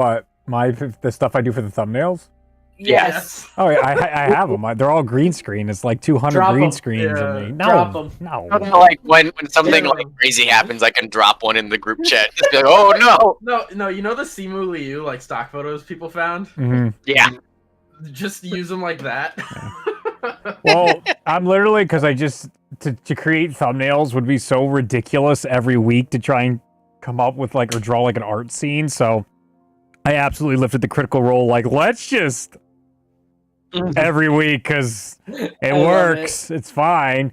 But the stuff I do for the thumbnails. Yes. Oh, yeah, I have them. They're all green screen. It's like 200 Drop green 'em. screens of me. No, Drop 'em. no. Like when something like crazy happens, I can drop one in the group chat. Just be like, oh no. No, you know the Simu Liu like stock photos people found? Yeah. Just use them like that. Well, I'm literally because I just to create thumbnails would be so ridiculous every week to try and come up with like or draw like an art scene. So I absolutely lifted the critical role. Like, let's just every week because it works. It's fine.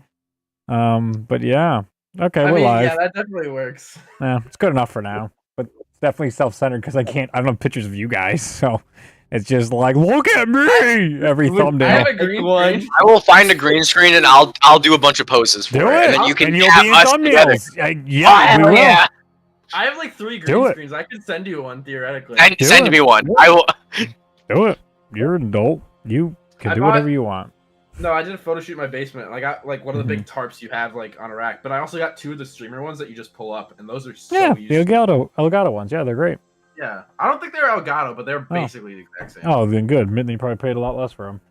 But yeah. Okay, we're live. Yeah, that definitely works. Yeah, it's good enough for now. But it's definitely self-centered because I don't have pictures of you guys, so it's just like, look at me every thumbnail. I have a green screen. I will find a green screen and I'll do a bunch of poses for Do it. it. And then you can you'll have be in us together. thumbnails. Yeah, we will. Yeah. I have like 3 green screens. I could send you one theoretically. Send me one. I will. Do it. You're an adult. You can do whatever you want. No, I did a photo shoot in my basement. I got like one of the big tarps you have like on a rack, but I also got 2 of the streamer ones that you just pull up, and those are so the Elgato ones. Yeah, they're great. Yeah, I don't think they're Elgato, but they're basically the exact same. Oh, then good. Then you probably paid a lot less for them.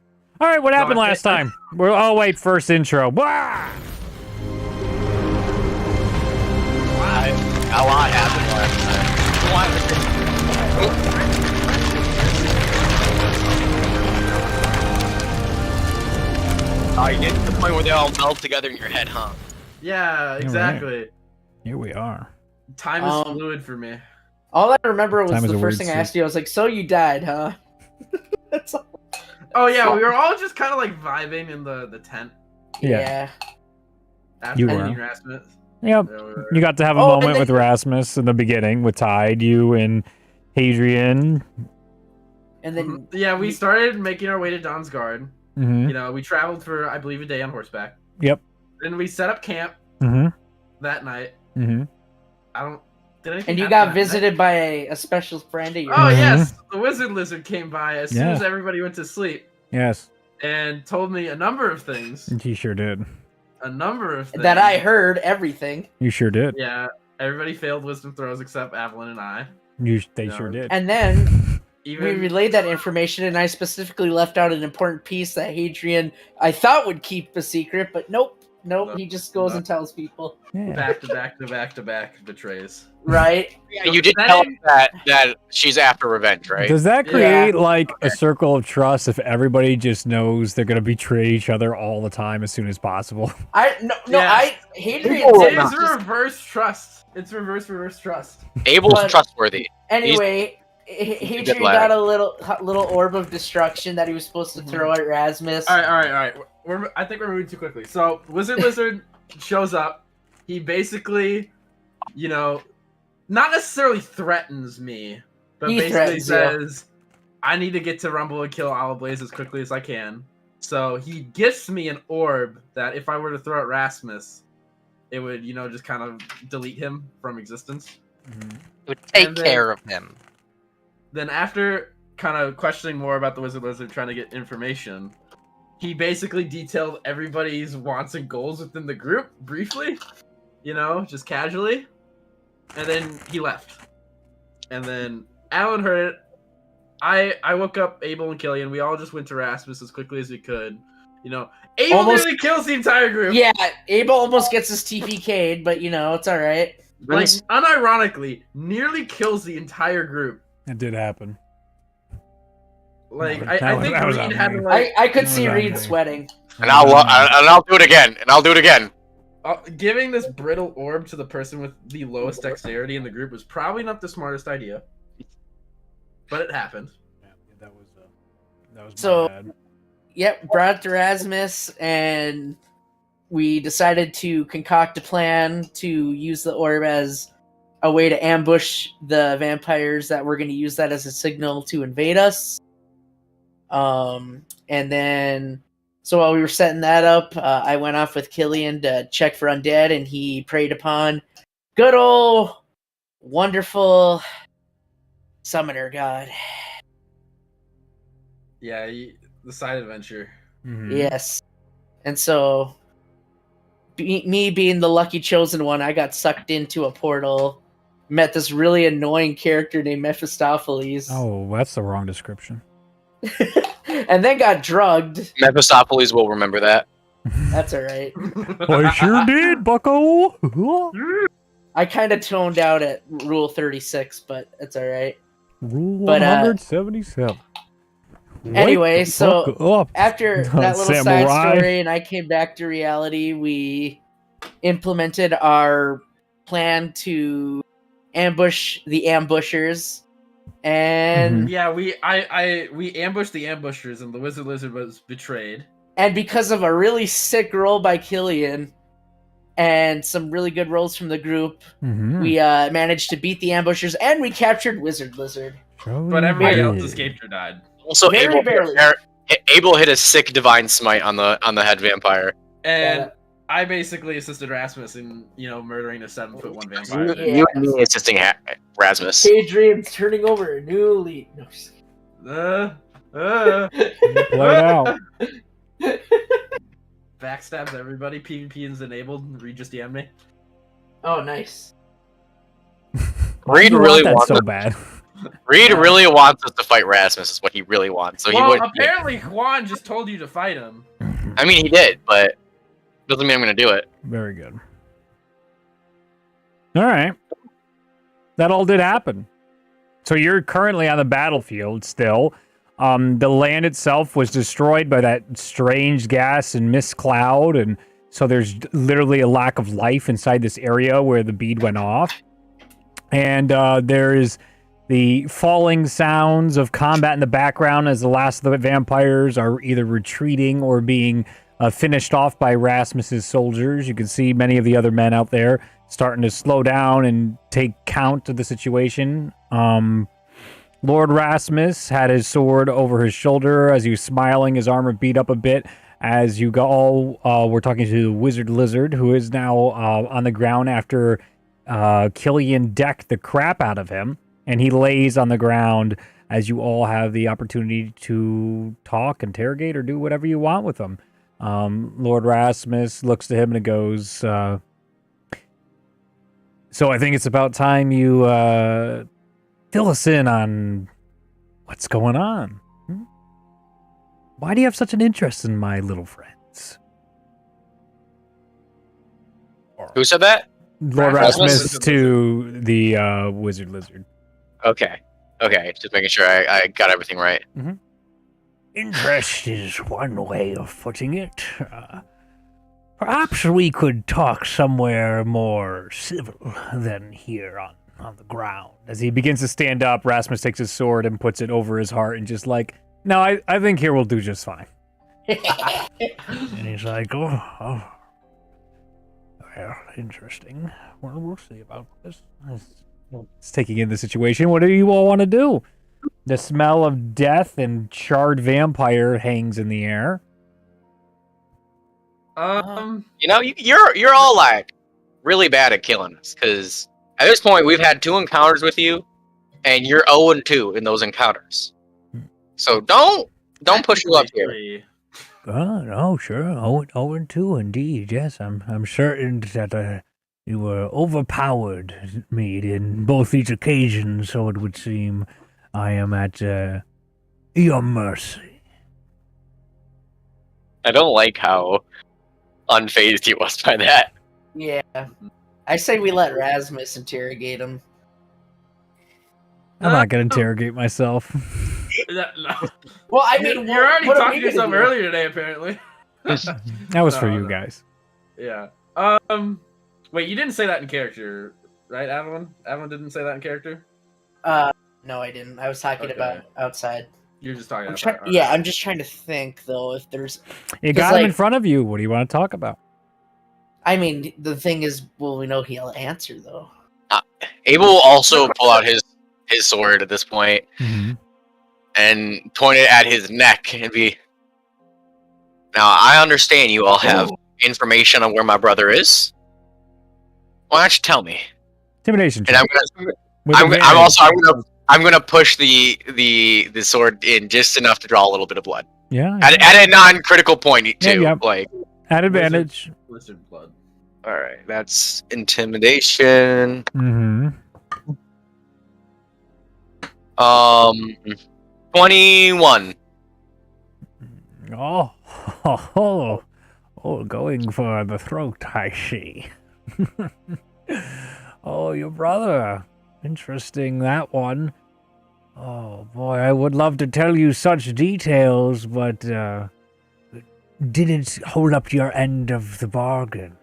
All right, what happened last time? Oh wait, first intro. Blah! A lot happened last time. Oh, you get to the point where they all meld together in your head, huh? Yeah, exactly. Right. Here we are. Time is fluid for me. All I remember was Time the first thing I asked you. I was like, "So you died, huh?" That's all. Oh yeah, we were all just kind of like vibing in the tent. Yeah. After You meeting were. Rasmus. Yep. You got to have a moment with Rasmus in the beginning with Tide, you and Hadrian. And then yeah, we started making our way to Don's Guard. Mm-hmm. You know, we traveled for I believe a day on horseback. Yep. Then we set up camp that night. Mm-hmm. I don't. Did anything and you happen got that visited night? by a special friend of yours. Oh yes, the wizard lizard came by as soon Yeah. as everybody went to sleep Yes. and told me a number of things. He sure did. A number of things That I heard everything. You sure did. Yeah, everybody failed wisdom throws except Evelyn and I. They sure did. And then Even we relayed that information, and I specifically left out an important piece that Hadrian I thought would keep a secret, but nope, he just goes and tells people. Yeah. back to back to back to back betrays. Right? Yeah, you did tell us that she's after revenge, right? Does that create like a circle of trust if everybody just knows they're gonna betray each other all the time as soon as possible? Hadrian It is reverse trust. It's reverse trust. Abel's trustworthy. Anyway, Hadrian got a little orb of destruction that he was supposed to throw at Rasmus. All right. I think we're moving too quickly. So Wizard Lizard shows up. He basically, you know, not necessarily threatens me, but He basically threatens says, "I need to get to Rumble and kill Olive Blaze as quickly as I can." So he gifts me an orb that if I were to throw at Rasmus, it would, you know, just kind of delete him from existence. It would take care of him. Then after kind of questioning more about the Wizard Lizard, trying to get information, he basically detailed everybody's wants and goals within the group briefly, you know, just casually. And then he left. And then Alan heard it. I woke up Abel and Killian. We all just went to Rasmus as quickly as we could. You know, Abel nearly kills the entire group. Yeah, Abel almost gets his TPK'd, but you know, it's alright. Like, unironically, nearly kills the entire group. It did happen. Like, I think that was Reed on had me. to, like... I could see Reed sweating. And I'll do it again. And I'll do it again. Giving this brittle orb to the person with the lowest dexterity in the group was probably not the smartest idea. But it happened. Yeah, that was So, bad. Yep, brought to Rasmus, and we decided to concoct a plan to use the orb as a way to ambush the vampires that were going to use that as a signal to invade us. And then, so while we were setting that up, I went off with Killian to check for undead, and he preyed upon good old wonderful summoner god. Yeah, the side adventure. Mm-hmm. Yes. And so, me being the lucky chosen one, I got sucked into a portal met this really annoying character named Mephistopheles. Oh, that's the wrong description. And then got drugged. Mephistopheles will remember that. That's all right. I sure did, bucko. I kind of toned out at Rule 36, but it's all right. Rule But, 177. Anyway, Wake the so fuck up, after that little samurai. side story and I came back to reality, we implemented our plan to ambush the ambushers. And Yeah, we ambushed the ambushers, and the Wizard Lizard was betrayed. And because of a really sick roll by Killian and some really good rolls from the group, we managed to beat the ambushers and we captured Wizard Lizard. But everybody else escaped or died. Also, Very barely. Abel hit a sick divine smite on the head vampire. And I basically assisted Rasmus in, murdering a 7'1" vampire. You and me assisting Rasmus. Adrian's turning over a new lead. No, just Play it out. Backstabs everybody. PvP is enabled. Reed just DM'd me. Oh, nice. Reed You really want wants that so us- bad. Reed really wants us to fight Rasmus. Is what he really wants. So he would. Apparently Juan just told you to fight him. I mean, he did, but doesn't mean I'm going to do it. Very good. All right. That all did happen. So you're currently on the battlefield still. The land itself was destroyed by that strange gas and mist cloud, and so there's literally a lack of life inside this area where the bead went off. And there is the falling sounds of combat in the background as the last of the vampires are either retreating or being finished off by Rasmus's soldiers. You can see many of the other men out there starting to slow down and take count of the situation. Lord Rasmus had his sword over his shoulder as he was smiling, his armor beat up a bit. As you all were talking to the Wizard Lizard, who is now on the ground after Killian decked the crap out of him. And he lays on the ground as you all have the opportunity to talk, interrogate, or do whatever you want with him. Lord Rasmus looks to him and goes, so I think it's about time you fill us in on what's going on. Why do you have such an interest in my little friends? Who said that? Lord Rasmus? Rasmus to the Wizard Lizard. Okay. Just making sure I got everything right. Interest is one way of putting it. Perhaps we could talk somewhere more civil than here on the ground. As he begins to stand up, Rasmus takes his sword and puts it over his heart and just like, no, I think here we'll do just fine. And he's like, oh, well, interesting. Well, we'll see about this. It's taking in the situation. What do you all want to do? The smell of death and charred vampire hangs in the air. You're all like really bad at killing us because at this point we've had 2 encounters with you, and you're 0-2 in those encounters. So don't push you up here. Oh, no, sure. 0-2 indeed. Yes, I'm certain that you were overpowered me in both these occasions, so it would seem I am at your mercy. I don't like how unfazed he was by that. Yeah. I say we let Rasmus interrogate him. I'm not going to interrogate myself. No. Well, I mean, You're already what are talking we to gonna yourself do? earlier today, apparently. That was for No, you no. guys. Yeah. Wait, you didn't say that in character, right, Adeline? Adeline didn't say that in character? No, I didn't. I was talking about outside. You're just talking about that. Yeah, I'm just trying to think, though, if there's... You 'Cause, got him in like- front of you. What do you want to talk about? I mean, the thing is, well, we know he'll answer, though. Abel will also pull out his sword at this point and point it at his neck and be. Now I understand you all have information on where my brother is. Why don't you tell me? Intimidation And check. With I'm advantage. gonna push the sword in just enough to draw a little bit of blood Yeah. at a non-critical point too. Yeah. Like, At advantage. Wizard blood. all right, that's intimidation. 21. Oh, going for the throat, I see. Oh, your brother. Interesting, that one. Oh, boy, I would love to tell you such details, but, didn't hold up to your end of the bargain.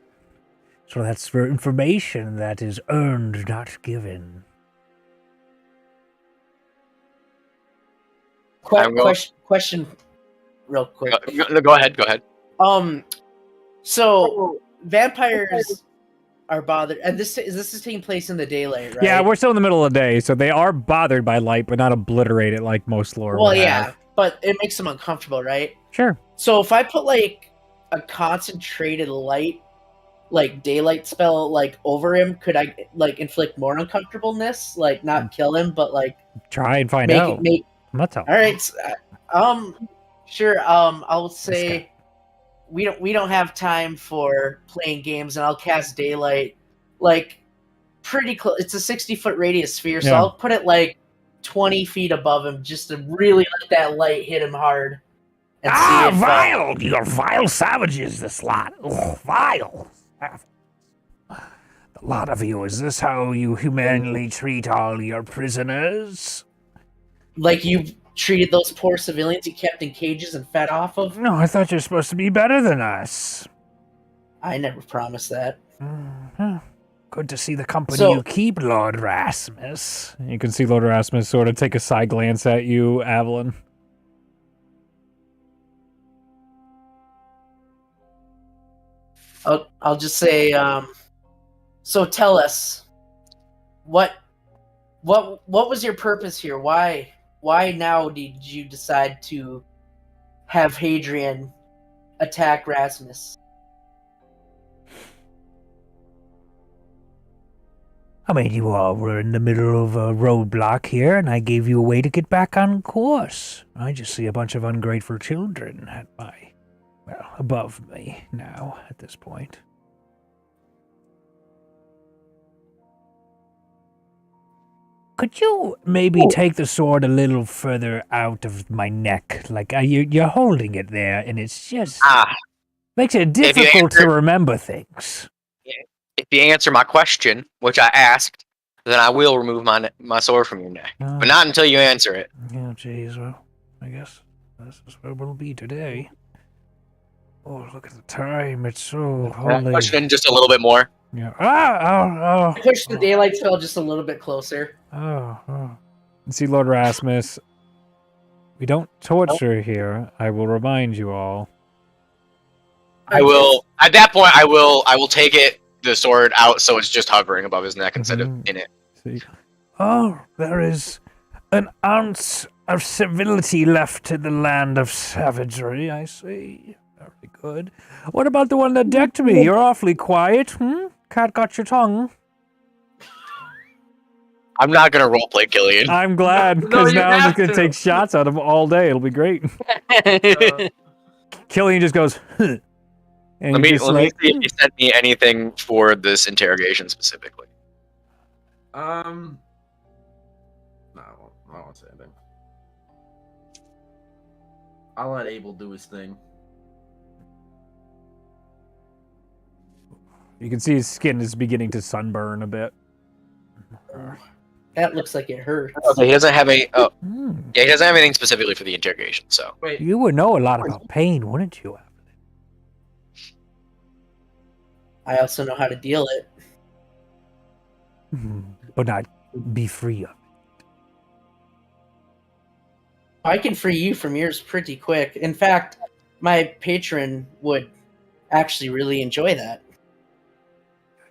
So that's for information that is earned, not given. Question, real quick. Go ahead. So vampires are bothered, and this is taking place in the daylight, right? Yeah, we're still in the middle of the day, so they are bothered by light, but not obliterated like most lore Well, would yeah, have. but it makes them uncomfortable, right? Sure. So if I put like a concentrated light, like daylight spell, like over him, could I like inflict more uncomfortableness? Like not kill him, but like try and find out. I'm not telling. All right, sure. I'll say we don't have time for playing games, and I'll cast daylight like pretty close. It's a 60-foot radius sphere, so I'll put it like 20 feet above him, just to really let that light hit him hard. And see if, vile! You're vile savages, this lot. Oh, vile. The lot of you. Is this how you humanely treat all your prisoners? Like you treated those poor civilians you kept in cages and fed off of? No, I thought you were supposed to be better than us. I never promised that. Good to see the company you keep, Lord Rasmus. You can see Lord Rasmus sort of take a side glance at you, Avalon. I'll just say, so tell us, what was your purpose here? Why now did you decide to have Hadrian attack Rasmus? I mean, you all were in the middle of a roadblock here, and I gave you a way to get back on course. I just see a bunch of ungrateful children at above me now, at this point. Could you maybe take the sword a little further out of my neck? Like, you're holding it there, and it's just makes it difficult to remember things. If you answer my question, which I asked, then I will remove my sword from your neck. But not until you answer it. Oh, jeez. Well, I guess this is where we'll be today. Oh, look at the time. It's so holy. Question just a little bit more. Yeah. Push the daylight spell just a little bit closer. See, Lord Rasmus, we don't torture here. I will remind you all. I will. At that point, I will take the sword out so it's just hovering above his neck instead of in it. See. Oh, there is an ounce of civility left to the land of savagery, I see. Very good. What about the one that decked me? You're awfully quiet, Cat got your tongue. I'm not gonna roleplay Killian. I'm glad, because now I'm just gonna take shots at him all day. It'll be great. Killian just goes, and let me see if he sent me anything for this interrogation specifically. No, I won't say anything. I'll let Abel do his thing. You can see his skin is beginning to sunburn a bit. That looks like it hurts. Okay, he doesn't have any. Yeah, he doesn't have anything specifically for the interrogation. So wait, you would know a lot about pain, wouldn't you? I also know how to deal it, but not be free of it. I can free you from yours pretty quick. In fact, my patron would actually really enjoy that.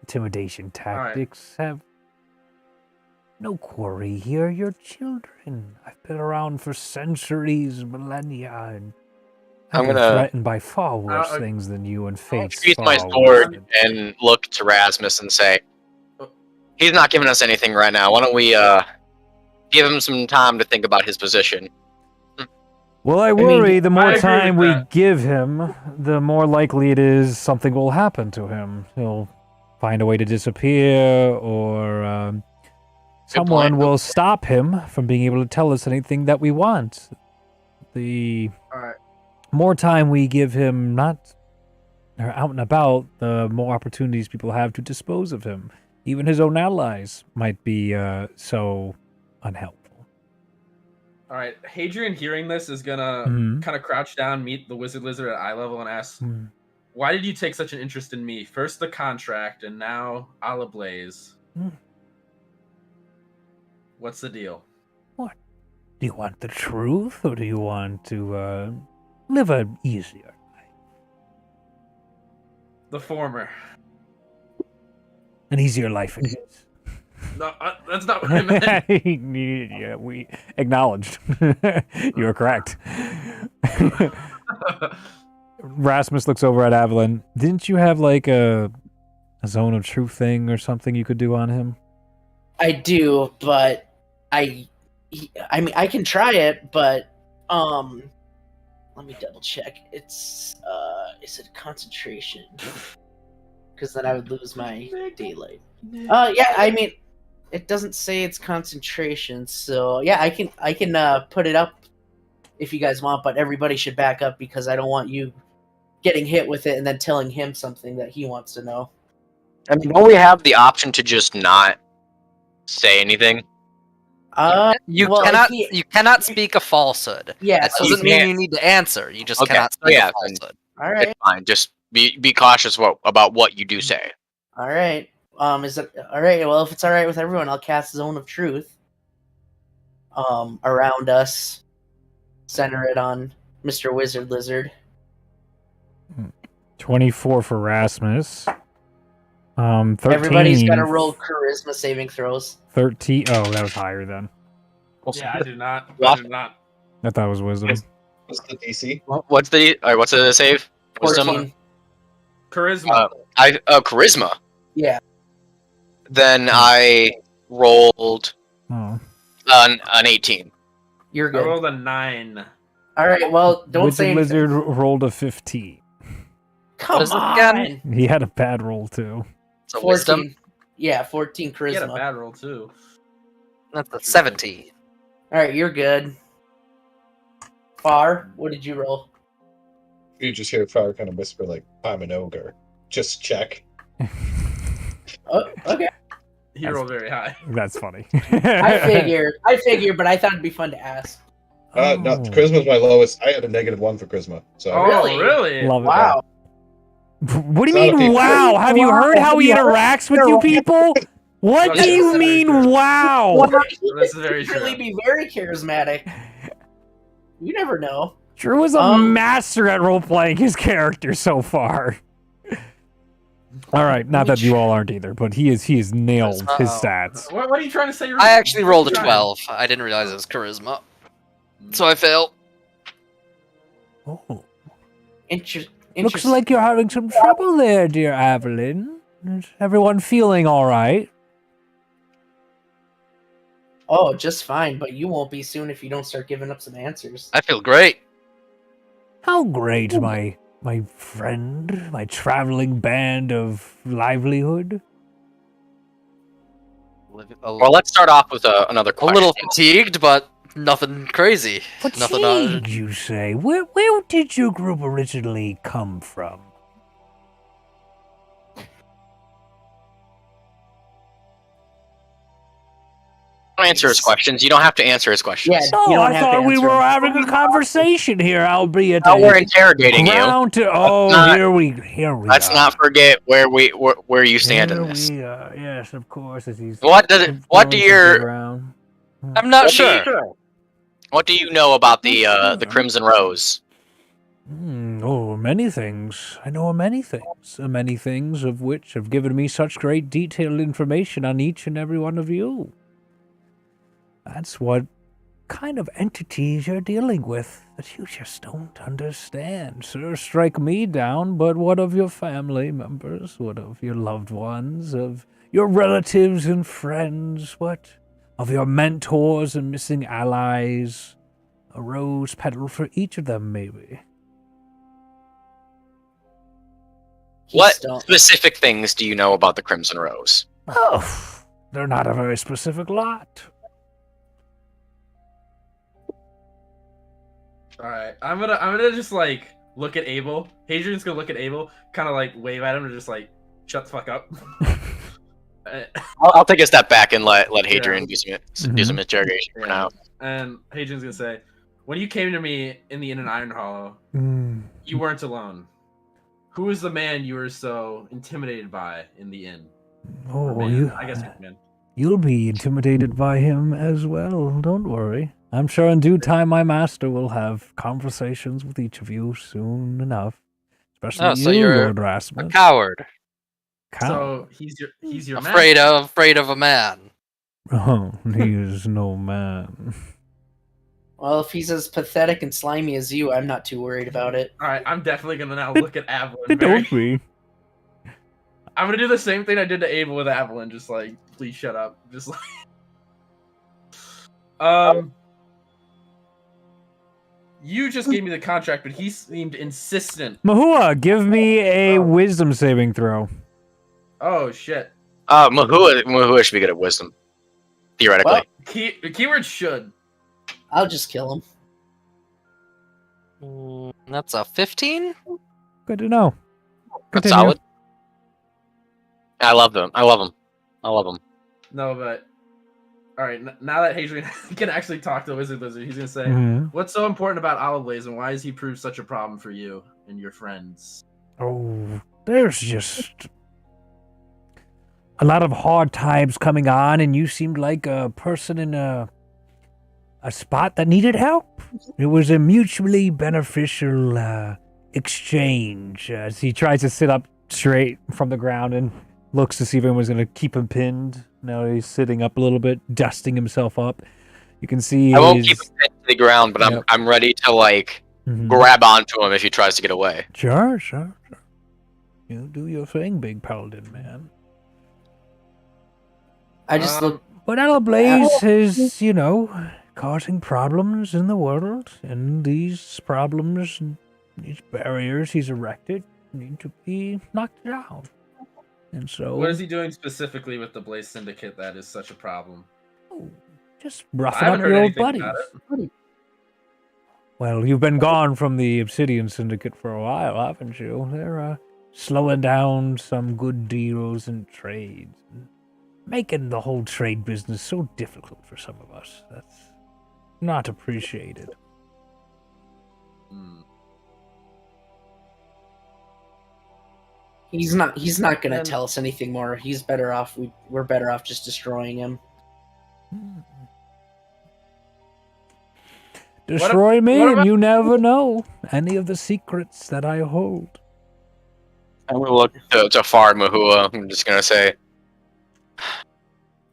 Intimidation tactics have no quarry here. You're children. I've been around for centuries, millennia, and I've been threatened by far worse things than you and fate's I'll squeeze my sword and look to Rasmus and say, he's not giving us anything right now. Why don't we give him some time to think about his position? Well, I worry the more time we give him, the more likely it is something will happen to him. He'll find a way to disappear or someone will stop him from being able to tell us anything that we want. The Alright. more time we give him not out and about, the more opportunities people have to dispose of him. Even his own allies might be so unhelpful. Alright, Hadrian hearing this is gonna kind of crouch down, meet the wizard lizard at eye level, and ask, why did you take such an interest in me? First the contract, and now a la Blaze. What's the deal? What? Do you want the truth, or do you want to live an easier life? The former. An easier life it is. No, that's not what I meant. Yeah, we acknowledged. You were correct. Rasmus looks over at Evelyn. Didn't you have like a zone of truth thing or something you could do on him? I do, but I mean, I can try it, but let me double check. It's is it concentration? Because then I would lose my daylight. Yeah, I mean, it doesn't say it's concentration, so yeah, I can put it up if you guys want, but everybody should back up because I don't want you getting hit with it and then telling him something that he wants to know. I mean, don't we have the option to just not say anything? You well, you cannot speak a falsehood. Yeah, that so doesn't mean you need to answer. You just cannot speak a falsehood. All right. It's fine. Just be cautious about what you do say. All right. Is it all right? Well, if it's all right with everyone, I'll cast Zone of Truth. Around us, center it on Mr. Wizard Lizard. 24 for Rasmus. 13. Everybody's got to roll charisma saving throws. 13. Oh, that was higher then. Yeah, I do not. I do not. I thought it was wisdom. What's the DC? What's the save? Wisdom? 14. Charisma. Charisma. Yeah. Then I rolled Oh. an 18. You're I good. rolled a 9. All right. Well, don't Wizard say anything. Lizard rolled a 15. Come What is it on. again? He had a bad roll too. So 14. wisdom. Yeah, 14 He had a charisma. bad roll too. That's a 17. All right, you're good. Far, what did you roll? You just hear Fire kind of whisper like, "I'm an ogre. Just check." Oh, okay. He rolled very high. That's funny. I figured, but I thought it'd be fun to ask. No, charisma's my lowest. I had a -1 for charisma. So Oh, really? Love it. Wow. What do you It's not a mean, people. wow? Have you heard how he interacts with you people? What do you mean, wow? This is very He could really true. be very charismatic. You never know. Drew is a master at role-playing his character so far. All right, not that you all aren't either, but he is nailed his stats. What are you trying to say? I actually rolled a 12. I didn't realize it was charisma. So I failed. Oh. Looks like you're having some trouble there, dear Evelyn. Is everyone feeling all right? Oh, just fine, but you won't be soon if you don't start giving up some answers. I feel great. How great, my friend, my traveling band of livelihood. Well, let's start off with another A question. little fatigued, but nothing crazy. Nothing. Fatigued, you say? Where did your group originally come from? Don't answer his questions. You don't have to answer his questions. Yeah, No, you don't I have to thought we answer were them. having a conversation here, albeit Now we're interrogating you. Here we Let's are. not forget where you stand Here in this. we are. Yes, of course. As he's What do throwing your something around. I'm not sure. What do you know about the Crimson Rose? Oh, many things. I know many things of which have given me such great detailed information on each and every one of you. That's what kind of entities you're dealing with that you just don't understand. Sir, strike me down, but what of your family members? What of your loved ones? Of your relatives and friends? What of your mentors and missing allies? A rose petal for each of them, maybe. What specific things do you know about the Crimson Rose? Oh, they're not a very specific lot. All right, I'm gonna just like look at Abel. Hadrian's gonna look at Abel, kind of like wave at him and just like shut the fuck up. I'll take a step back and let Hadrian do some interrogation for now. And Hadrian's gonna say, "When you came to me in the Inn in Iron Hollow, you weren't alone. Who was the man you were so intimidated by in the inn?" Oh, I guess man. You'll be intimidated by him as well. Don't worry. I'm sure in due time my master will have conversations with each of you soon enough. Especially so you, you're Lord Rasmus. A coward. So he's your man. Afraid of a man. Oh, he is no man. Well, if he's as pathetic and slimy as you, I'm not too worried about it. All right, I'm definitely gonna now look at Avalon. Don't be. I'm gonna do the same thing I did to Abel with Avalon. Just like, please shut up. Just like, you just gave me the contract, but he seemed insistent. Mahua, give me a wisdom saving throw. Oh shit. Mahua should be good at wisdom, theoretically. Well, Keyword should. I'll just kill him. That's a 15? Good to know. That's Continue. solid. I love them. I love them. No, but all right. Now that Hadrian can actually talk to Wizard Lizard, he's gonna say, "What's so important about Olive Blaze, and why has he proved such a problem for you and your friends?" Oh, there's just a lot of hard times coming on, and you seemed like a person in a spot that needed help. It was a mutually beneficial exchange. As he tries to sit up straight from the ground and looks to see if anyone's going to keep him pinned. Now he's sitting up a little bit, dusting himself up. You can see I won't keep him pinned to the ground, but I'm ready to like grab onto him if he tries to get away. Sure. You do your thing, big paladin man. I just look. But Olive Blaze is, causing problems in the world, and these problems, these barriers he's erected, need to be knocked down. And so, what is he doing specifically with the Blaze Syndicate that is such a problem? Just roughing up your old buddies. Well, you've been gone from the Obsidian Syndicate for a while, haven't you? They're slowing down some good deals and trades, making the whole trade business so difficult for some of us. That's not appreciated. He's not gonna tell us anything more. He's better off. We're better off just destroying him. Destroy me, and you never know any of the secrets that I hold. I'm gonna look to Far Mahua. I'm just gonna say,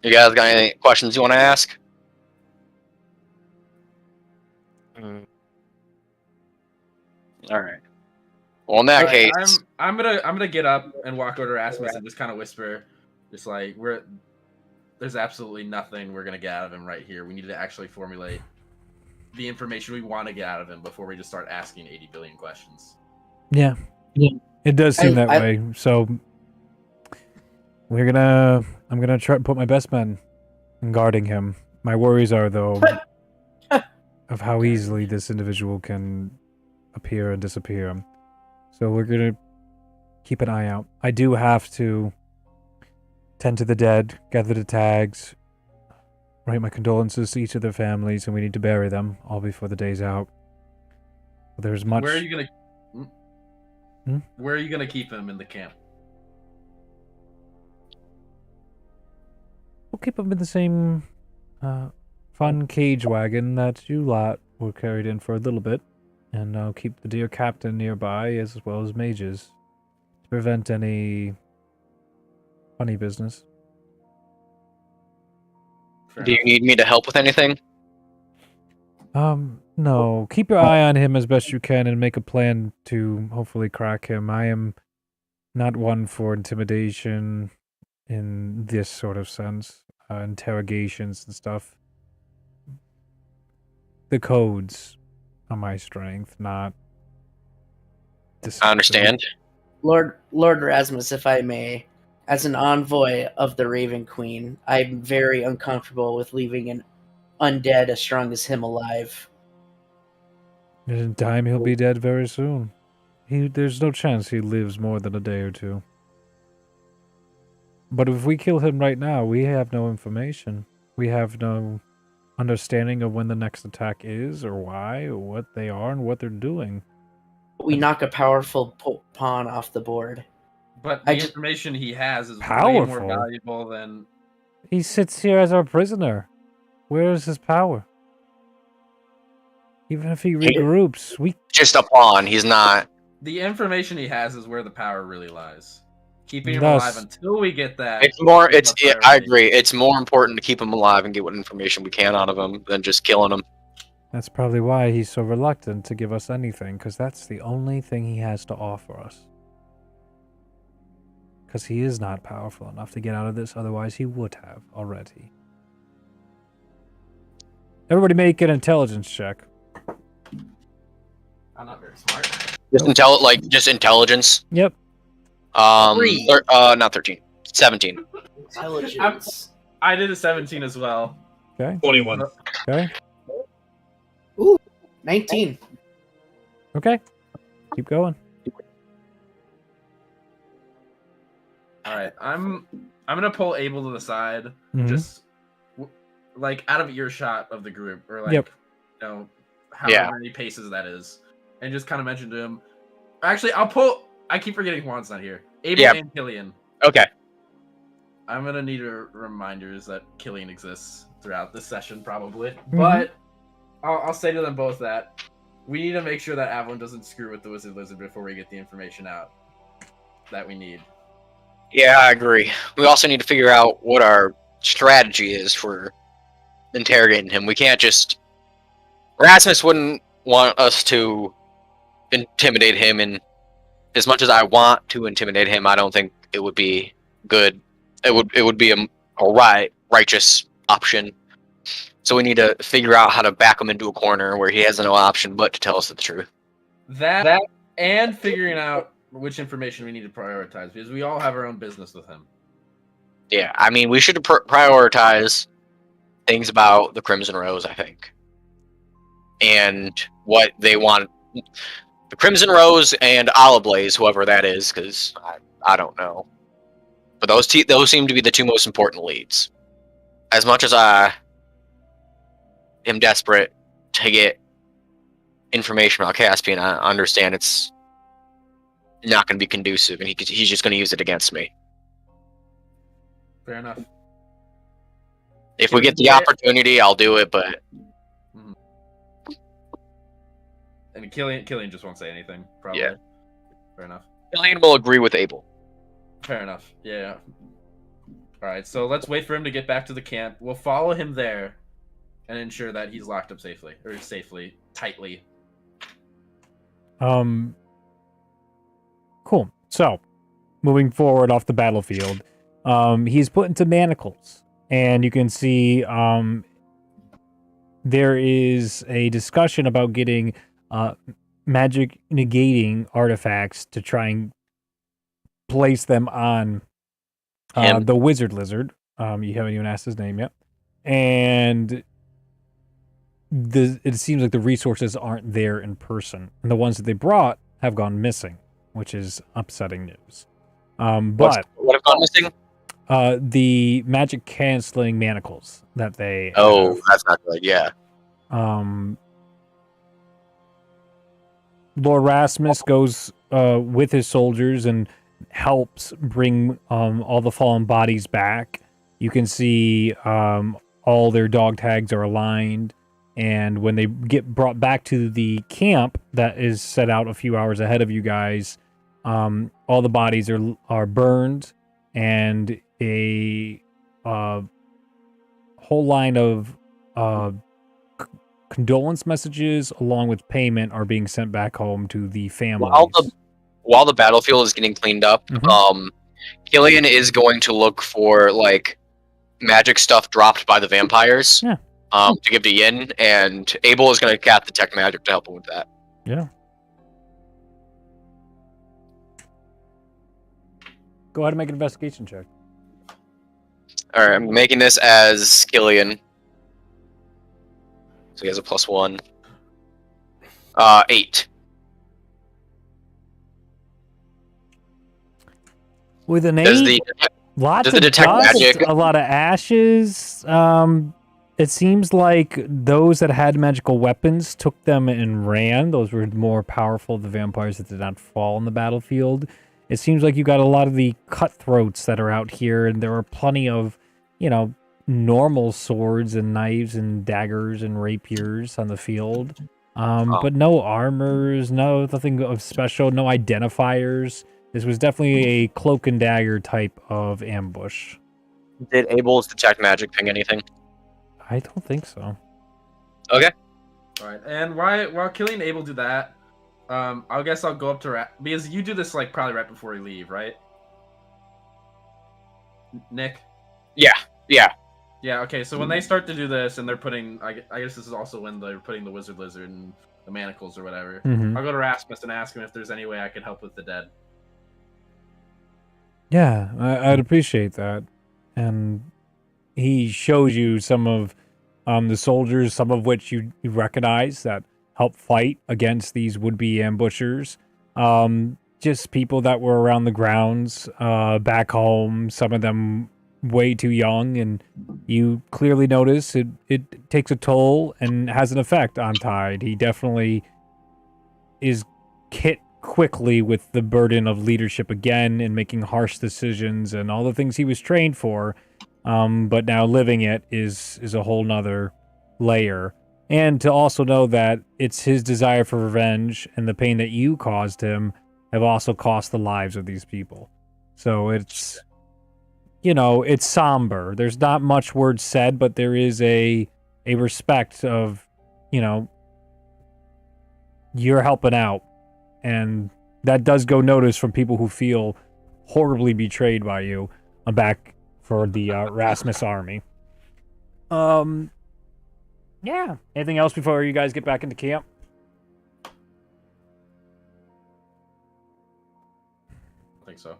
you guys got any questions you want to ask? All right. Well, in that case, I'm gonna get up and walk over to Rasmus and just kind of whisper, just like there's absolutely nothing we're gonna get out of him right here. We need to actually formulate the information we want to get out of him before we just start asking 80 billion questions. Yeah. It does seem that way. So I'm gonna try to put my best men in guarding him. My worries are though of how easily this individual can appear and disappear. So we're gonna keep an eye out. I do have to tend to the dead, gather the tags, write my condolences to each of their families, and we need to bury them all before the day's out. There's much. Where are you gonna? Where are you gonna keep him in the camp? We'll keep him in the same fun cage wagon that you lot were carried in for a little bit. And I'll keep the dear captain nearby, as well as mages, to prevent any funny business. Do you need me to help with anything? No. Keep your eye on him as best you can and make a plan to hopefully crack him. I am not one for intimidation in this sort of sense. Interrogations and stuff. The codes are my strength, not I understand. Lord Rasmus, if I may, As an envoy of the Raven Queen, I'm very uncomfortable with leaving an undead as strong as him alive. In time, he'll be dead very soon. There's no chance he lives more than a day or two. But if we kill him right now, we have no information. We have no understanding of when the next attack is, or why, or what they are, and what they're doing. We knock a powerful pawn off the board. But the information he has is way Powerful? more valuable than... He sits here as our prisoner. Where is his power? Even if he regroups, we... Just a pawn. He's not... The information he has is where the power really lies. Keeping him alive until we get that... I agree. It's more important to keep him alive and get what information we can out of him than just killing him. That's probably why he's so reluctant to give us anything, because that's the only thing he has to offer us. Because he is not powerful enough to get out of this, otherwise he would have already. Everybody make an intelligence check. I'm not very smart. Just intelligence. Yep. Not 13. 17. Intelligence. I did a 17 as well. Okay. 21. Okay. Ooh, 19. Okay. Keep going. All right, I'm gonna pull Abel to the side, just like out of earshot of the group, or like however many paces that is, and just kind of mention to him. Actually, I keep forgetting Juan's not here. Abel and Killian. Okay. I'm gonna need reminders that Killian exists throughout this session, probably. But I'll say to them both that we need to make sure that Avalon doesn't screw with the Wizard Lizard before we get the information out that we need. Yeah, I agree. We also need to figure out what our strategy is for interrogating him. We can't just... Rasmus wouldn't want us to intimidate him, and as much as I want to intimidate him, I don't think it would be good. It would be a righteous option. So we need to figure out how to back him into a corner where he has no option but to tell us the truth. That and figuring out which information we need to prioritize, because we all have our own business with him. Yeah, I mean, we should prioritize things about the Crimson Rose, I think. And what they want. The Crimson Rose and Olive Blaze, whoever that is, because I don't know. But those seem to be the two most important leads. As much as I am desperate to get information about Caspian, I understand it's not going to be conducive, and he's just going to use it against me. Fair enough. If we get the opportunity, I'll do it, but... And Killian just won't say anything, probably. Yeah. Fair enough. Killian will agree with Abel. Fair enough. Yeah. Alright, so let's wait for him to get back to the camp. We'll follow him there and ensure that he's locked up safely. Or tightly. Cool. So, moving forward off the battlefield, he's put into manacles. And you can see there is a discussion about getting magic negating artifacts to try and place them on the Wizard Lizard. You haven't even asked his name yet. And it seems like the resources aren't there in person. And the ones that they brought have gone missing, which is upsetting news. But what have gone missing? The magic canceling manacles that they have. That's not good, yeah. Lord Rasmus goes with his soldiers and helps bring all the fallen bodies back. You can see all their dog tags are aligned, and when they get brought back to the camp that is set out a few hours ahead of you guys, all the bodies are burned, and a whole line of condolence messages along with payment are being sent back home to the families. While the battlefield is getting cleaned up, Killian is going to look for magic stuff dropped by the vampires to give to Yin, and Abel is going to cast detect magic to help him with that. Yeah. Go ahead and make an investigation check. All right, I'm making this as Killian. So he has a +1. 8. With an Does 8, the lots does of the detect dust, magic? a lot of ashes. It seems like those that had magical weapons took them and ran. Those were more powerful, the vampires that did not fall on the battlefield. It seems like you got a lot of the cutthroats that are out here, and there are plenty of, normal swords and knives and daggers and rapiers on the field. But no armors, nothing of special, no identifiers. This was definitely a cloak and dagger type of ambush. Did Abel's detect magic ping anything? I don't think so. Okay. All right, and while Killian and Abel do that, I guess I'll go up to because you do this like probably right before you leave, right? Nick. Yeah. Yeah. Okay. So when they start to do this, and they're putting, I guess this is also when they're putting the wizard lizard and the manacles or whatever. Mhm. I'll go to Rasmus and ask him if there's any way I could help with the dead. Yeah, I'd appreciate that. And he shows you some of the soldiers, some of which you recognize that help fight against these would-be ambushers. Just people that were around the grounds back home, some of them way too young, and you clearly notice it takes a toll and has an effect on Tide. He definitely is hit quickly with the burden of leadership again and making harsh decisions and all the things he was trained for, but now living it is a whole nother layer. And to also know that it's his desire for revenge and the pain that you caused him have also cost the lives of these people. So it's, it's somber. There's not much words said, but there is a respect of, you're helping out. And that does go noticed from people who feel horribly betrayed by you back for the Rasmus army. Yeah. Anything else before you guys get back into camp? I think so.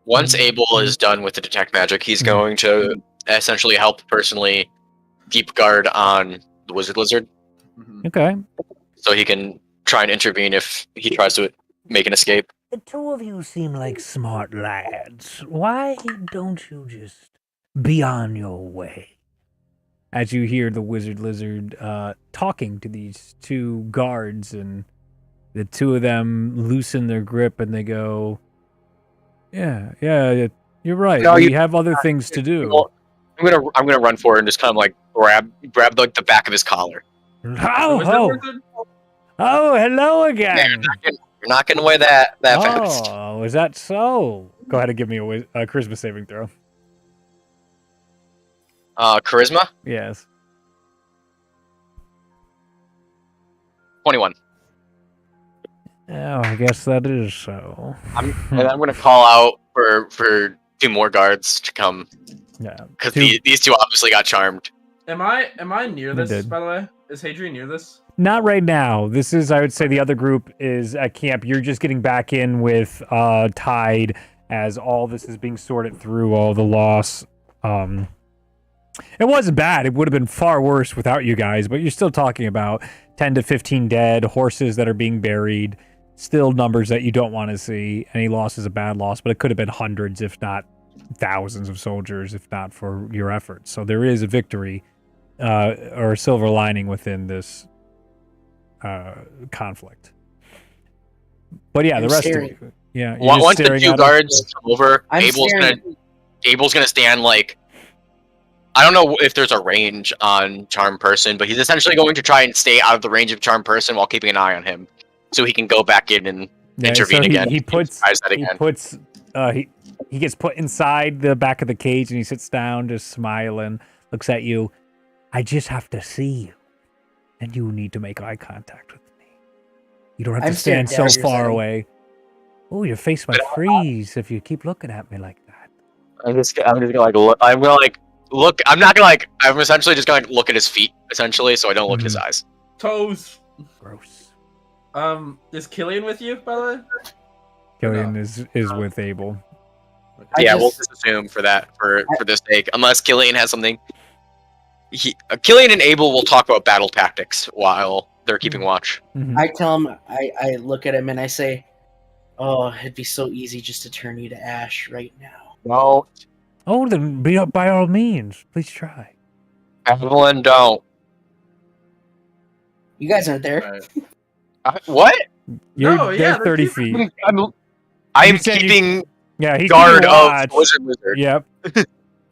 Once Abel is done with the detect magic, he's going to essentially help personally keep guard on the wizard lizard. Mhm. Okay. So he can try and intervene if he tries to make an escape. The two of you seem like smart lads. Why don't you just be on your way? As you hear the wizard lizard talking to these two guards, and the two of them loosen their grip and they go, yeah, you're right. No, we have other things to do. I'm gonna run forward and just kind of like grab like the back of his collar. Oh, hello again. Man, you're not getting away that fast. Oh, is that so? Go ahead and give me a charisma saving throw. Charisma? Yes. 21. Oh, I guess that is so. And I'm gonna call out for 2 more guards to come. Yeah. Because these 2 obviously got charmed. Am I near this? did. By the way, is Hadrian near this? Not right now. This is, I would say, the other group is at camp. You're just getting back in with Tide as all this is being sorted through, all the loss. It wasn't bad. It would have been far worse without you guys, but you're still talking about 10 to 15 dead, horses that are being buried, still numbers that you don't want to see. Any loss is a bad loss, but it could have been hundreds, if not thousands of soldiers, if not for your efforts. So there is a victory or a silver lining within this conflict. But yeah, the rest of you. Yeah. Once the 2 guards come over, Abel's gonna stand like, I don't know if there's a range on Charm Person, but he's essentially going to try and stay out of the range of Charm Person while keeping an eye on him, so he can go back in and intervene again. He gets put inside the back of the cage and he sits down, just smiling, looks at you. I just have to see you, and you need to make eye contact with me. You don't have to stand so far away. Oh, your face might freeze if you keep looking at me like that. I'm just gonna like look. I'm gonna like look. I'm not gonna like. I'm essentially just gonna look at his feet, essentially, so I don't look at his eyes. Toes. Gross. Is Killian with you, by the way? Killian is with Abel. Yeah, we'll just assume for that for this sake, unless Killian has something. Killian and Abel will talk about battle tactics while they're keeping watch. I tell him, I look at him and I say, "Oh, it'd be so easy just to turn you to ash right now." No. Oh, then by all means, please try. Evelyn, don't. You guys aren't there. What? They're 30 feet. I'm keeping he's guard keeping of watch. Lizard. Yep.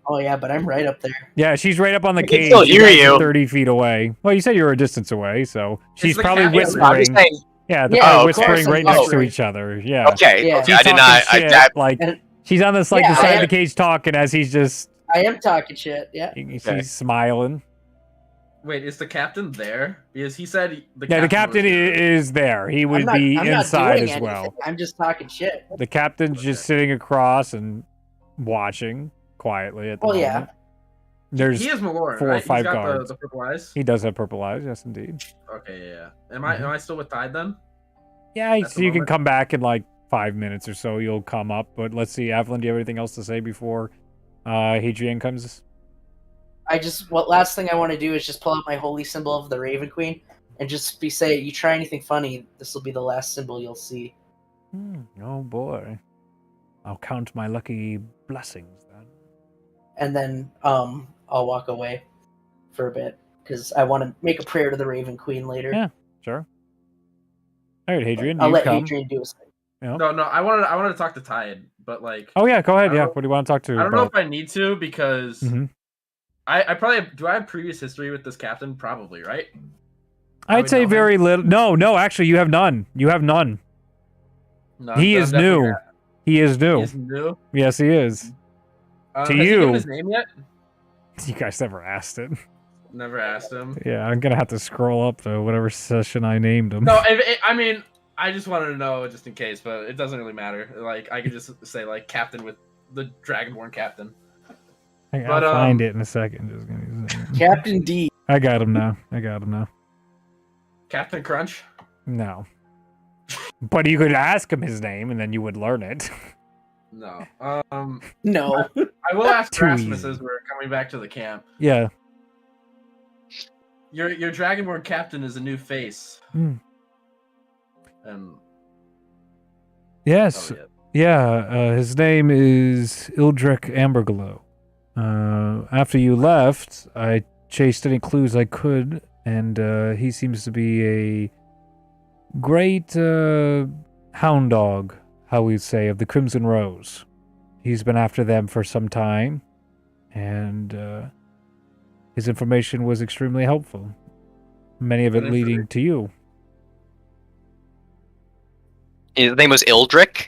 Oh yeah, but I'm right up there. Yeah, she's right up on the I can cage. still hear guys are you. 30 feet away. Well, you said you were a distance away, so she's the probably cat- whispering. I'm just saying. Yeah, they're Yeah, probably of whispering course, right I'm next to whispering. each other. Yeah. Okay. Yeah. Okay. She's I did talking not. shit, like And- she's on this like Yeah, the side I of the am- cage talking as he's just I am talking shit. Yeah. she's smiling. Wait, is the captain there? Because he said the Yeah, the captain is there. He would be I'm inside not doing as well. anything. I'm just talking shit. The captain's just sitting across and watching quietly at the Well, moment. yeah. There's He is Maloran, 4 or right? 5 He's got guards. The purple eyes. He does have purple eyes, yes indeed. Okay, yeah. Am I still with Tide then? Yeah, At so the you can moment? come back in like 5 minutes or so. You'll come up, but let's see, Evelyn, do you have anything else to say before Hadrian comes? Last thing I want to do is just pull out my holy symbol of the Raven Queen and just say, "You try anything funny, this will be the last symbol you'll see." Oh boy, I'll count my lucky blessings then. And then I'll walk away for a bit because I want to make a prayer to the Raven Queen later. Yeah. Sure. All right, Hadrian, I'll you let come. Adrian do his thing. Yeah. No, I wanted to talk to Tide, but like Oh yeah, go ahead. I Yeah, don't- what do you want to talk to? I don't know about? if I need to because Mhm. I probably do. I have previous history with this captain, probably, right? I I'd would say know him. very little. No, actually, you have none. You have none. No, He I'm is definitely new. not. He is new. He is new. Yes, he is. To Has he given you. his name yet? You guys never asked it. Never asked him. Yeah, I'm gonna have to scroll up to whatever session I named him. No, I mean, I just wanted to know just in case, but it doesn't really matter. Like, I could just say like captain with the Dragonborn captain. I'll but, find it in a second. Just give me a second. Captain D. I got him now. Captain Crunch. No. But you could ask him his name, and then you would learn it. No. No. I will ask Too Rasmus easy. as we're coming back to the camp. Yeah. Your Dragonborn captain is a new face. Hmm. And Yes. oh, yeah. His name is Ildrick Amberglow. After you left, I chased any clues I could, and he seems to be a great hound dog, how we'd say, of the Crimson Rose. He's been after them for some time, and his information was extremely helpful. Many of it Good leading to you. His name was Ildrick.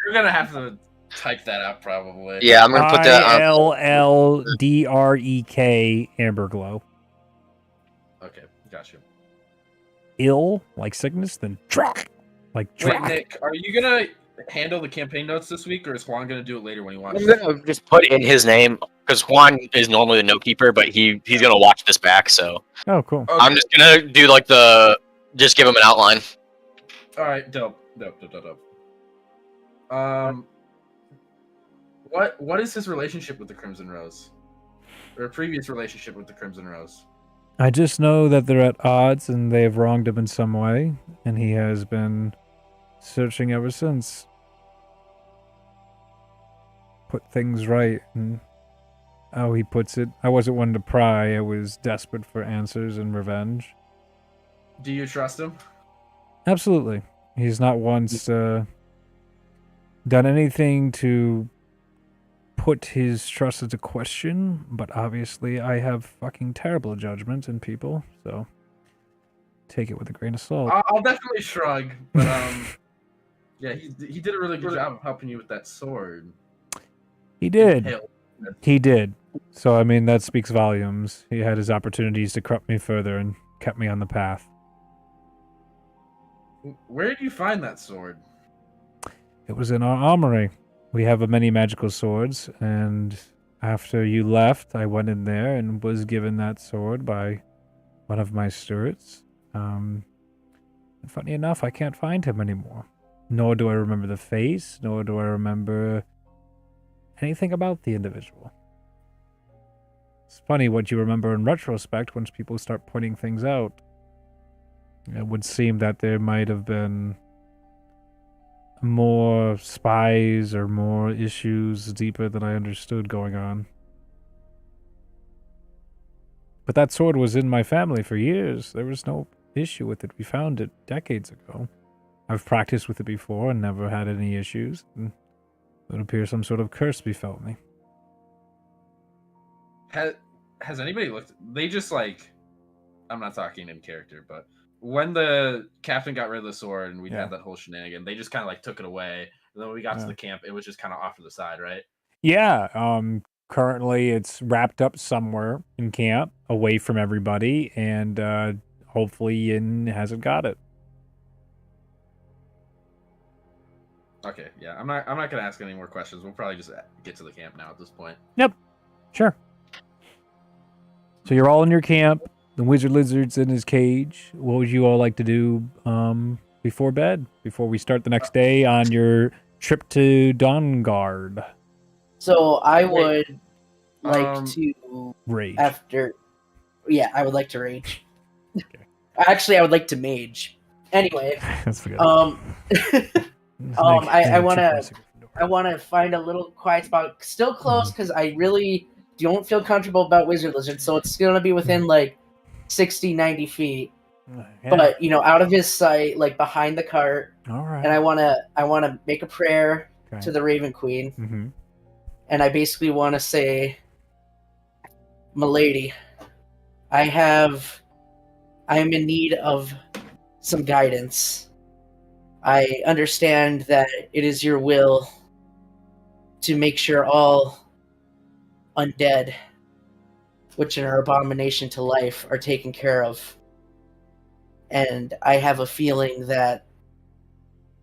You're gonna have to type that out probably. Yeah, I'm gonna put that on. ILLDREK Amberglow. Okay, gotcha. Ill, like sickness, then drac, like Wait, drac. Nick, are you gonna handle the campaign notes this week, or is Juan gonna do it later when he watches? I'm gonna just put in his name because Juan is normally the note keeper, but he's gonna watch this back. So Oh, cool. Okay. I'm just gonna do like just give him an outline. All right, dope. What is his relationship with the Crimson Rose, or a previous relationship with the Crimson Rose? I just know that they're at odds and they have wronged him in some way, and he has been searching ever since. Put things right, and how he puts it, I wasn't one to pry, I was desperate for answers and revenge. Do you trust him? Absolutely. He's not once done anything to put his trust into question, but obviously I have fucking terrible judgment in people, so take it with a grain of salt. I'll definitely shrug, but yeah, he did a really good job of helping you with that sword. He did. Hell. He did. So, I mean, that speaks volumes. He had his opportunities to corrupt me further and kept me on the path. Where did you find that sword? It was in our armory. We have many magical swords, and after you left, I went in there and was given that sword by one of my stewards. And funny enough, I can't find him anymore. Nor do I remember the face, nor do I remember anything about the individual. It's funny what you remember in retrospect once people start pointing things out. It would seem that there might have been more spies or more issues deeper than I understood going on. But that sword was in my family for years. There was no issue with it. We found it decades ago. I've practiced with it before and never had any issues. And it appears some sort of curse befell me. Has anybody looked? They just like, I'm not talking in character, but when the captain got rid of the sword and we had that whole shenanigan, they just kind of like took it away. And then when we got to the camp, it was just kind of off to the side, right? Yeah. Currently, it's wrapped up somewhere in camp, away from everybody, and hopefully Yin hasn't got it. Okay, yeah. I'm not gonna ask any more questions. We'll probably just get to the camp now at this point. Yep. Sure. So you're all in your camp. The wizard lizard's in his cage. What would you all like to do before bed? Before we start the next day on your trip to Dawnguard? So I would like to Rage. Yeah, I would like to rage. Okay. Actually, I would like to mage. Anyway, Let's forget I want to find a little quiet spot, still close, because I really don't feel comfortable about wizard lizard. So it's gonna be within like 60, 90 feet, but out of his sight, like behind the cart. All right. And I wanna make a prayer to the Raven Queen. Mm-hmm. And I basically want to say, "Milady, I am in need of some guidance. I understand that it is your will to make sure all undead, which are abomination to life, are taken care of. And I have a feeling that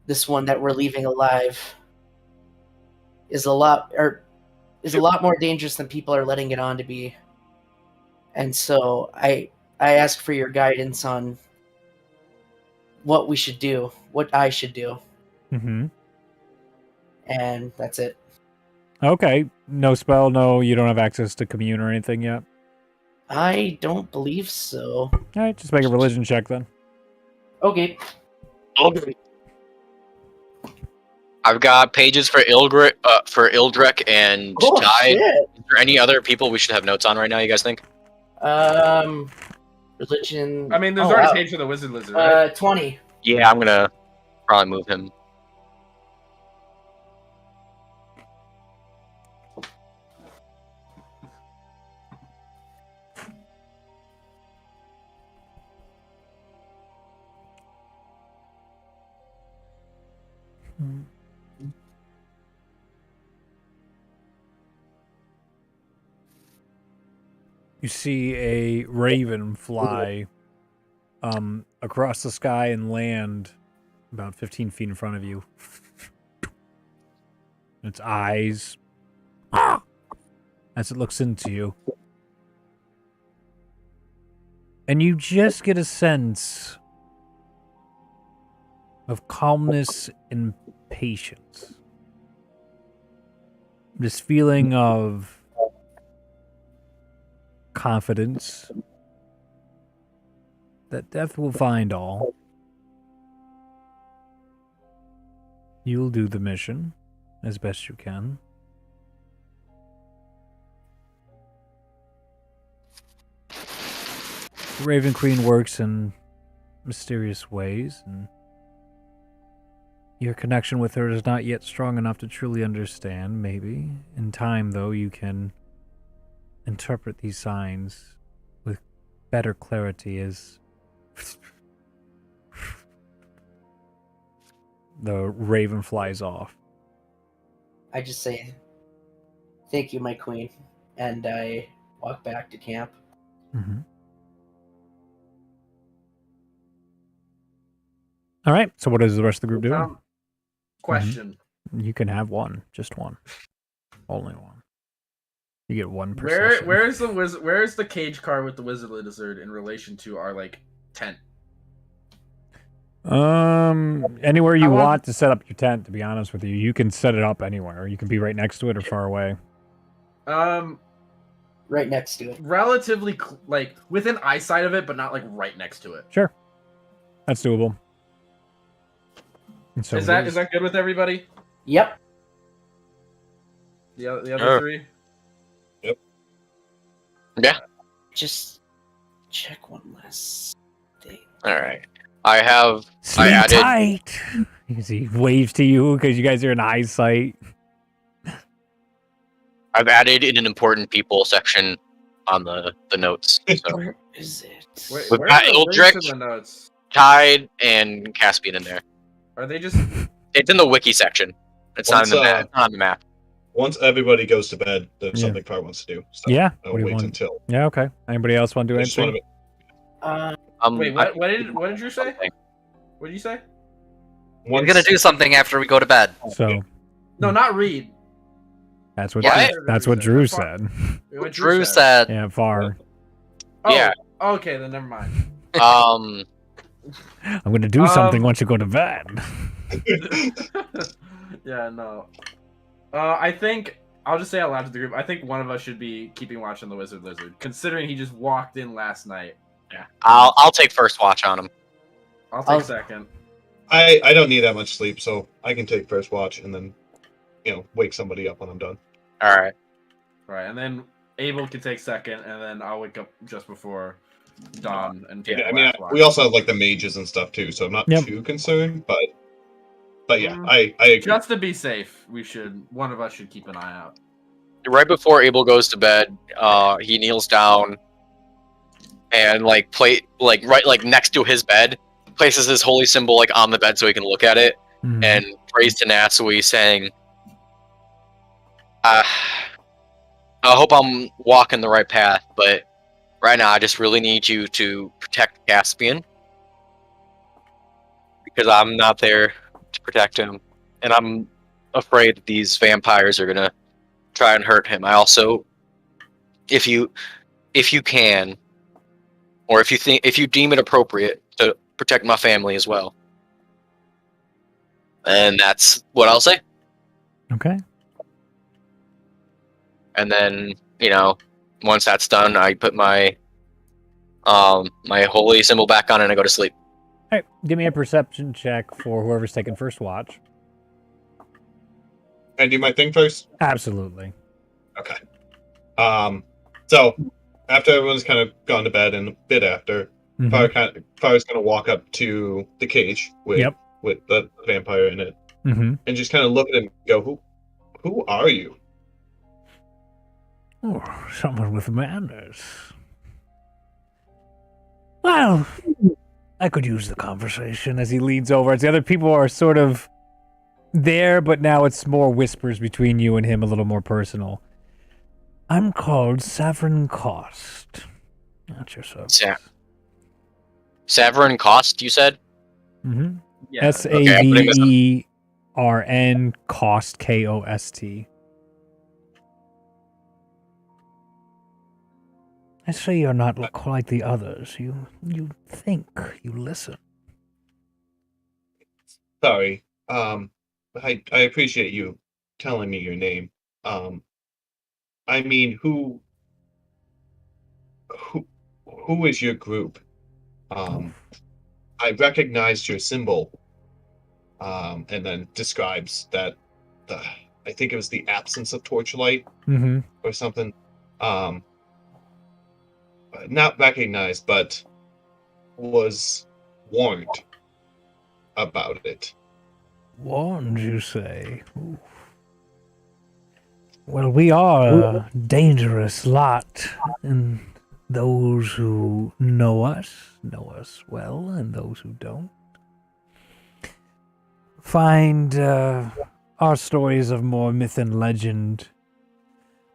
this one that we're leaving alive is a lot more dangerous than people are letting it on to be. And so I ask for your guidance on what we should do, what I should do." Mm-hmm. And that's it. Okay. No spell, you don't have access to commune or anything yet? I don't believe so. All right, just make a religion check then. Okay. Okay. I've got pages for Ildrek and Tide. Shit. Is there any other people we should have notes on right now, you guys think? Religion. I mean, there's already a page for the wizard lizard, right? 20. Yeah, I'm gonna probably move him. You see a raven fly across the sky and land about 15 feet in front of you. Its eyes as it looks into you. And you just get a sense of calmness and patience. This feeling of confidence that death will find all. You'll do the mission as best you can. The Raven Queen works in mysterious ways, and your connection with her is not yet strong enough to truly understand, maybe. In time, though, you can interpret these signs with better clarity as the raven flies off. I just say, "Thank you, my queen," and I walk back to camp. Mm-hmm. All right, so what is the rest of the group doing? Question. You can have one, just one. Only one. You get one per session. Where's the cage car with the wizard lizard in relation to our tent? Anywhere you I want- want to set up your tent, to be honest with you. You can set it up anywhere. You can be right next to it or far away. Right next to it. Relatively like within eyesight of it, but not like right next to it. Sure. That's doable. And so Is that good with everybody? Yep. The other Sure. three? Yeah. Just check one last thing. All right. I Sleep added. tight. As he waves to you because you guys are in eyesight. I've added in an important people section on the notes. So Where is it? We've Where got are the links Ildrick. in the notes? Tide and Caspian in there. Are they just It's in the wiki section. It's not in the map. Not on the map. Once everybody goes to bed, there's Yeah. something Fire wants to do. So Yeah. I'll What do you wait want? until. Yeah, okay. Anybody else want to do I just want anything? to. wait, what did you say? What did you say? We're gonna do something after we go to bed. So No, not read. that's what What? that's what Drew said. What Drew said. Yeah, far. Oh, Yeah. Okay, then never mind. Um. I'm gonna do something once you go to bed. Yeah, no. I think I'll just say out loud to the group. I think one of us should be keeping watch on the Wizard Lizard, considering he just walked in last night. Yeah. I'll take first watch on him. I'll take second. I don't need that much sleep, so I can take first watch and then, wake somebody up when I'm done. All right. Right, and then Abel can take second, and then I'll wake up just before dawn and take Yeah, I the mean, last watch. we also have like the mages and stuff too, so I'm not Yep. too concerned. But yeah, Mm. I agree. Just to be safe, one of us should keep an eye out. Right before Abel goes to bed, he kneels down and right next to his bed, places his holy symbol like on the bed so he can look at it Mhm. and prays to Nasui, saying, "I hope I'm walking the right path, but right now I just really need you to protect Caspian because I'm not there to protect him, and I'm afraid that these vampires are gonna try and hurt him. I also, if you can, or if you deem it appropriate to protect my family as well." And that's what I'll say. Okay. And then, once that's done, I put my my holy symbol back on and I go to sleep. All right. Give me a perception check for whoever's taking first watch. Can I do my thing first? Absolutely. Okay. So after everyone's kind of gone to bed and a bit after, Mhm. Fire's gonna walk up to the cage with the vampire in it, Mhm. and just kind of look at him and go, "Who are you?" Oh, someone with manners. Well, I could use the conversation as he leans over. As the other people are sort of there, but now it's more whispers between you and him, a little more personal. I'm called Savrin Cost. Not yourself. Savrin Cost, you said? Mm-hmm. Yeah. SAVERN Cost, KOST. I say you're not like the others. You think, you listen. Sorry. I appreciate you telling me your name. I mean, who is your group? I recognized your symbol. And then describes that I think it was the absence of torchlight or something. Not recognized, but was warned about it. Warned, you say? Ooh. Well, we are a dangerous lot, and those who know us well, and those who don't find our stories of more myth and legend,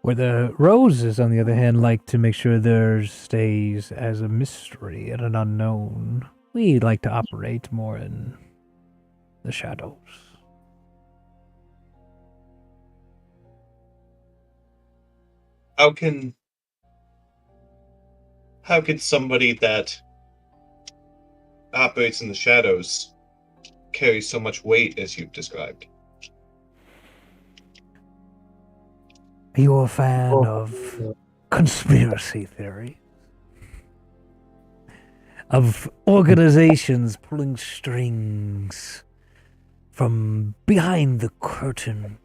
where the roses, on the other hand, like to make sure theirs stays as a mystery and an unknown. We like to operate more in the shadows. How can somebody that operates in the shadows carry so much weight as you've described. Are you a fan of conspiracy theory? Of organizations pulling strings from behind the curtain,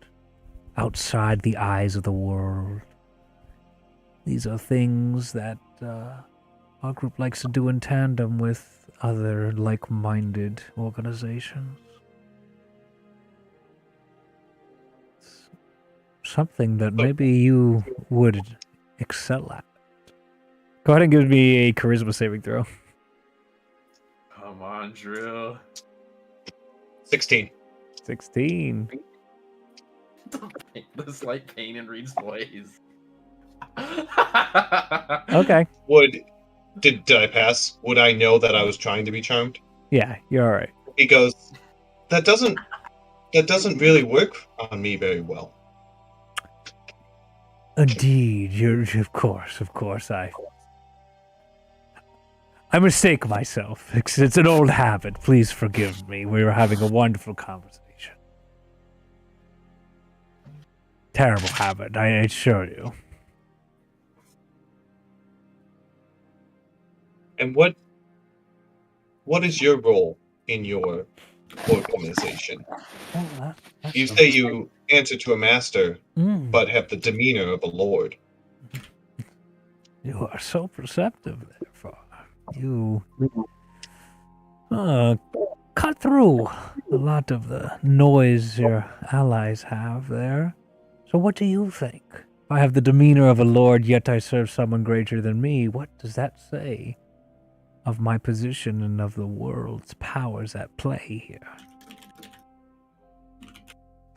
outside the eyes of the world. These are things that our group likes to do in tandem with other like-minded organizations. It's something that maybe you would excel at. Go ahead and give me a charisma saving throw. Come on, Drew. 16. 16. The slight pain in Reed's voice. Okay. Did I pass? Would I know that I was trying to be charmed? Yeah, you're all right. He goes, that doesn't really work on me very well. Indeed, of course, I mistake myself. It's an old habit. Please forgive me. We were having a wonderful conversation. Terrible habit, I assure you. And what is your role in your organization? You say you answer to a master, but have the demeanor of a lord. You are so perceptive, therefore. You cut through a lot of the noise your allies have there. So what do you think? If I have the demeanor of a lord, yet I serve someone greater than me, what does that say of my position and of the world's powers at play here?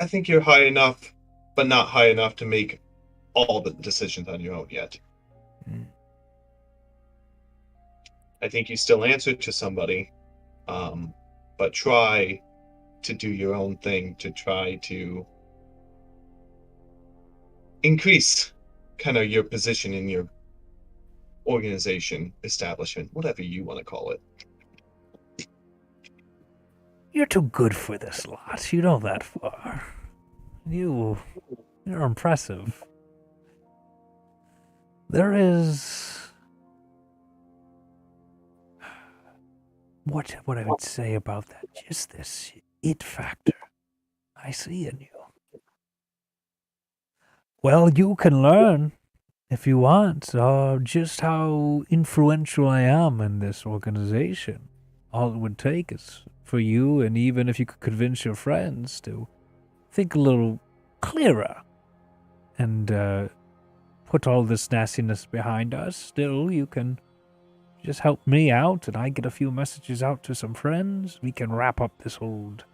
I think you're high enough, but not high enough to make all the decisions on your own yet. I think you still answer to somebody, but try to do your own thing to try to increase kind of your position in your organization, establishment, whatever you want to call it. You're too good for this lot. You know that far. You're impressive. There is... What I would say about that, just this it factor I see in you. Well, you can learn, if you want, just how influential I am in this organization. All it would take is for you, and even if you could convince your friends to think a little clearer and put all this nastiness behind us, still you can just help me out, and I get a few messages out to some friends. We can wrap up this old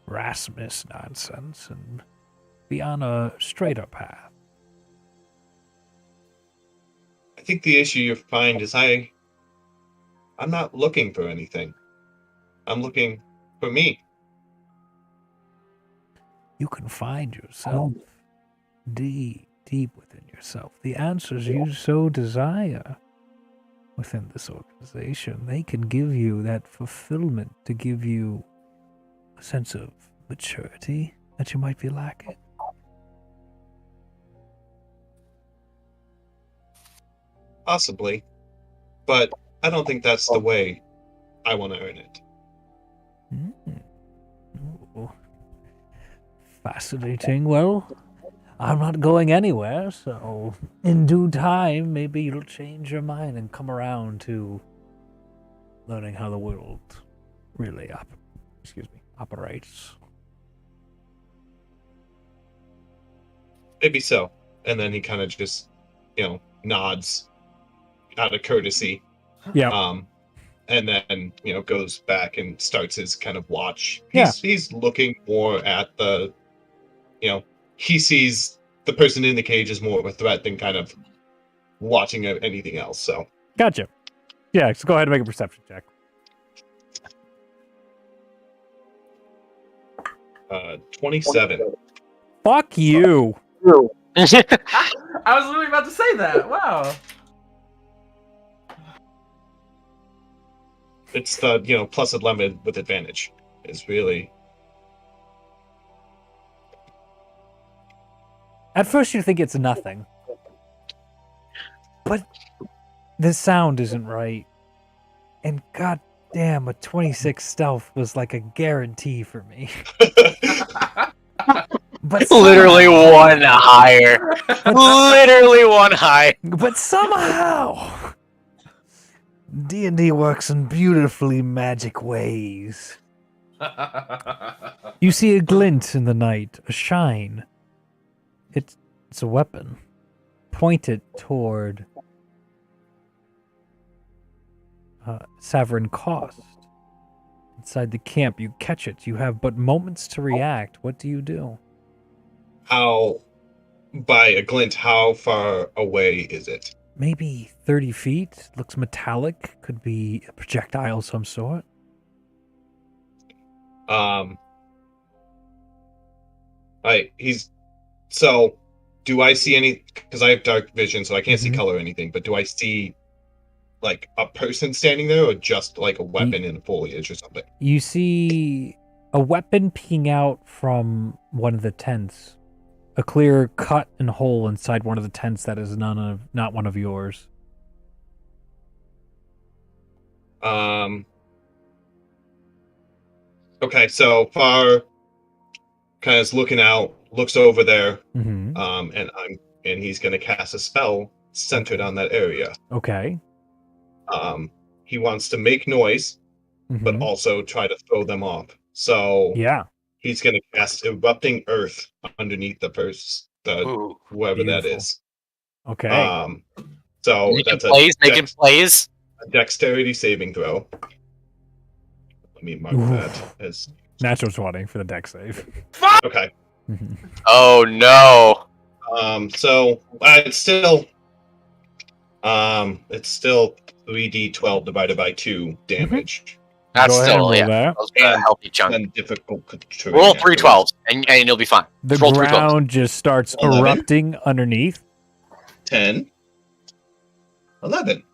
Rasmus nonsense and be on a straighter path. I think the issue you find is I'm not looking for anything. I'm looking for me. You can find yourself deep within yourself. The answers you so desire within this organization, they can give you that fulfillment to give you a sense of maturity that you might be lacking. Possibly. But I don't think that's the way I want to earn it. Oh. Fascinating. Well, I'm not going anywhere, so in due time, maybe you'll change your mind and come around to learning how the world really operates. Maybe so. And then he kind of just, nods out of courtesy. Yeah. And then, goes back and starts his kind of watch. Yeah. He's looking more at the, he sees the person in the cage as more of a threat than kind of watching anything else, so. Gotcha. Yeah, so go ahead and make a perception check. 27. Fuck you. I was really about to say that. Wow. It's the, plus 11 with advantage. is really... At first you think it's nothing. But the sound isn't right. And god damn, a 26 stealth was like a guarantee for me. But Literally one higher. Literally one higher. But somehow, D&D works in beautifully magic ways. You see a glint in the night, a shine. It's a weapon. Point it toward Sovereign Cost. Inside the camp, you catch it. You have but moments to react. What do you do? By a glint, how far away is it? Maybe 30 feet. Looks metallic. Could be a projectile of some sort. So, do I see any... Because I have dark vision, so I can't see color or anything, but do I see, like, a person standing there, or just, like, a weapon in the foliage or something? You see a weapon peeking out from one of the tents. A clear cut and hole inside one of the tents that is not one of yours. Okay, so Far kind of is looking out, looks over there, and he's gonna cast a spell centered on that area. Okay. He wants to make noise, but also try to throw them off. So yeah, he's gonna cast Erupting Earth underneath whoever that is. Okay. So making that's plays. A dexterity saving throw. Let me mark that as natural 20 for the dex save. Okay. Oh no. So it's still 3d12 divided by 2 damage. That's Go ahead and still, roll yeah. that. That was a healthy chunk. And difficult terrain Roll 3 afterwards. 12s, and you'll be fine. The Just roll 3 12s. ground just starts 11. erupting underneath. 10. 11.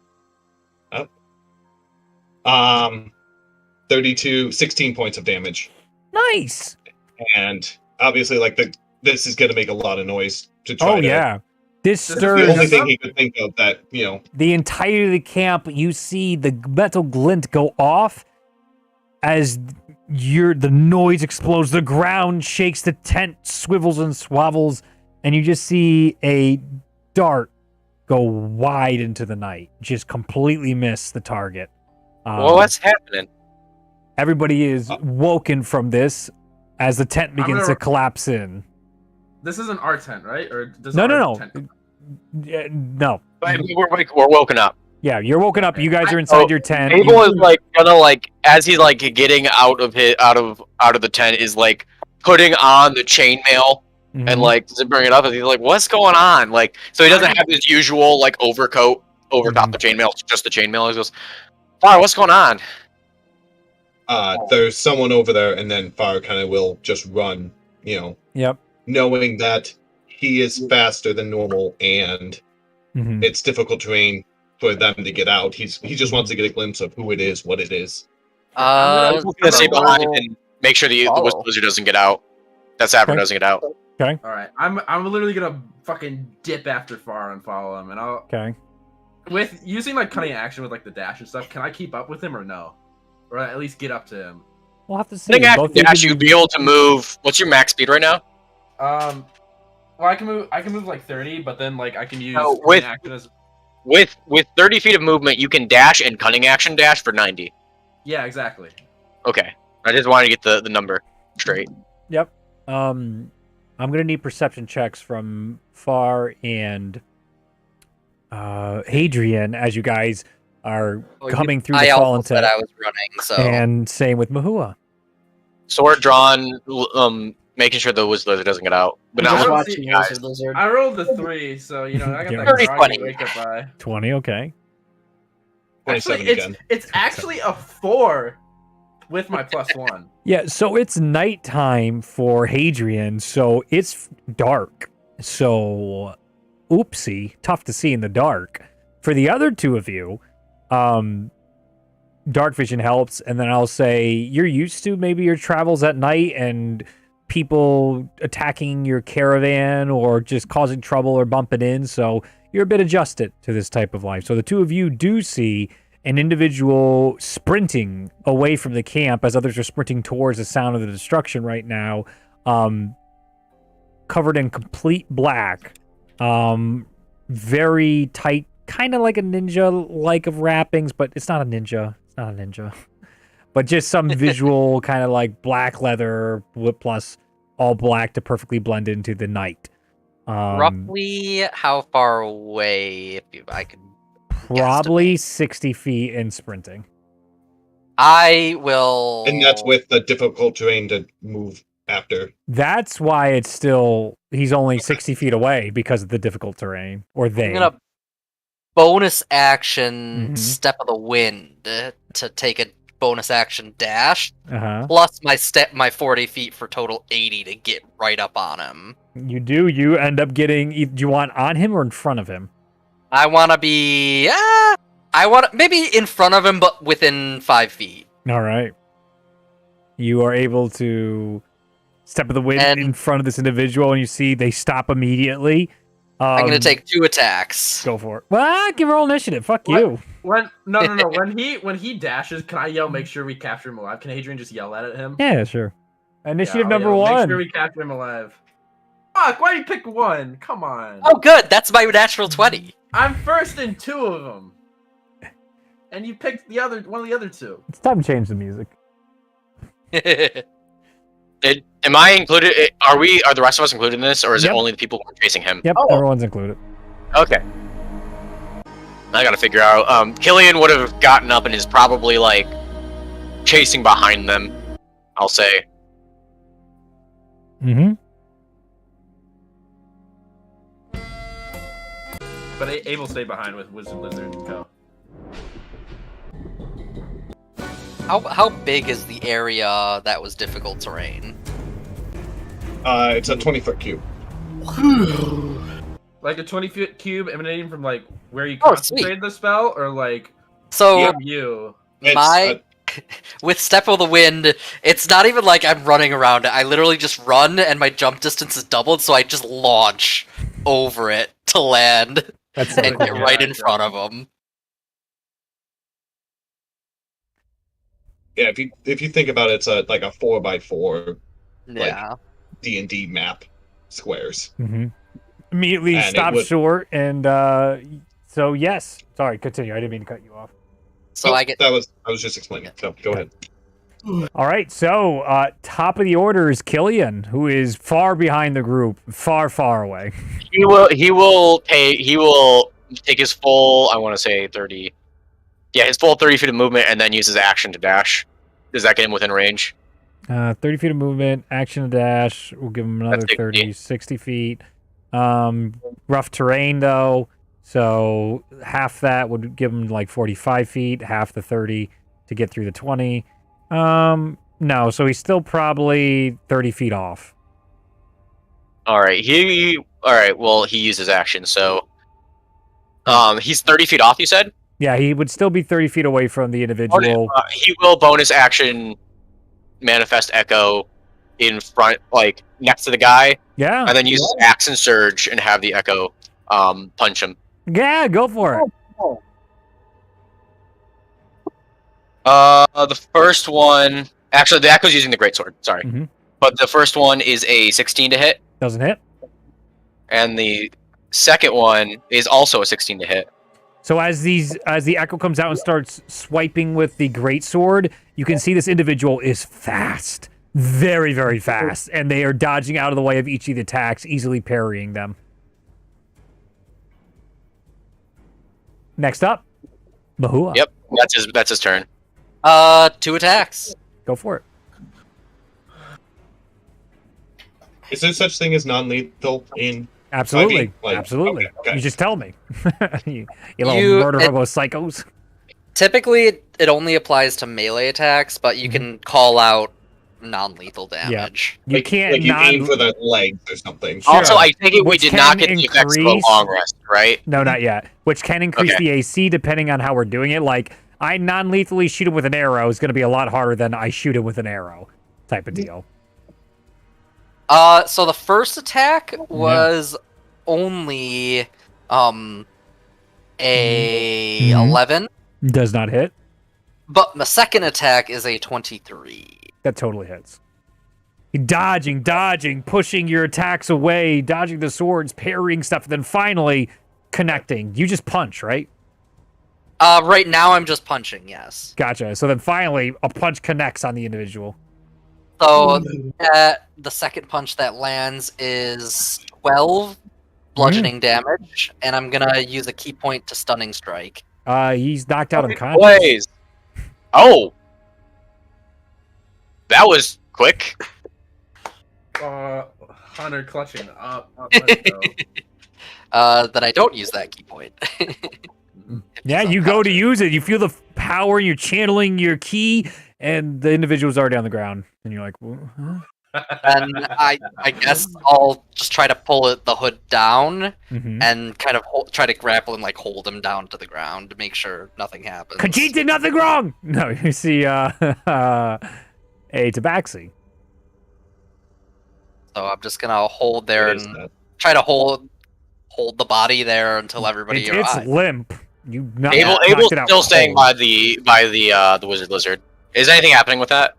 Up. 32, 16 points of damage. Nice. And obviously, like, this is going to make a lot of noise to try to... yeah. This The only stirs thing he could think of that, the entirety of the camp. You see the metal glint go off as the noise explodes. The ground shakes, the tent swivels and swavels, and you just see a dart go wide into the night. Just completely miss the target. Well, what's happening? Everybody is woken from this as the tent begins to collapse in. This is an art tent, right? Or does No. tent... No. But we're woken up. Yeah, you're woken up. You guys are inside your tent. Abel is like gonna like as he's like getting out of the tent is like putting on the chainmail and like zippering it up, and he's like, "What's going on?" Like, so he doesn't have his usual like overcoat over top the chainmail, just the chainmail. He goes, "Fire, what's going on?" There's someone over there, and then Fire kind of will just run, Yep. knowing that he is faster than normal, and it's difficult terrain for them to get out. He just wants to get a glimpse of who it is, what it is. I'm gonna stay behind and make sure the wizard doesn't get out. That Savern doesn't get out. Okay. All right, I'm literally gonna fucking dip after Far and follow him, and I'll. Okay. With using like cutting action with like the dash and stuff, can I keep up with him or no? Or at least get up to him? We'll have to see. I think after dash, you'd be able to move. What's your max speed right now? Well, I can move like 30, but then like I can use with action as... with 30 feet of movement, you can dash and cunning action dash for 90. Yeah, exactly. Okay, I just wanted to get the number straight. Yep. I'm gonna need perception checks from Far and Hadrian as you guys are coming through the fallen tent. I was running, so And same with Mahua. Sword drawn, making sure the wizard doesn't get out. But I not don't looking see- at you guys. Lizard. I rolled the 3, so I got Yeah. that 30, groggy 20. wake up eye. 20. Okay. 27 Actually, again. it's actually a 4 with my +1. Yeah. So it's nighttime for Hadrian, so it's dark. So, oopsie, tough to see in the dark. For the other two of you, dark vision helps, and then I'll say you're used to maybe your travels at night and people attacking your caravan or just causing trouble or bumping in, so you're a bit adjusted to this type of life. So the two of you do see an individual sprinting away from the camp as others are sprinting towards the sound of the destruction right now, covered in complete black, very tight, kind of like a ninja-like of wrappings, but it's not a ninja. It's not a ninja. But just some visual kind of like black leather plus all black to perfectly blend into the night. Roughly how far away, if I could Probably guesstimate? 60 feet in sprinting. I will... And that's with the difficult terrain to move after. That's why it's still... He's only 60 feet away because of the difficult terrain. Or they. I'm gonna bonus action Mhm. Step of the Wind to take a bonus action dash, Uh-huh. plus my 40 feet for total 80 to get right up on him. You do. You end up getting... Do you want on him or in front of him? I want to be... I want maybe in front of him, but within 5 feet. All right. You are able to step of the wind And- in front of this individual, and you see they stop immediately. I'm going to take 2 attacks. Go for it. Well, give roll initiative. Fuck What? you. No. When he dashes, can I yell? Make sure we capture him alive. Can Adrian just yell that at him? Yeah, sure. Initiative I'll number yell, one. Make sure we capture him alive. Fuck! Why do you pick 1? Come on. Oh, good. That's my natural 20. I'm first in 2 of them. And you picked one of the other 2. It's time to change the music. Am I included? Are the rest of us included in this, or is Yep. it only the people who are chasing him? Yep, Oh. everyone's included. Okay. I gotta figure out. Killian would have gotten up and is probably like chasing behind them. I'll say. Mm-hmm. But Abel stayed behind with Wizard Lizard and Co. How big is the area that was difficult terrain? It's a 20-foot cube. Like a 20-foot cube emanating from like where you Oh, concentrated the spell, or like So you. It's my with Step of the Wind, it's not even like I'm running around it. I literally just run, and my jump distance is doubled, so I just launch over it to land That's so and cool. get right in front of them. Yeah, if you think about it, it's like a 4x4 Yeah. D&D map squares. Mm-hmm. Immediately And it stop would- short, and so yes. Sorry, continue. I didn't mean to cut you off. So I get I was just explaining. So go ahead. All right, so top of the order is Killian, who is far behind the group, far, far away. He will take his full. I want to say 30. Yeah, his full 30 feet of movement, and then use his action to dash. Does that get him within range? 30 feet of movement, action to dash. We'll give him another That's 60. 30, 60 feet. Rough terrain, though. So half that would give him like 45 feet, half the 30 to get through the 20. No, so he's still probably 30 feet off. All right. All right. Well, he uses action, so he's 30 feet off. You said. Yeah, he would still be 30 feet away from the individual. He will bonus action manifest echo in front, like next to the guy, Yeah, and then use his axe and surge and have the echo punch him. yeah, go for it. The first one, actually, the echo's using the greatsword. Sorry, Mhm. but the first one is a 16 to hit, Doesn't hit. and the second one is also a 16 to hit. So as the echo comes out and starts swiping with the greatsword, you can see this individual is fast, very, very fast, and they are dodging out of the way of each of the attacks, easily parrying them. Next up, Bahua. Yep, that's his turn. 2 attacks. Go for it. Is there such thing as non-lethal in? Absolutely, like, absolutely. okay. You just tell me. you little You- murder it- hobo psychos. Typically, it only applies to melee attacks, but you can call out non-lethal damage. You Like, can't like you aim non. for the legs or something. Sure. Also, I think we Which did not can get the effects of a increase- long rest, right? No, not yet. Which can increase Okay. the AC depending on how we're doing it. Like I non-lethally shoot him with an arrow is going to be a lot harder than I shoot him with an arrow type of deal. So the first attack was only a 11. Does not hit. But the second attack is a 23. That totally hits. Dodging, pushing your attacks away, dodging the swords, parrying stuff, then finally connecting. You just punch, right? Right now I'm just punching, yes. Gotcha. So then finally a punch connects on the individual. So the second punch that lands is 12 bludgeoning damage, and I'm gonna use a key point to stunning strike. He's knocked out unconscious. Plays. Oh, that was quick. Hunter clutching up. Let's go. Then I don't use that key point. Yeah, you go to use it. You feel the power. You're channeling your key, and the individual's already on the ground. And you're like, huh? And I guess I'll just try to pull the hood down and kind of try to grapple and like hold him down to the ground to make sure nothing happens. Khajiit did nothing wrong. No, you see, a tabaxi. So I'm just gonna hold there and try to hold the body there until everybody arrives. It's limp. You Abel's still staying by the wizard lizard. Is anything happening with that?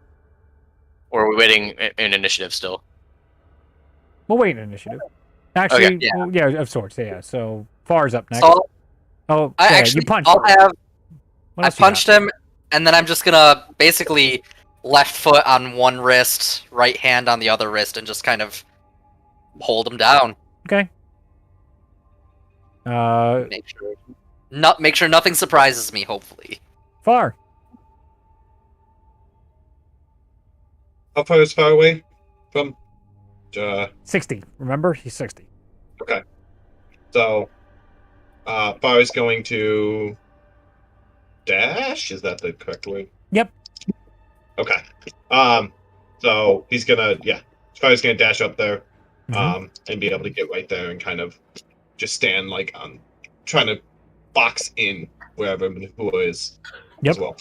Or are we waiting in initiative still? We'll wait in initiative. Actually, Okay, yeah, of sorts. Yeah. So Far's up next. So You punched. I punched him, and then I'm just gonna basically left foot on one wrist, right hand on the other wrist, and just kind of hold him down. Okay. Make sure nothing surprises me. Hopefully. Far. How far is far away from? 60. Remember, he's 60. Okay. So, Far is going to dash. Is that the correct word? Yep. Okay. So he's gonna Far's gonna dash up there, and be able to get right there and kind of just stand like on trying to box in wherever Mahua is as well.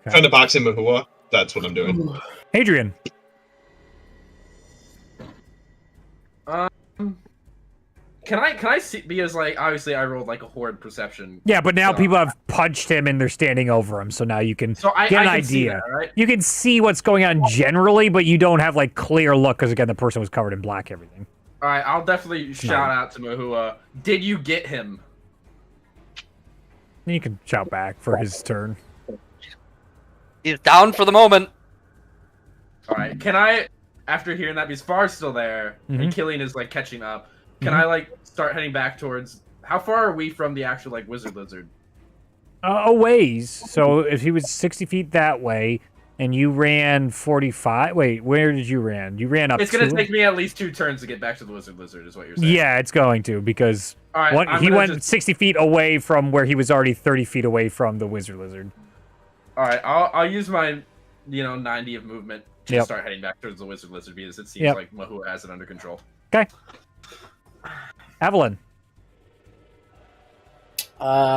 Okay. Trying to box in Mahua. That's what I'm doing. Adrian. Can I see, because like obviously I rolled like a horde perception. Yeah, but now people have punched him and they're standing over him, so now you can get an idea. That, right? You can see what's going on generally, but you don't have like clear look because again the person was covered in black everything. All right, I'll definitely shout out to Mahua. Did you get him? You can shout back for his turn. He's down for the moment. All right, can I? After hearing that, because Far's still there and Killian is like catching up. Can I like start heading back towards? How far are we from the actual like wizard lizard? A ways. So if he was 60 feet that way, and you ran 45. Wait, where did you ran? You ran up. It's gonna take me at least 2 turns to get back to the wizard lizard, is what you're saying. Yeah, it's going to because he went 60 feet away from where he was already 30 feet away from the wizard lizard. All right, I'll use my 90 of movement to start heading back towards the wizard lizard because it seems like Mahua has it under control. Okay. Evelyn. I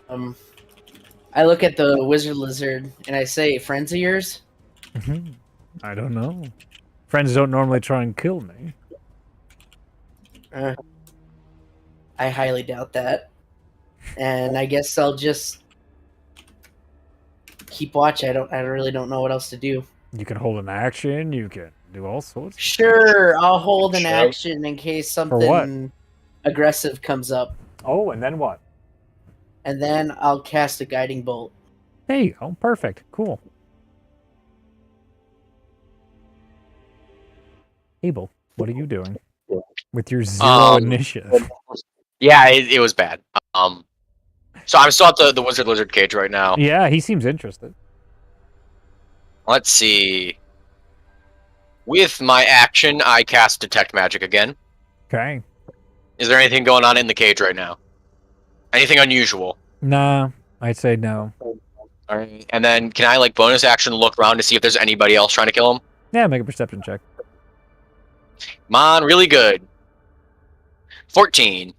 look at the wizard lizard and I say, "Friends of yours?" I don't know. Friends don't normally try and kill me. I highly doubt that. And I guess I'll just keep watch. I really don't know what else to do. You can hold an action. You can do all sorts. Sure, I'll hold an action in case something aggressive comes up. Oh, and then what? And then I'll cast a guiding bolt. There you go. Perfect. Cool. Abel, what are you doing with your 0 initiative? Yeah, it was bad. So I'm still at the wizard lizard cage right now. Yeah, he seems interested. Let's see. With my action, I cast Detect Magic again. Okay. Is there anything going on in the cage right now? Anything unusual? Nah, I'd say no. Alright. And then can I like bonus action look around to see if there's anybody else trying to kill him? Yeah, make a perception check. Come on, really good. 14.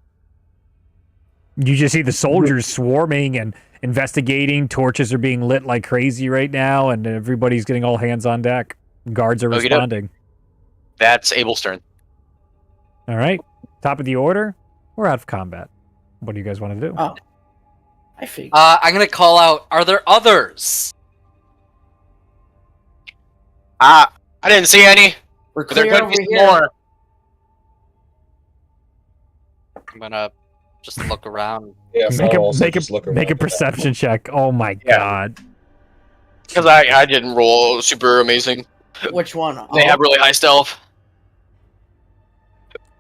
You just see the soldiers swarming, and investigating. Torches are being lit like crazy right now, and everybody's getting all hands on deck. Guards are Okey-doke. responding. That's Abel's turn. All right, top of the order. We're out of combat. What do you guys want to do? Oh, I figured. I'm gonna call out. Are there others? I didn't see any. We're But there clear could over be here. some more. I'm gonna just look around. Yeah, so Make I'll a also make just a look make a around. perception check. Oh my Yeah. god. Because I didn't roll super amazing. Which one? They have really high stealth.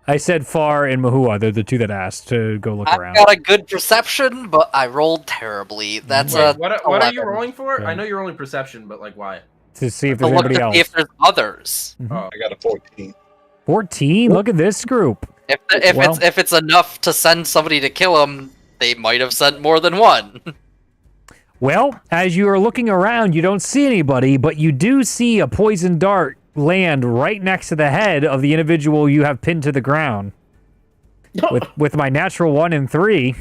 I said Far and Mahua. They're the two that asked to go look I've around. got a good perception, but I rolled terribly. That's Wait, a what are you 11. rolling for? Yeah. I know you're rolling perception, but like why? To see if To there's look anybody to else. see if there's others. Oh, I got a 14. 14. Look at this group. If it's enough to send somebody to kill him, they might have sent more than one. Well, as you are looking around, you don't see anybody, but you do see a poison dart land right next to the head of the individual you have pinned to the ground. With my natural 1 and 3.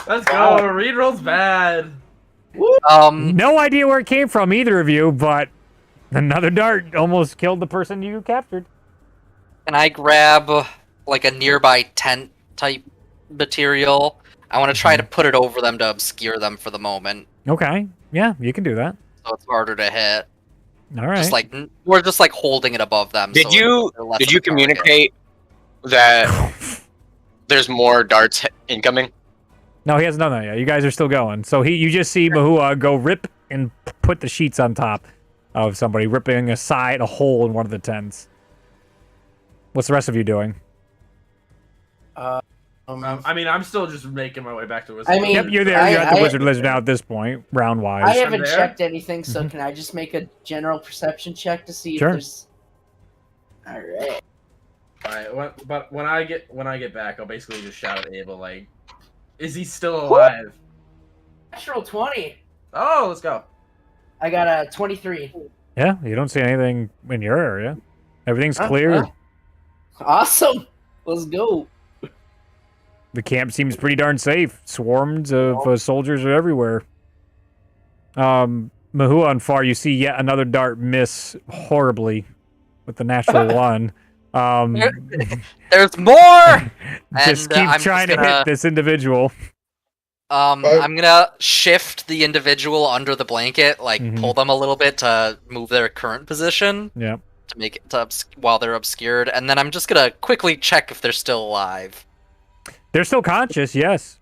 let's go. Read rolls bad. No idea where it came from, either of you, but another dart almost killed the person you captured. Can I grab like a nearby tent type material? I want to try to put it over them to obscure them for the moment, Okay. Yeah, you can do that. so it's harder to hit. All right. Just like we're just like holding it above them. Did so you they're less did of you a target. communicate that there's more darts incoming? No, he hasn't done that yet. You guys are still going. So you just see Mahua go rip and put the sheets on top of somebody, ripping a hole in one of the tents. What's the rest of you doing? I mean, I'm still just making my way back to I mean, Yep, you're there. You're at the Wizard Lizard now at this point, round-wise. I haven't there? checked anything, so Mhm. can I just make a general perception check to see Sure. if there's? All right. Alright, but when I get back, I'll basically just shout at Abel like, "Is he still alive?" Natural 20. Oh, let's go. I got a 23. Yeah, you don't see anything in your area. Everything's clear. Awesome. Let's go. The camp seems pretty darn safe. Swarms of soldiers are everywhere. Mahua and Far, you see yet another dart miss horribly with the natural 1. There's more. Just And, keep I'm trying just to hit gonna- this individual. I'm gonna shift the individual under the blanket, like Mhm. pull them a little bit to move their current position Yeah. to make it while they're obscured, and then I'm just gonna quickly check if they're still alive. They're still conscious, yes.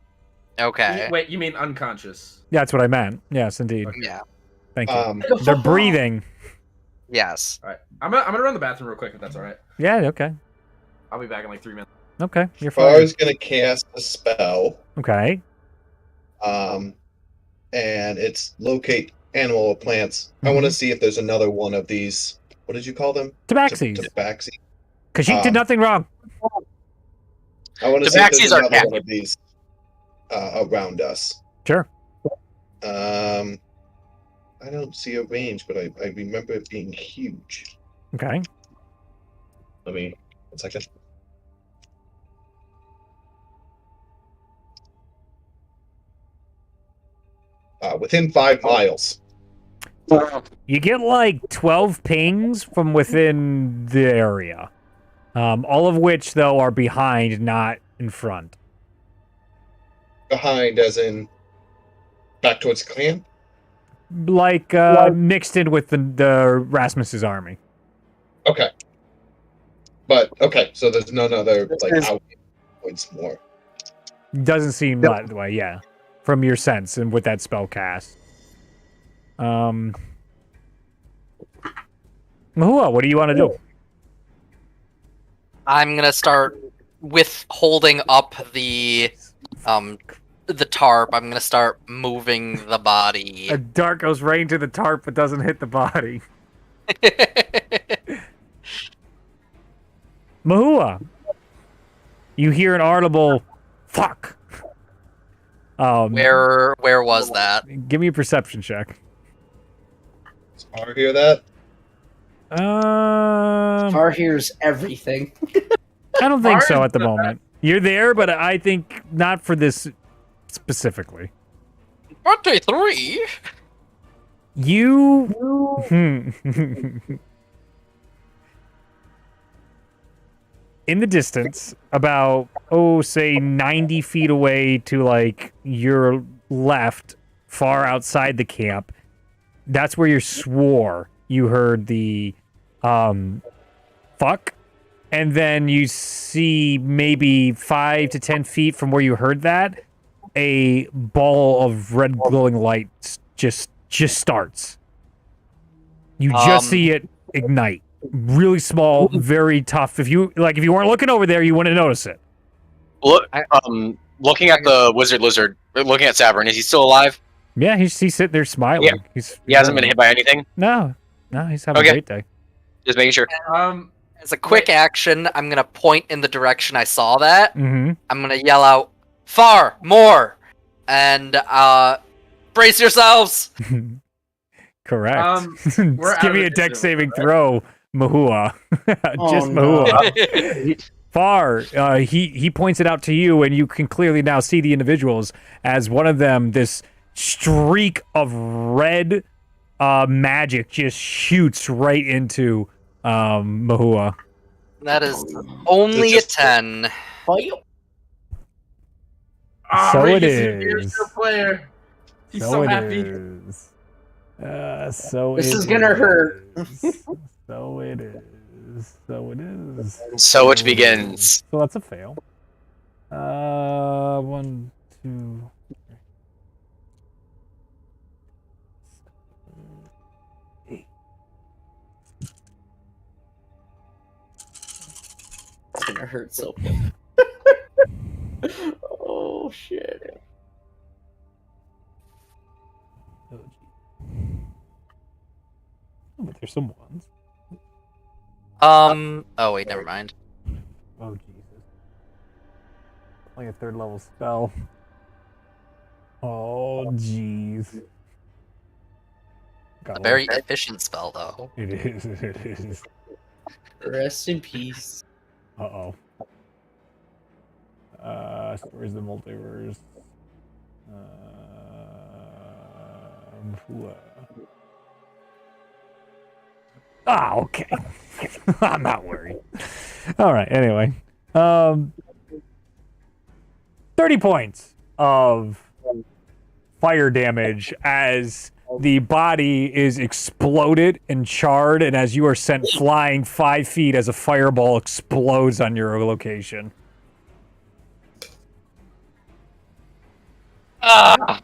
Okay. Wait, you mean unconscious? Yeah, that's what I meant. Yes, indeed. Yeah. Thank you. Um, They're breathing. Yes. All right, I'm gonna run the bathroom real quick if that's all right. Yeah, okay. I'll be back in like 3 minutes. Okay, you're Far fine. is gonna cast a spell, Okay. and it's locate animal or plants. I want to see if there's another one of these. What did you call them? Tabaxis. Tabaxi. Kashyyyk did nothing wrong. I want to see if Tabaxis there's are another one of these around us. Sure. I don't see a range, but I remember it being huge. Okay. Let me 1 second. Within 5 miles. You get like 12 pings from within the area. All of which, though, are behind, not in front. Behind, as in back towards camp? Like, mixed in with the Rasmus's army. Okay. But, okay, so there's none other, like, out points more. Doesn't seem that way, yeah. From your sense and with that spell cast. Mahua, what do you want to do? I'm gonna start with holding up the tarp. I'm gonna start moving the body. A dart goes right into the tarp but doesn't hit the body. Mahua, you hear an audible fuck. Where was that? Give me a perception check. Does Far hear that? Far hears everything. I don't think so Far at the is- moment. You're there, but I think not for this specifically. 23. You. In the distance, about, say 90 feet away to, like, your left, far outside the camp, that's where you swore you heard the, fuck. And then you see maybe 5 to 10 feet from where you heard that, a ball of red glowing light just starts. You just see it ignite. Really small, very tough. If you weren't looking over there, you wouldn't notice it. Look, looking at the wizard lizard, looking at Savern, is he still alive? Yeah, he's sitting there smiling. Yeah. He hasn't been hit by anything? No, he's having a great day. Just making sure. As a quick action, I'm gonna point in the direction I saw that. Mm-hmm. I'm gonna yell out, "Far, more!" and brace yourselves. Correct. We're Give me a out of deck initiative, saving right? throw, Mahua. Just no. Mahua. Far, he points it out to you, and you can clearly now see the individuals as one of them. This streak of red magic just shoots right into Mahua. That is only a 10. So it You're is. still a player. He's so happy. Is. So This it is gonna hurt. So it is. So it is. So it begins. So that's a fail. 1, 2. It's gonna hurt so bad. Oh shit. Oh, but there's some ones. Oh wait, never mind. Oh Jesus. Only a 3rd level spell. Oh jeez. A very efficient spell, though. It is. It is. Rest in peace. Uh-oh. Where's the multiverse? Okay. I'm not worried. All right, anyway. 30 points of fire damage as the body is exploded and charred, and as you are sent flying 5 feet as a fireball explodes on your location. Ow.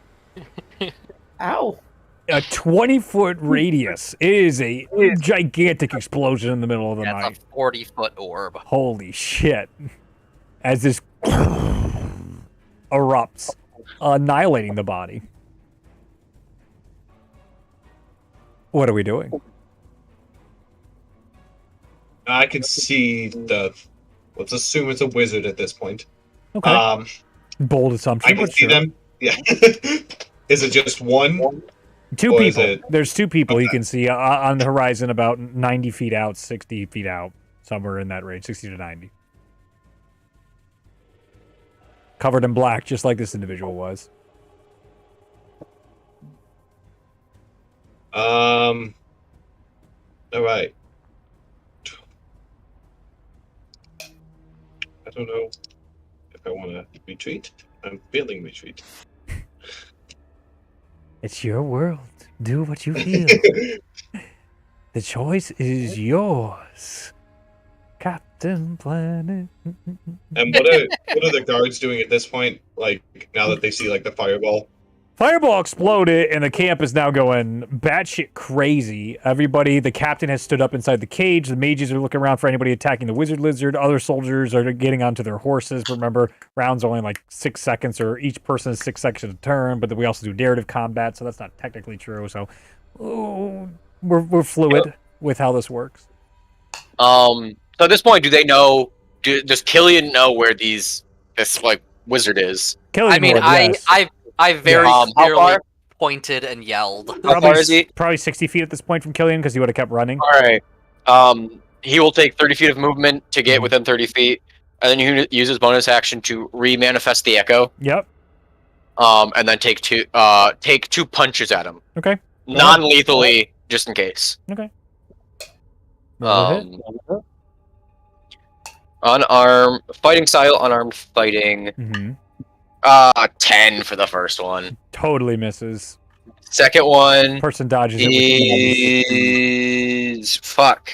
A 20-foot radius. It is a gigantic explosion in the middle of the That's night. a 40-foot orb. Holy shit. As this erupts, annihilating the body. What are we doing? I can see let's assume it's a wizard at this point. Okay. Bold assumption. I can see them. Yeah. Is it just one? 2 Or is people. it- There's 2 people you Okay. can see on the horizon about 90 feet out, 60 feet out, somewhere in that range, 60 to 90. Covered in black, just like this individual was. All right. I don't know if I want to retreat. I'm feeling retreat. It's your world. Do what you feel. The choice is yours. Captain Planet. And what are the guards doing at this point? Like now that they see like the fireball. Fireball exploded, and the camp is now going batshit crazy. Everybody, the captain has stood up inside the cage. The mages are looking around for anybody attacking the wizard lizard. Other soldiers are getting onto their horses. Remember, rounds are only like 6 seconds, or each person is 6 seconds a turn. But then we also do narrative combat, so that's not technically true. So we're fluid with how this works. So at this point, do they know? Does Killian know where this like wizard is? Killing I mean, Lord, yes. I very how clearly far? pointed and yelled. How far is he? Probably 60 feet at this point from Killian, because he would have kept running. All right. He will take 30 feet of movement to get within 30 feet, and then he uses bonus action to re-manifest the echo. Yep. and then take two punches at him. Okay. Non-lethally, just in case. Okay. Roll a hit. Unarmed fighting style, unarmed fighting. Mm-hmm. 10 for the first one. Totally misses. Second one Person dodges it with ease. is fuck.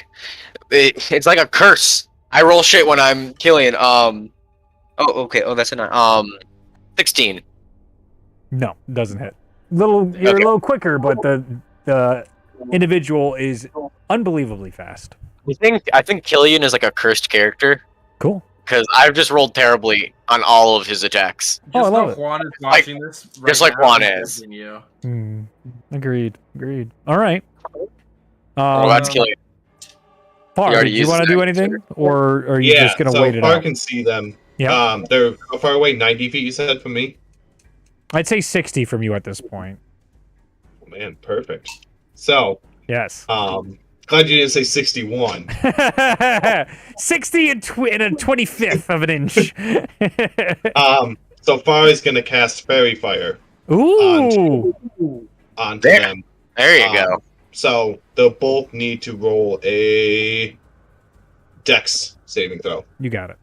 It's like a curse. I roll shit when I'm killing. Oh, okay. Oh, that's a 9. 16. No, doesn't hit. You're a little quicker, but the individual is unbelievably fast. I think Killian is like a cursed character Cool. because I've just rolled terribly on all of his attacks. Oh, I Just love know it. Juan is watching this right just like now Juan and is. judging you. Agreed. All right. Well, that's Killian. Far, He already do you used want to his do action. anything, or are you just gonna wait it Far out? can see them. Yeah. They're how far away? 90 feet, you said, from me? I'd say 60 from you at this point. Oh, man, perfect. So, Yes. glad you didn't say 61. 60 and a 25th of an inch. So Far is going to cast Fairy Fire Ooh. onto There. them. There you go. So they'll both need to roll a Dex saving throw. You got it.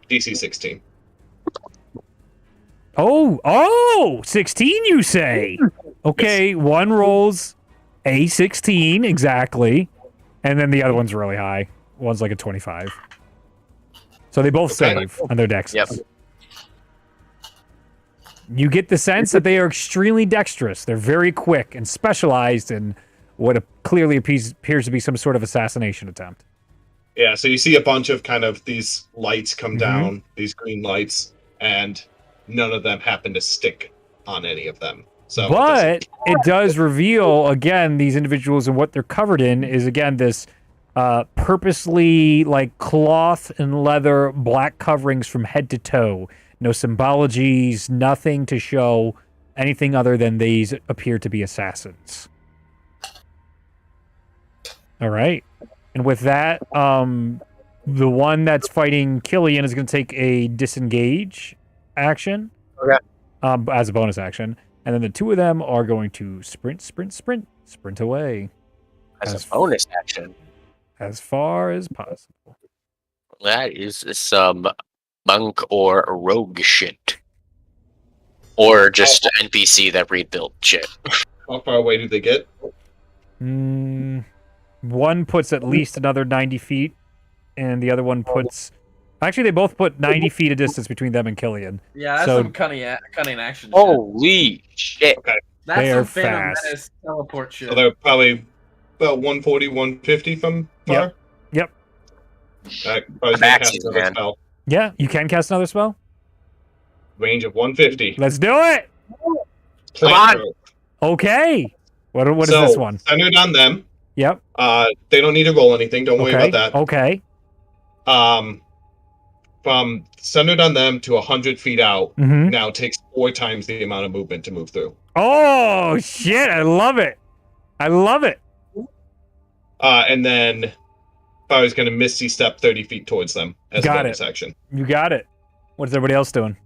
DC 16. Oh, 16 you say. Okay, one rolls a 16 exactly, and then the other one's really high. One's like a 25. So they both Okay. save on their dex. Yep. You get the sense that they are extremely dexterous. They're very quick and specialized in what clearly appears to be some sort of assassination attempt. Yeah, so you see a bunch of kind of these lights come Mhm. down, these green lights, and none of them happen to stick on any of them. So But it does reveal, again, these individuals and what they're covered in is, again, this purposely, like, cloth and leather black coverings from head to toe. No symbologies, nothing to show anything other than these appear to be assassins. All right. And with that, the one that's fighting Killian is going to take a disengage action. Okay. As a bonus action. And then the two of them are going to sprint away As As a bonus action. as far as possible. That is some monk or rogue shit. Or just NPC that rebuilt shit. how far away do they get? One puts at least another 90 feet, and the other one puts... Actually, they both put 90 feet of distance between them and Killian. Yeah, that's So- some cunning action. Shit. Holy shit. That's they some are Phantom fast. Menace teleport shit. So they're probably about 140, 150 from Far? Yep. Probably gonna Maxi, cast another man. spell. Yeah, you can cast another spell? Range of 150. Let's do it! Come Plant on. growth. Okay. What is So, this one? Centered on them. Yep. They don't need to roll anything. Don't worry Okay. about that. Okay. From centered on them to 100 feet out Mm-hmm. now takes 4 times the amount of movement to move through. Oh, shit. I love it. I love it. And then Far is going to Misty Step 30 feet towards them as Got a bonus it. action. You got it. What's everybody else doing?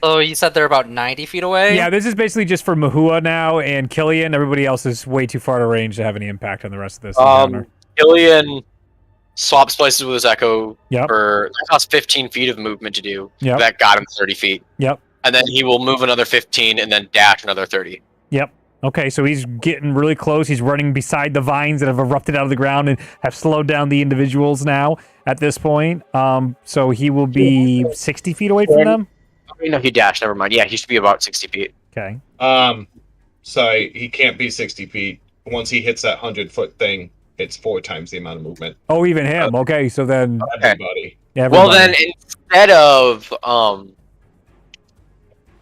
Oh, you said they're about 90 feet away? Yeah, this is basically just for Mahua now and Killian. Everybody else is way too far to range to have any impact on the rest of this encounter. Killian swaps places with his Echo Yep. for that costs 15 feet of movement to do. Yep. That got him 30 feet. Yep. And then he will move another 15 and then dash another 30. Yep. Okay, so he's getting really close. He's running beside the vines that have erupted out of the ground and have slowed down the individuals now at this point. So he will be 60 feet away from them. Oh, no, he dashed. Never mind. Yeah, he should be about 60 feet. Okay. Sorry, he can't be 60 feet. Once he hits that 100-foot thing, it's 4 times the amount of movement. Oh, even him. Okay, so then Everybody. Well, then instead of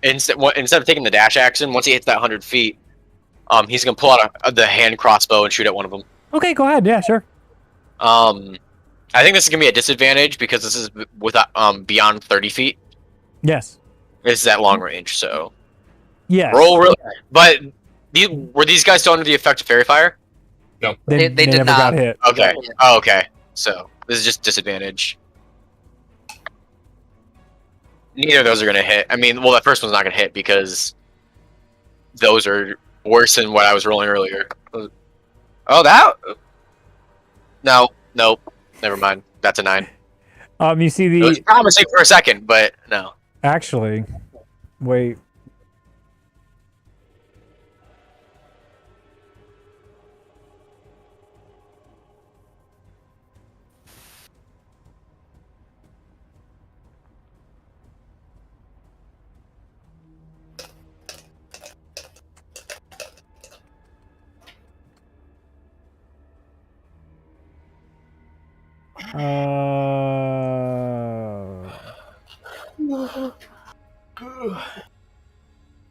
instead of taking the dash action, once he hits that 100 feet, he's gonna pull out the hand crossbow and shoot at one of them. Okay, go ahead. Yeah, sure. I think this is gonna be a disadvantage because this is without beyond 30 feet. Yes. This is at long range, so Yes. roll real. But were these guys still under the effect of fairy fire? They They did never not. got hit. Okay. Oh, okay. So this is just disadvantage. Neither of those are gonna hit. I mean, well, that first one's not gonna hit because those are worse than what I was rolling earlier. Oh, that? No, nope. Never mind. That's a 9. You see It was the promising for a second, but no. actually, wait.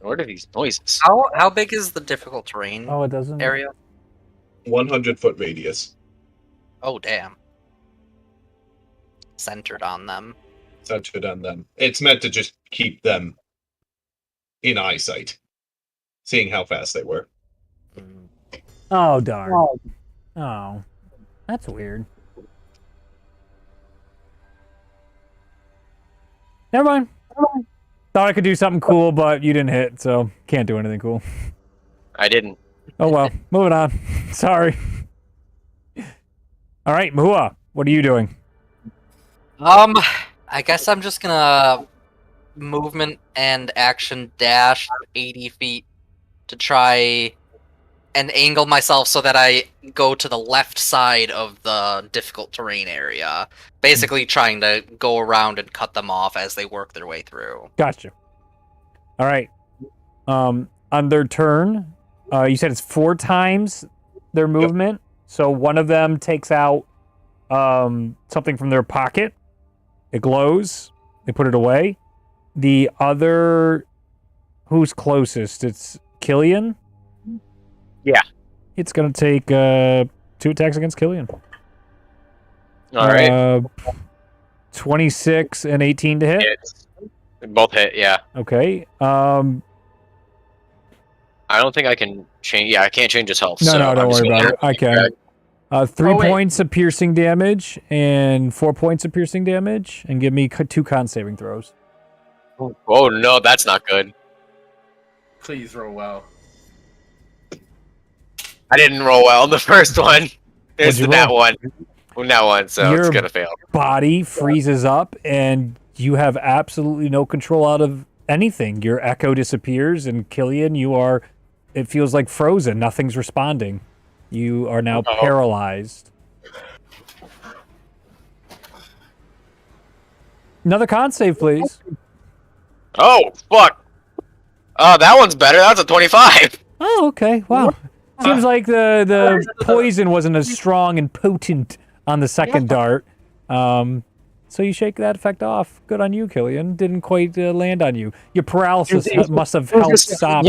What are these noises? How big is the difficult terrain Oh, it doesn't. area? 100-foot radius. Oh, damn. Centered on them. Centered on them. It's meant to just keep them in eyesight, seeing how fast they were. Oh darn. Oh, that's weird. Never mind. Thought I could do something cool, but you didn't hit, so can't do anything cool. I didn't. Oh well, moving on. Sorry. All right, Mahua, what are you doing? I guess I'm just gonna movement and action dash 80 feet to try and angle myself so that I go to the left side of the difficult terrain area. Basically trying to go around and cut them off as they work their way through. Gotcha. All right. On their turn, you said it's 4 times their movement. So one of them takes out something from their pocket. It glows. They put it away. The other, who's closest? It's Killian? Yeah. It's going to take 2 attacks against Killian. All right. 26 and 18 to hit. Both hit, yeah. Okay. I don't think I can change. Yeah, I can't change his health. No, so don't I'm just worry gonna about it. I can. 3 points of piercing damage and 4 points of piercing damage, and give me 2 con saving throws. Oh no, that's not good. Please roll well. I didn't roll well on the first one. There's What'd you that roll? one. That one, so it's gonna fail. Body freezes up, and you have absolutely no control out of anything. Your echo disappears, and Killian, you are. It feels like frozen. Nothing's responding. You are now paralyzed. Another con save, please. Oh fuck! That one's better. That's a 25. Oh, okay. Wow. Seems like the poison wasn't as strong and potent on the second dart. So you shake that effect off. Good on you, Killian. Didn't quite land on you. Your paralysis must have helped stop.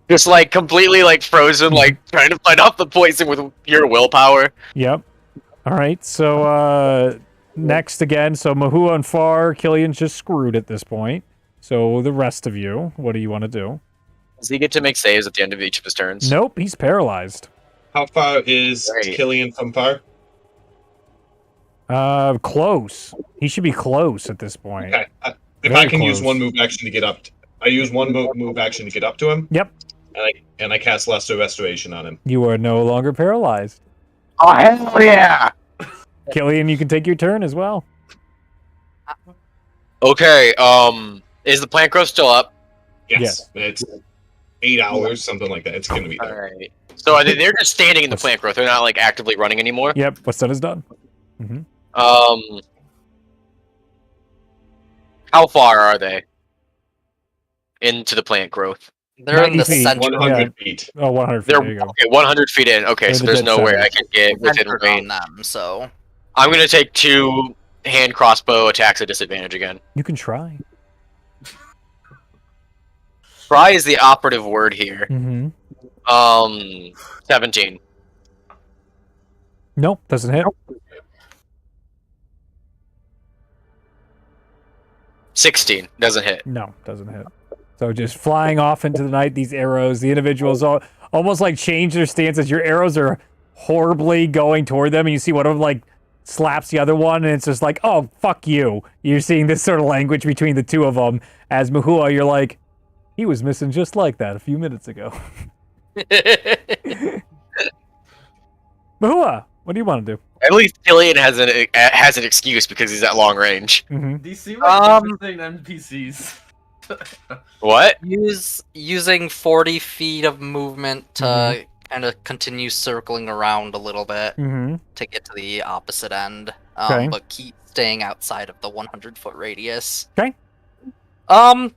Just like completely like frozen, like trying to fight off the poison with pure willpower. Yep. All right. So next again. So Mahua and Far, Killian's just screwed at this point. So the rest of you, what do you want to do? Does he get to make saves at the end of each of his turns? Nope, he's paralyzed. How far is Right. Killian from far? Close. He should be close at this point. Okay. If Very I can use close. one move action to get up, I use one move action to get up to him. Yep. And I cast Lesser Restoration on him. You are no longer paralyzed. Oh hell yeah! Killian, you can take your turn as well. Okay. Is the plant growth still up? Yes. It's 8 hours, something like that. It's gonna be All there. right. So they're just standing in the plant growth. They're not like actively running anymore. Yep, what's done is done. Mm-hmm. How far are they into the plant growth? They're in 90 the feet. center. 100 feet. Oh, 100 feet. They're There you go. okay, 100 feet in. Okay, They're so the there's dead no way center. I can get within Centered on range. them, so I'm gonna take 2 hand crossbow attacks at disadvantage again. You can try. Try is the operative word here. Mm-hmm. 17. Nope, doesn't hit. 16 doesn't hit. No, doesn't hit. So just flying off into the night, these arrows, the individuals almost like change their stances. Your arrows are horribly going toward them, and you see one of them like slaps the other one, and it's just like, oh, fuck you. You're seeing this sort of language between the two of them. As Mahua, you're like, he was missing just like that a few minutes ago. Mahua, what do you want to do? At least Killian has an excuse because he's at long range. Mm-hmm. These seem like interesting NPCs. What? Using 40 feet of movement to kind of continue circling around a little bit Mm-hmm. to get to the opposite end, Okay. but keep staying outside of the 100-foot radius. Okay. I'm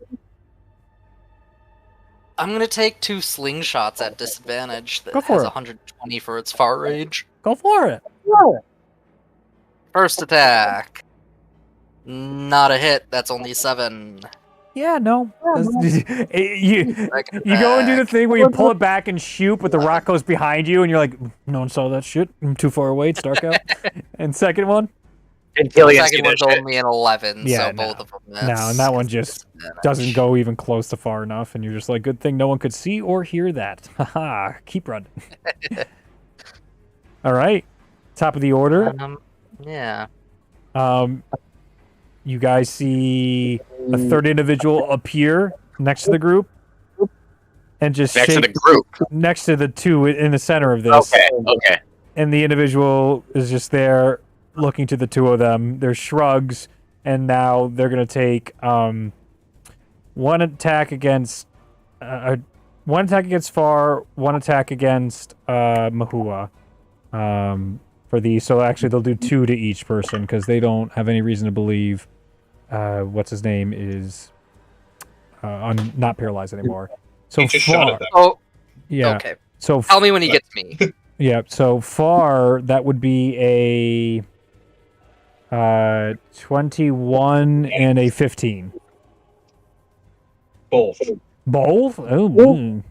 gonna take 2 slingshots at disadvantage that Go for has it. 120 for its far range. Go for it. First attack. Not a hit, that's only 7. Yeah, no. You Second go and do the attack. thing where you pull it back and shoot, but the rock goes behind you, and you're like, no one saw that shit. I'm too far away. It's dark out. And second one? And The Killian see second that one's shit. only an 11, Yeah, so both of them miss. No, and that one just doesn't go even close to far enough, and you're just like, good thing no one could see or hear that. Haha, keep running. All right, top of the order. Yeah. You guys see a third individual appear next to the group, and just Next to shake the group. next to the two in the center of this. Okay. And the individual is just there looking to the two of them. There's shrugs, and now they're going to take one attack against Far, one attack against Mahua for these. So actually they'll do 2 to each person because they don't have any reason to believe what's his name is not paralyzed anymore. So He just shot Far, at them. Oh, yeah. okay. So Tell me when he gets me. yeah, so Far, that would be a 21 and a 15. Both. Both? Oh,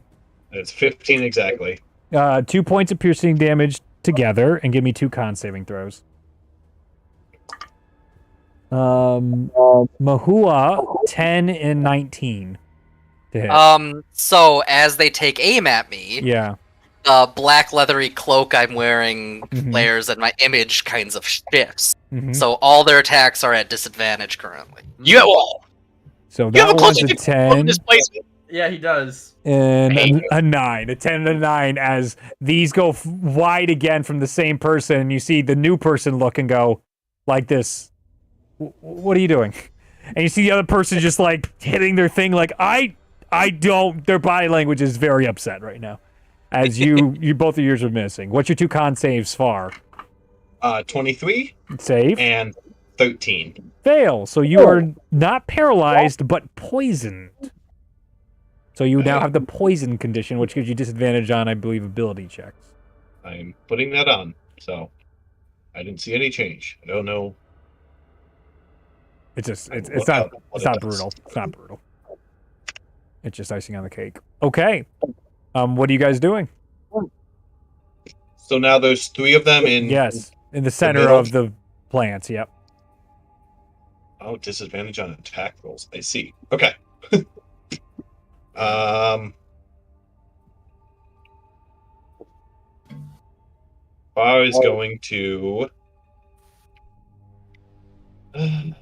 It's 15 exactly. 2 points of piercing damage together, and give me 2 con saving throws. Mahua, 10 and 19 to hit. So as they take aim at me, Yeah. the black leathery cloak I'm wearing Mhm. flares and my image kinds of shifts. Mhm. So all their attacks are at disadvantage currently. You have, well, So you have a that one's closer a 10 displacement. Yeah, he does. and Hey. a 9. A 10 and a 9 as these go wide again from the same person, and you see the new person look and go like this. What are you doing? And you see the other person just like hitting their thing like, I don't, their body language is very upset right now. As you both of yours are missing. What's your 2 con saves Far? 23 Save. and 13. Fail. So you are not paralyzed, but poisoned. So you now have the poison condition, which gives you disadvantage on, I believe, ability checks. I'm putting that on, so I didn't see any change. I don't know. It's just it's What not it it's not does. brutal. It's not brutal. It's just icing on the cake. Okay. What are you guys doing? So now there's 3 of them in. Yes, in the center middle? of the plants. Yep. Oh, disadvantage on attack rolls. I see. Okay. Bar is going to. That'd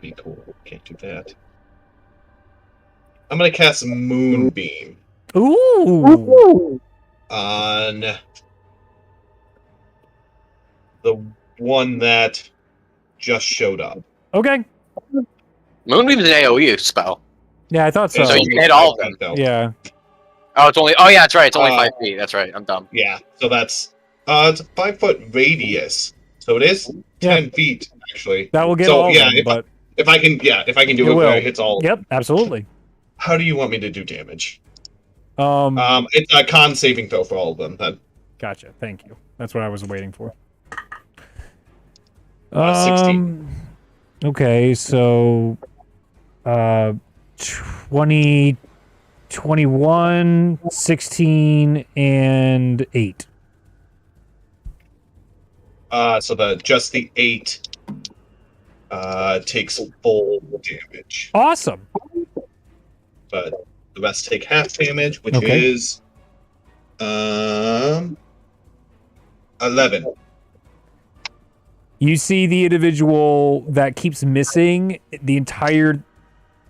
be cool. Can't do that. I'm gonna cast Moonbeam Ooh. on the one that just showed up. Okay. Moonbeam's an AoE spell. Yeah, I thought so. So you can hit all of them. Yeah. Oh, it's only. Oh, yeah, that's right. It's only 5 feet. That's right. I'm dumb. Yeah, so that's it's a 5-foot radius, so it is 10 feet actually. That will get So, all yeah, of them, but If I can do It it where will. it hits all. yep, absolutely. How do you want me to do damage? Um, It's a con saving throw for all of them. Then Gotcha. Thank you. That's what I was waiting for. 16. Okay, so 20, 21, 16, and 8. So the 8 takes full damage, Awesome. but the rest take half damage, which Okay. is 11. You see the individual that keeps missing. The entire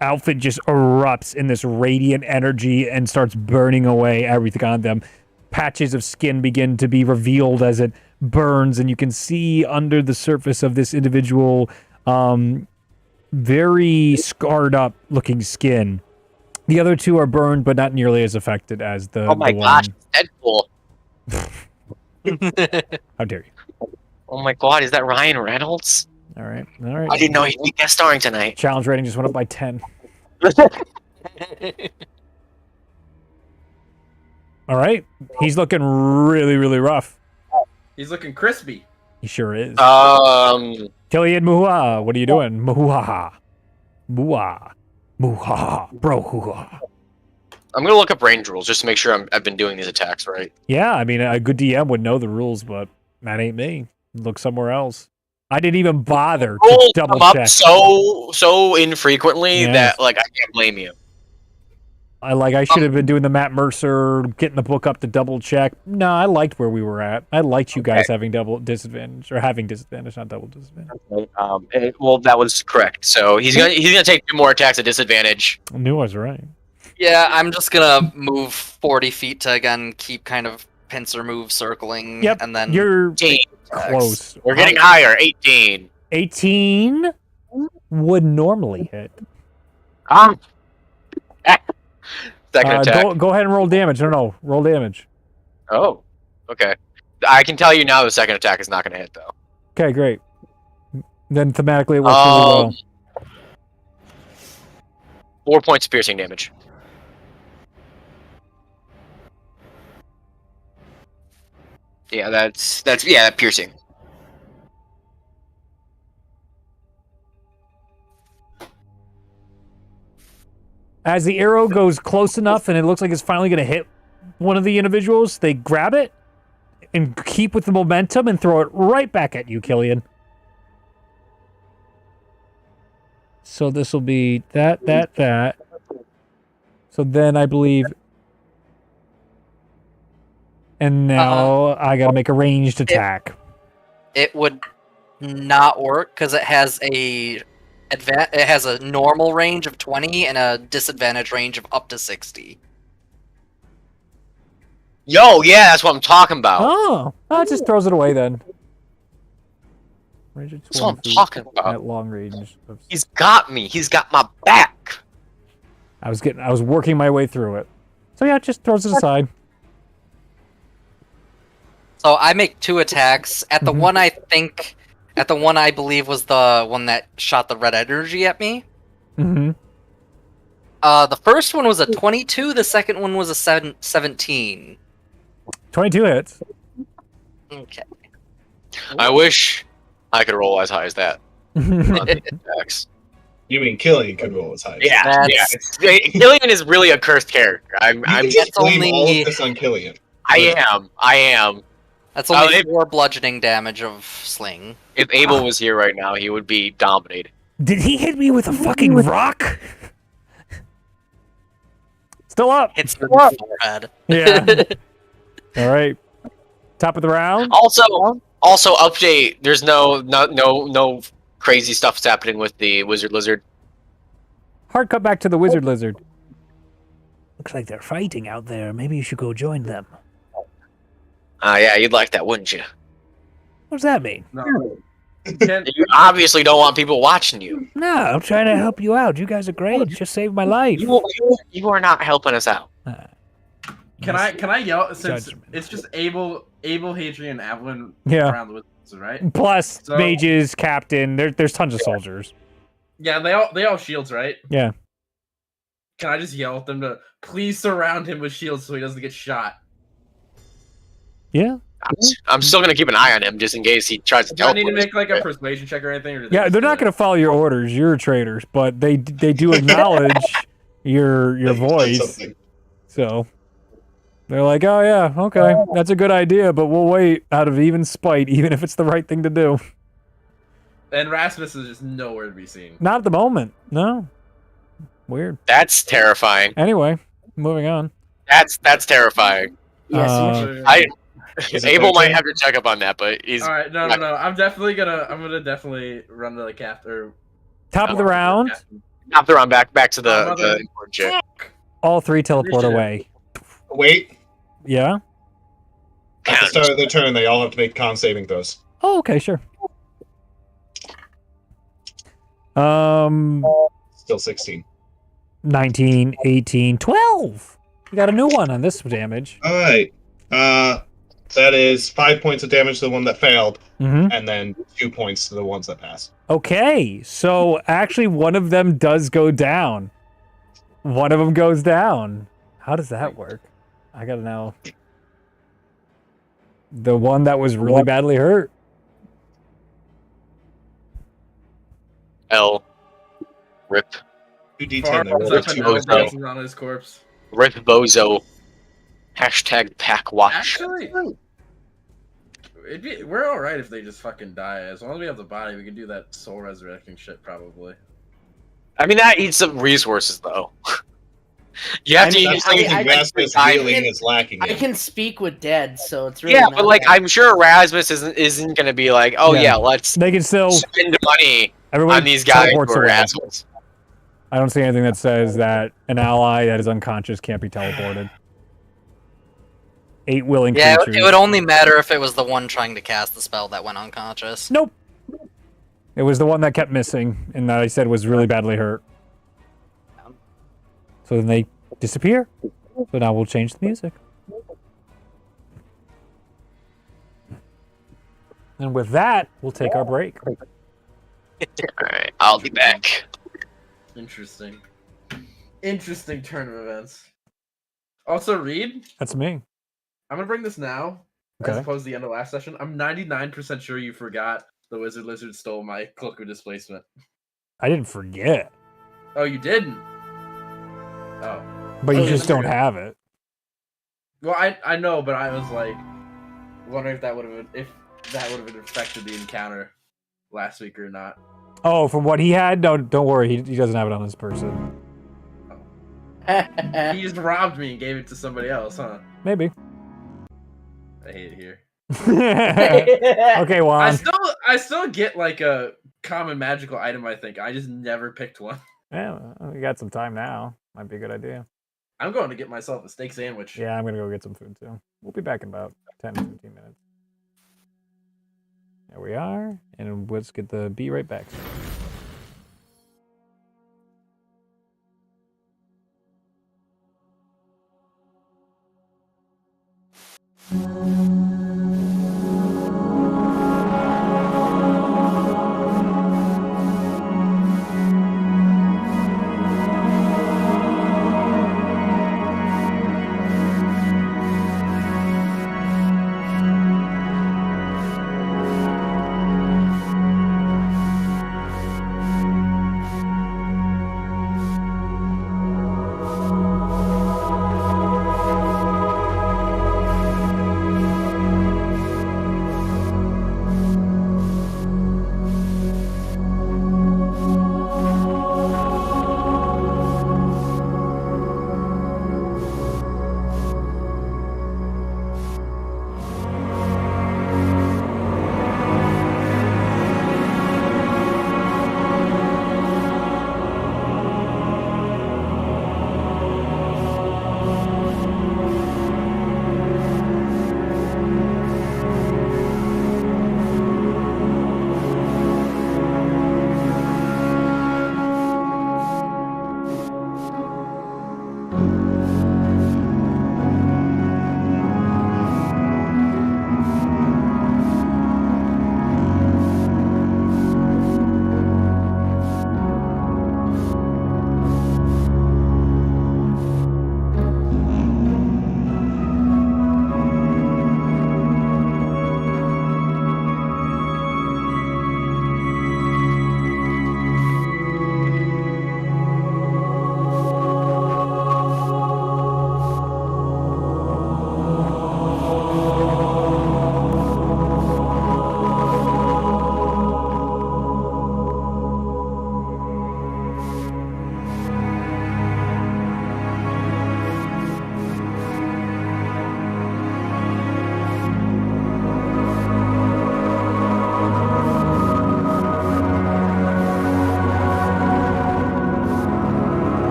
outfit just erupts in this radiant energy and starts burning away everything on them. Patches of skin begin to be revealed as it burns, and you can see under the surface of this individual very scarred up looking skin. The other two are burned, but not nearly as affected as the Oh my the gosh, one. Deadpool. How dare you? Oh my god, is that Ryan Reynolds? All right, all right. I didn't know he'd be guest starring tonight. Challenge rating just went up by 10. All right, he's looking really, really rough. He's looking crispy. He sure is. Killian Muhua, what are you doing? Muhaha. Muah. Muhaha. Bro, hoo-ha. I'm gonna look up range rules just to make sure I've been doing these attacks right. Yeah, I mean, a good DM would know the rules, but that ain't me. Look somewhere else. I didn't even bother to Rules double come check. up so infrequently Yes. that like I can't blame you. I should have been doing the Matt Mercer, getting the book up to double check. No, I liked where we were at. I liked you guys having double disadvantage, or having disadvantage, not double disadvantage. Well, that was correct. So he's gonna take 2 more attacks at disadvantage. I knew I was right. Yeah, I'm just gonna move 40 feet to again keep kind of pincer move circling. Yep, and then you're 18. close. We're getting higher. 18. 18 would normally hit. Second attack. Go ahead and roll damage. No, roll damage. Oh, okay. I can tell you now the second attack is not going to hit though. Okay, great. Then thematically it works really well. 4 points of piercing damage. Yeah, that's piercing. As the arrow goes close enough and it looks like it's finally going to hit one of the individuals, they grab it and keep with the momentum and throw it right back at you, Killian. So this will be that. So then I believe... And now I got to make a ranged attack. it would not work because it has a normal range of 20 and a disadvantage range of up to 60. Yo, yeah, that's what I'm talking about. Oh, it just throws it away then. Range of That's what I'm 20 feet talking about. At long range. He's got me. He's got my back. I was working my way through it. So yeah, it just throws it aside. So I make 2 attacks at the one I believe was the one that shot the red energy at me. Mm-hmm. The first one was a 22. The second one was a 17. 22 hits. Okay. I wish I could roll as high as that. Attacks. You mean Killian could roll as high? Yeah, yeah. Killian is really a cursed character. I'm just blame only- all of this on Killian. I am. That's only if- 4 bludgeoning damage of sling. If Abel was here right now, he would be dominated. Did he hit me with a fucking rock? Still up. Hits the forehead. Yeah. All right. Top of the round. Also update. There's no crazy stuff's happening with the wizard lizard. Hard cut back to the wizard lizard. Looks like they're fighting out there. Maybe you should go join them. Yeah, you'd like that, wouldn't you? What does that mean? No. You obviously don't want people watching you. No, I'm trying to help you out. You guys are great. Just saved my life. You are not helping us out. Can I yell since Judgment. it's just Abel, Hadrian, Avalon Yeah. around the wizards, right? Plus So- mages, captain. There's tons of soldiers. Yeah, they all have shields, right? Yeah. Can I just yell at them to please surround him with shields so he doesn't get shot? Yeah. I'm still gonna keep an eye on him just in case he tries to Do I teleport. need to make like a persuasion check or anything? Or do they Yeah, just they're do not that? going to follow your orders. You're traitors, but they do acknowledge your Said voice. something. So they're like, "Oh yeah, okay, that's a good idea, but we'll wait out of even spite, even if it's the right thing to do." And Rasmus is just nowhere to be seen. Not at the moment. No. Weird. That's terrifying. Anyway, moving on. That's terrifying. Yes, Uh, Is it Abel their might turn? have to check up on that, but he's All right, no. I'm gonna definitely run to the captain. Or Top of the round, not the round back to the mother- important shit. all three teleport Initiative. away. Wait. Yeah? At the start of their turn, they all have to make con saving throws. Oh, okay, sure. Still 16. 19, 18, 12. We got a new one on this damage. All right. That is 5 points of damage to the one that failed, Mm-hmm. and then 2 points to the ones that passed. Okay, so actually one of them does go down. One of them goes down. How does that work? I gotta know. The one that was really badly hurt. L. Rip. 2d10. Far They rolled a up and 2 L or 0. dancing on his corpse. Rip Bozo. Hashtag pack watch. Actually, we're all right if they just fucking die. As long as we have the body, we can do that soul resurrecting shit probably. I mean, that eats some resources, though. You have to eat That's something something like Rasmus die. healing is lacking I in. can speak with dead, so it's really Yeah, not but like, that- I'm sure Erasmus isn't gonna be like, oh Yeah. yeah, let's They can still spend money everybody on these guys teleports who are away. assholes. I don't see anything that says that an ally that is unconscious can't be teleported. 8 willing Yeah, creatures. it would only matter if it was the one trying to cast the spell that went unconscious. Nope. It was the one that kept missing and that I said was really badly hurt. So then they disappear. So now we'll change the music. And with that, we'll take our break. Alright, I'll be back. Interesting. Interesting turn of events. Also, Reed, That's me. I'm gonna bring this now, as Okay. opposed to the end of last session. I'm 99% sure you forgot the Wizard Lizard stole my Cloak of Displacement. I didn't forget, Oh, you didn't? Oh. but you Oh, just yeah. don't have it. Well, I know, but I was like wondering if that would have affected the encounter last week or not. Oh, from what he had? No, don't worry. He doesn't have it on his person. He just robbed me and gave it to somebody else, huh? Maybe. I hate it here. Okay, Juan. I still get like a common magical item, I think. I just never picked one. Yeah, we got some time now. Might be a good idea. I'm going to get myself a steak sandwich. Yeah, I'm going to go get some food too. We'll be back in about 10 to 15 minutes. There we are. And let's get the be right back.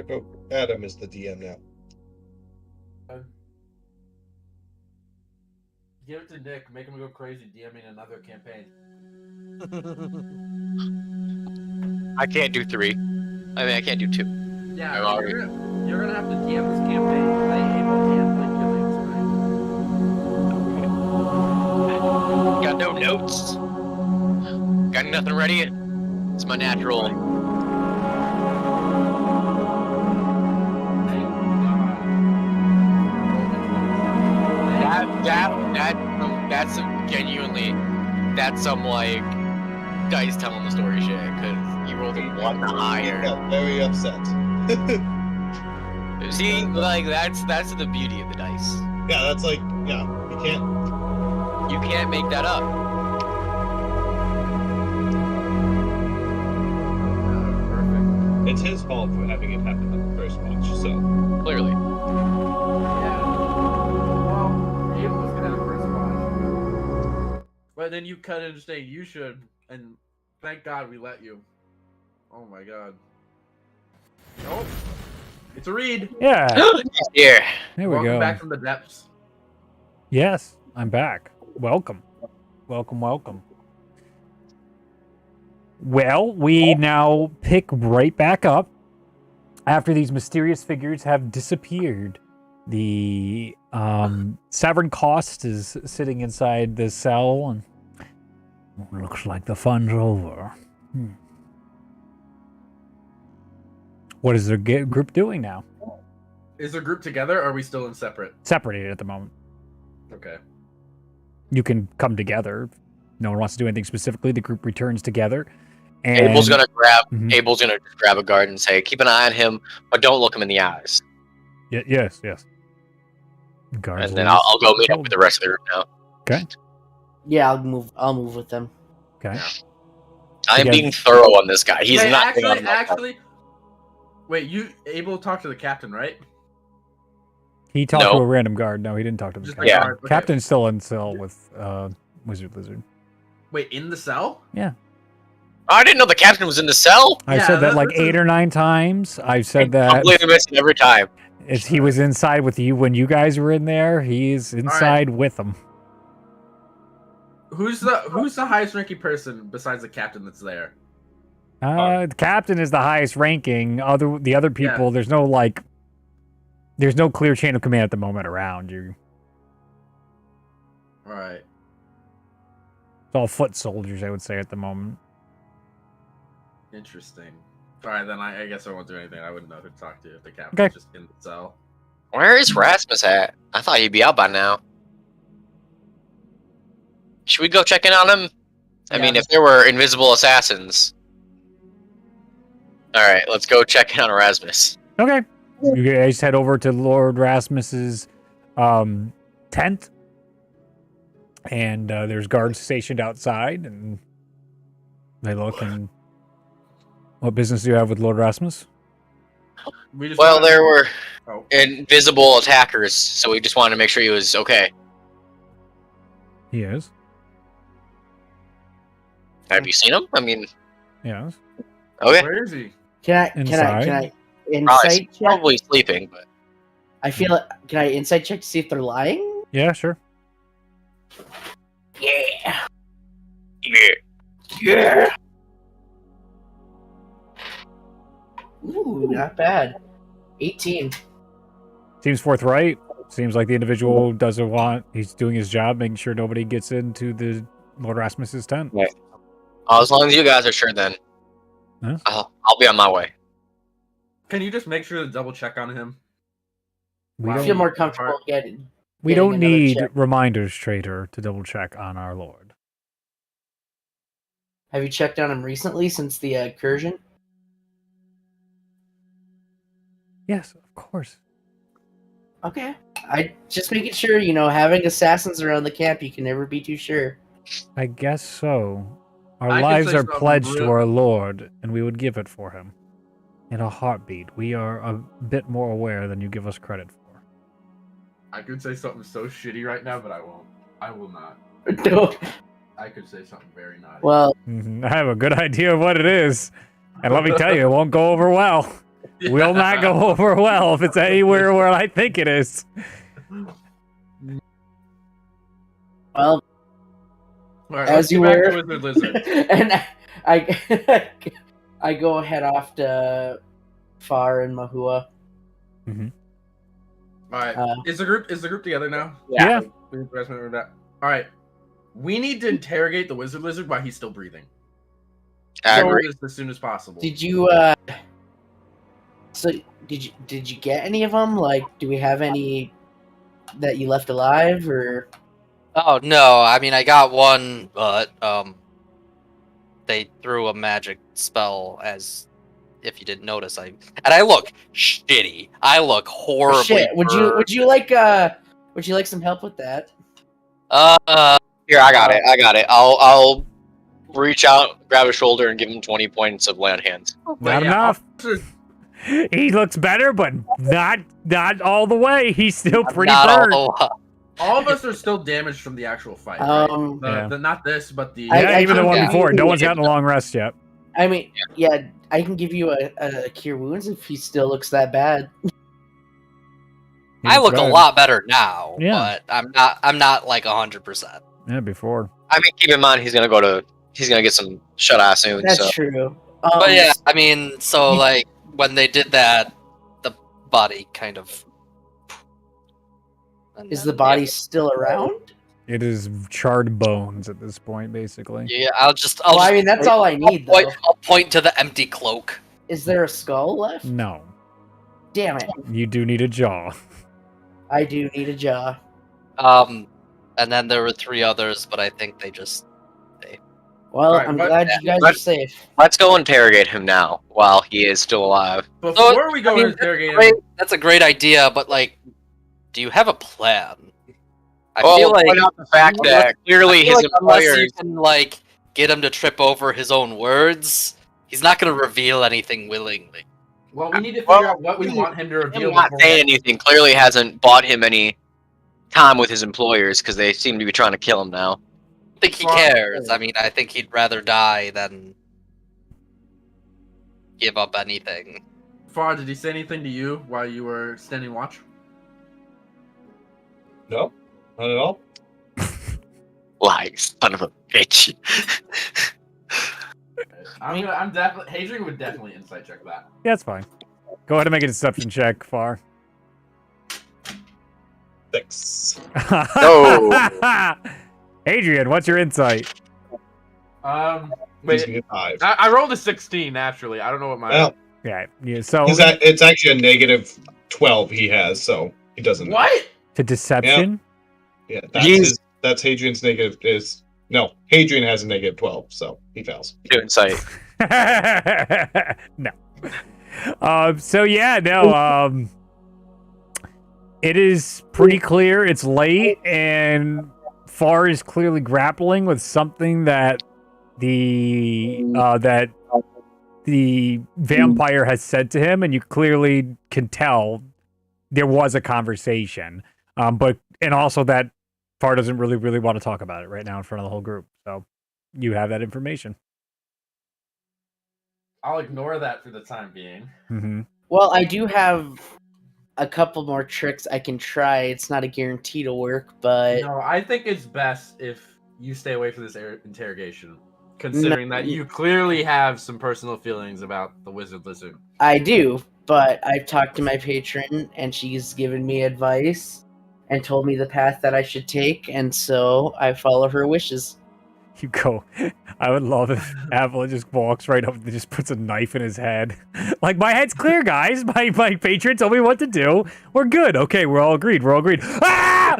I vote Adam is the DM now. Give it to Nick. Make him go crazy DMing another campaign. I can't do 3. I mean, I can't do 2. Yeah, I'm already- you're gonna have to DM this campaign. Play Abel can't play killing tonight. Got no notes. Got nothing ready. It's my natural. That's genuinely, that's some like dice telling the story shit, because you rolled a 1 He higher. got very upset. See, like that's the beauty of the dice. Yeah, that's like, yeah, You can't make that up. Perfect. it's his fault for having it happen in the first watch, so. Clearly. Yeah. Well, Abel was gonna have the first watch. But then you cut in saying you should, and thank God we let you. Oh my God. Nope. It's a read. Yeah, Here. there we Welcome go. back from the depths. Yes, I'm back. Welcome. Welcome. Well, we now pick right back up after these mysterious figures have disappeared. The Sovereign Cost is sitting inside the cell, and looks like the fun's over. What is the group doing now? Is the group together, or are we still in separate? Separated at the moment. Okay. You can come together. No one wants to do anything specifically. The group returns together. And Abel's gonna grab. Mhm. Abel's gonna just grab a guard and say, "Keep an eye on him, but don't look him in the eyes." Yes. Guards And then leave. I'll go meet up with the rest of the group now. Yeah, I'll move with them. Okay. I am Again. being thorough on this guy. He's Wait, not getting on my actually. Wait, you able to talk to the captain, right? He talked No. to a random guard. No, he didn't talk to the Just captain. the guard. Okay. Captain's still in cell with Wizard Lizard. Wait, in the cell? I didn't know the captain was in the cell. I Yeah, said that like that's 8 or 9 times. I've said I'm that completely missing every time. if he was inside with you when you guys were in there, he's inside with them. Who's the highest ranking person besides the captain that's there? The captain is the highest ranking. The other people, there's no clear chain of command at the moment around you. All right. It's all foot soldiers, I would say, at the moment. Interesting. All right, then I guess I won't do anything. I wouldn't know who to talk to if the captain's Okay. just in the cell. Where is Rasmus at? I thought he'd be out by now. Should we go check in on him? I mean, if there were invisible assassins. All right, let's go check in on Erasmus. Okay. You guys head over to Lord Rasmus's tent. And there's guards stationed outside, and they look and... What business do you have with Lord Rasmus? We just Well, there were Oh. invisible attackers, so we just wanted to make sure he was okay. He is. Have you seen him? I mean, Yes. okay. Where is he? Can I Inside? insight check? Probably sleeping, but I feel it. Can I insight check to see if they're lying? Yeah, sure. Yeah. yeah. Yeah. Ooh, not bad. 18. Seems forthright. Seems like the individual doesn't want... He's doing his job, making sure nobody gets into the Lord Rasmus's tent. Yeah. Oh, as long as you guys are sure, then Huh? I'll be on my way. Can you just make sure to double check on him? We I Wow. feel don't, more comfortable getting. we getting don't another need check. reminders, traitor, to double check on our Lord. Have you checked on him recently since the incursion? Yes, of course. Okay. I just making sure, having assassins around the camp, you can never be too sure. I guess so. Our I could lives say are something pledged to real- our Lord, and we would give it for him. In a heartbeat. We are a bit more aware than you give us credit for. I could say something so shitty right now, but I won't. I will not. No. I could say something very naughty. Well, I have a good idea of what it is. And let me tell you, it won't go over well. will not go over well if it's anywhere where I think it is. Well, Alright, as let's you get back were, to Wizard Lizard. and I go head off to Far and Mahua. Alright. Uh, Is the group together now? Yeah. Alright. We need to interrogate the Wizard Lizard while he's still breathing. I So- agree. As soon as possible. Did you So did you get any of them? Like, do we have any that you left alive, or? Oh no, I mean I got one, but they threw a magic spell as if you didn't notice. I look shitty. I look horribly. Shit. Would you like some help with that? Here, I got it. I'll reach out, grab his shoulder, and give him 20 points of land hands. Not enough. He looks better, but not all the way. He's still pretty not burnt. All of us are still damaged from the actual fight. Right? Not this, but the. Yeah, even the one yeah. before. No one's gotten a long rest yet. I mean, yeah, I can give you a cure wounds if he still looks that bad. I look a lot better now, Yeah. but I'm not like 100%. Yeah, before. I mean, keep in mind he's gonna get some shut eye soon. That's so. true. But yeah, I mean, so like when they did that, the body kind of. Is the body still around? It is charred bones at this point, basically. Yeah, I'll Well, I mean, that's all I need, though. I'll point to the empty cloak. Is there a skull left? No. Damn it. You do need a jaw. I do need a jaw. And then there were 3 others, but I think they just. Well, Right, I'm but- glad you guys are safe. Let's go interrogate him now while he is still alive. Before we go interrogate him, That's a great idea, but like, do you have a plan? I Well, feel like point out the fact that clearly I feel his like unless you employers. can like get him to trip over his own words, he's not going to reveal anything willingly. well, we need to figure out what we want him to Him reveal. not before saying we- anything clearly hasn't bought him any time with his employers because they seem to be trying to kill him now. I think he Well, cares. I mean, I think he'd rather die than give up anything. Far, did he say anything to you while you were standing watch? No, not at all. Like, son of a bitch. I'm definitely. Hadrian would definitely insight check that. Yeah, it's fine. Go ahead and make a deception check, Far. 6. No. Adrian, what's your insight? He's a 5. I rolled a 16 naturally. I don't know what my. Well, Yeah, so it's actually a negative 12 he has, so he doesn't. What? to deception? Yeah, that's Hadrian's negative is. No, Hadrian has a negative 12, so he fails. Good insight. No. So yeah, no. It is pretty clear. It's late, and Far is clearly grappling with something that the vampire has said to him, and you clearly can tell there was a conversation. And also that Far doesn't really want to talk about it right now in front of the whole group. So you have that information. I'll ignore that for the time being. Mm-hmm. Well, I do have a couple more tricks I can try. It's not a guarantee to work, but No, I think it's best if you stay away from this interrogation, considering that you clearly have some personal feelings about the Wizard Lizard. I do. But I've talked to my patron, and she's given me advice and told me the path that I should take, and so I follow her wishes. You go. I would love if Avila just walks right up and just puts a knife in his head. Like, my head's clear, guys. My patron told me what to do. We're good. Okay, we're all agreed. Ah!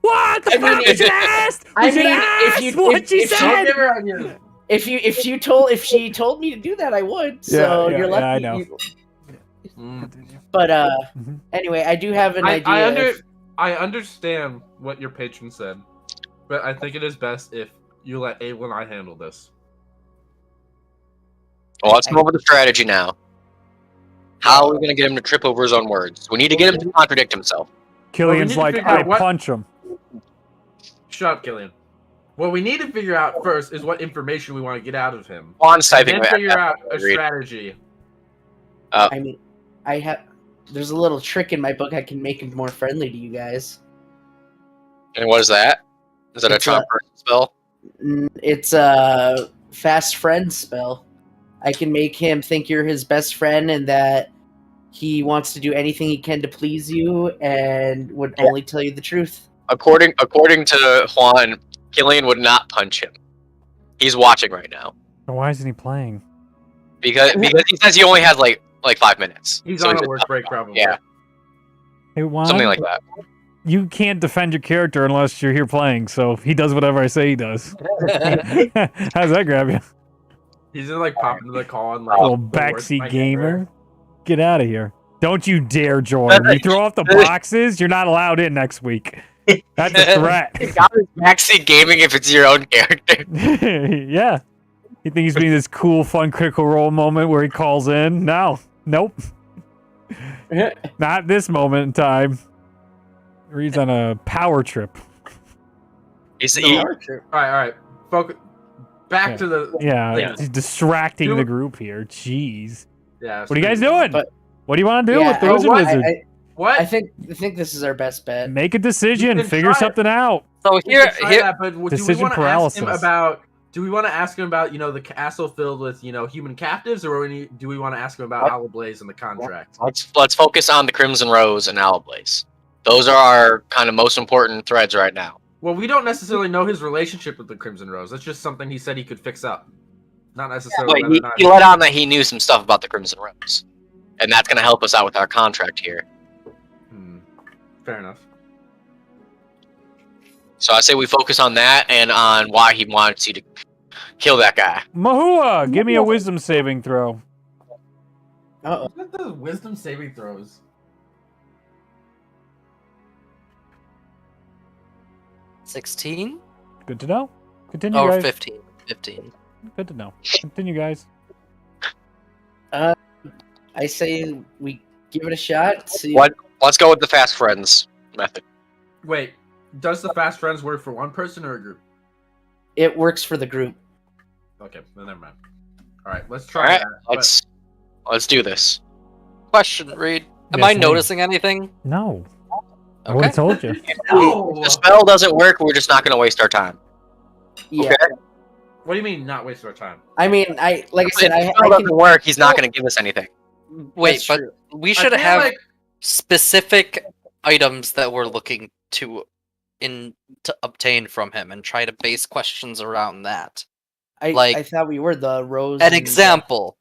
What the fuck? We should ask! We should ask what she said! If she told me to do that, I would. So you're lucky. Yeah, I know. But Mhm. anyway, I do have an idea. I understand what your patron said, but I think it is best if you let Abel and I handle this. Well, let's come up with a strategy now. How are we going to get him to trip over his own words? We need to get him to contradict himself. Killian's need to like, figure I out what- punch him. Shut up, Killian. What we need to figure out first is what information we want to get out of him. On typing Then figure out a strategy I mean, there's a little trick in my book. I can make him more friendly to you guys. And what is that? Is that a charm person spell? It's a fast friend spell. I can make him think you're his best friend and that he wants to do anything he can to please you and would only tell you the truth. According to Juan, Killian would not punch him. He's watching right now. Why isn't he playing? Because he says he only has like 5 minutes. He's So on a work break, probably. Yeah, Hey, Juan, something like that. you can't defend your character unless you're here playing, so he does whatever I say he does. How's that grab you? He's gonna like pop into the call and like Little the worst backseat mic gamer. ever. Get out of here. Don't you dare join. You throw off the boxes, you're not allowed in next week. That's a threat. Got his backseat gaming if it's your own character. Yeah. You think he's being this cool, fun, critical role moment where he calls in? No. Nope. Not this moment in time. He's on a power trip. All right. Focus. Back to the. Yeah, thing. he's distracting the group here. Jeez. Yeah. What are you guys doing? But- What do you want to do Yeah, with the Wizard Wizard? What? I think this is our best bet. Make a decision. You can Figure try it. something out. So We here, can try that, but do we Decision want to ask him paralysis. about? Do we want to ask him about the castle filled with human captives, or do we want to ask him about Owl Blaze and the contract? Let's focus on the Crimson Rose and Owl Blaze. Those are our kind of most important threads right now. Well, we don't necessarily know his relationship with the Crimson Rose. That's just something he said he could fix up. Not necessarily. But he let on that he knew some stuff about the Crimson Rose, and that's going to help us out with our contract here. Fair enough. So I say we focus on that and on why he wants you to kill that guy. Mahua, give me a wisdom saving throw. Uh-oh. What are those wisdom saving throws? 16? Good to know. Continue, Or guys. 15. 15. Good to know. Continue, guys. I say we give it a shot. See. What? Let's go with the fast friends method. Wait, does the fast friends work for one person or a group? It works for the group. Okay, then never mind. All right, let's All try right, that. let's do this. Question, Reed. Am Yes, I ma'am. noticing anything? No. I would have told you. No! The spell doesn't work. We're just not going to waste our time. Yeah. Okay. What do you mean not waste our time? I mean, like I said, If the I spell can. doesn't work, he's not going to give us anything. Wait, That's but true. we I should feel have like- specific items that we're looking to obtain from him and try to base questions around that. I thought we were the Rose. An and- example.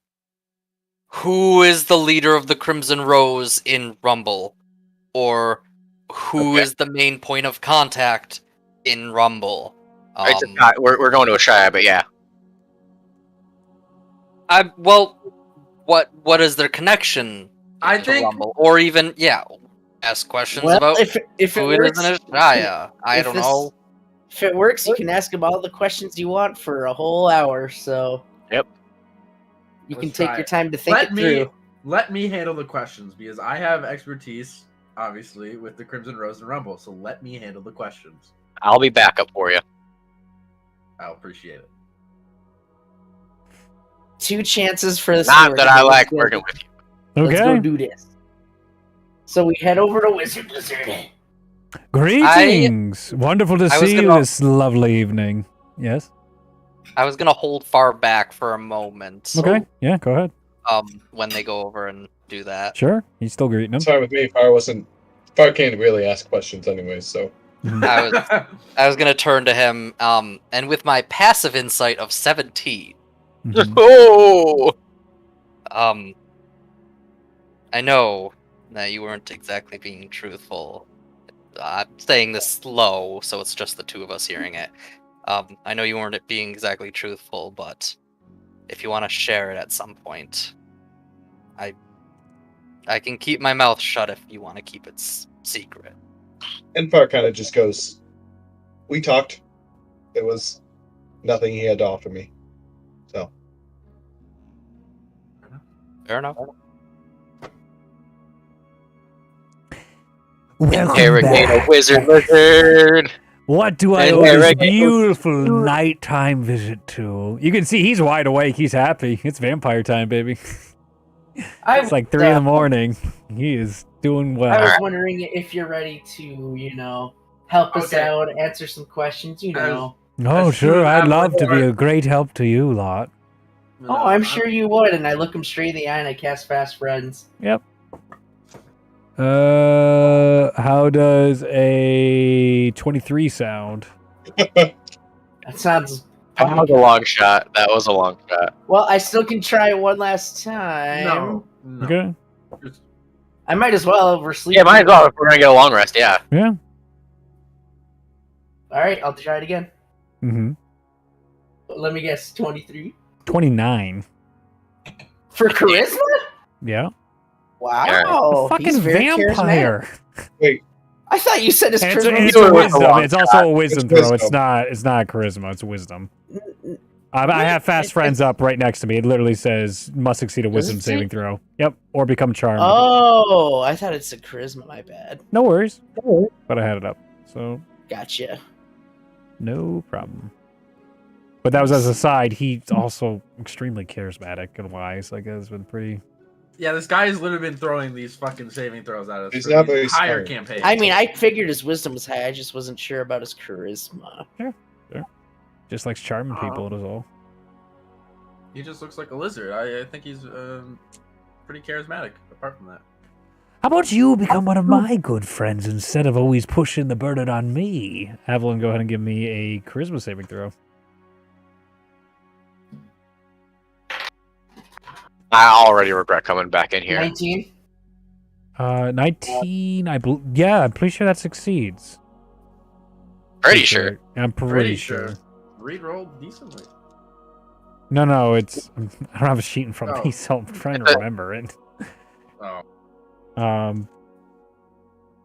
Who is the leader of the Crimson Rose in Rumble? Or who is the main point of contact in Rumble? We're going to a shy, but yeah. What is their connection I to think- Rumble? Or even, ask questions Well, about if it who it works, is in Ashaya. I if don't this- know. If it works, you can ask him all the questions you want for a whole hour. So. Yep. You Let's can take try your it. time to think it through. Let me handle the questions because I have expertise, obviously, with the Crimson Rose and Rumble. So let me handle the questions. I'll be backup for you. I'll appreciate it. 2 chances for this. Not that I like working with you. Let's go Okay. do this. So we head over to Wizard Wizard. Greetings. Wonderful to I was see you gonna- this lovely evening. Yes. I was gonna hold far back for a moment. Okay. Yeah, go ahead. When they go over and do that. Sure. He's still greeting him. It's fine with me. Fire can't really ask questions anyway, so. I was gonna turn to him, and with my passive insight of 17, Mhm. Oh! I know that you weren't exactly being truthful. I'm saying this slow, so it's just the two of us hearing it. I know you weren't being exactly truthful, but if you want to share it at some point, I can keep my mouth shut if you want to keep it secret. And Fire kind of just goes, "We talked. There was nothing he had to offer me." So. Fair enough. Interrogate a wizard. What do I owe this Interrogate- beautiful nighttime visit to? You can see he's wide awake. He's happy. It's vampire time, baby. It's like 3 in the morning. He is doing well. I was wondering if you're ready to, help us Okay. out, answer some questions, Oh, As sure. soon as I'd I love to be report- a great help to you lot. Oh, I'm sure you would. And I look him straight in the eye and I cast Fast Friends. Yep. How does a 23 sound? That sounds. That was a long shot. That was a long shot. Well, I still can try it one last time. No. Okay. I might as well. We're sleeping. Yeah, might as well if we're gonna get a long rest. Yeah. Yeah. All right, I'll try it again. Mm-hmm. Let me guess. 23 29. for charisma. Yeah. Wow. Fucking he's very vampire. charismatic. I thought you said his And it's, charisma. it's It a was a wisdom. long It's also a wisdom It's throw. It's wisdom. not charisma. It's wisdom. I have fast friends up right next to me. It literally says must succeed a wisdom it say? saving throw. Yep. Or become charmed. Oh, I thought it said charisma. My bad. No worries. But I had it up. So Gotcha. no problem. But that was as a side. He's also extremely charismatic and wise. Like it's been pretty. Yeah, this guy has literally been throwing these fucking saving throws at us He's for not the very entire smart. campaign. I mean, I figured his wisdom was high. I just wasn't sure about his charisma. Just likes charming people. It is all. He just looks like a lizard. I think he's pretty charismatic. Apart from that, How about you become one of my good friends instead of always pushing the burden on me? Evelyn, go ahead and give me a charisma saving throw. I already regret coming back in here. 19. 19. Yeah, I'm pretty sure that succeeds. Pretty sure. I'm pretty sure. Reed rolled decently. No, it's. I don't have a sheet in front of me, Oh. so I'm trying to remember it. Oh,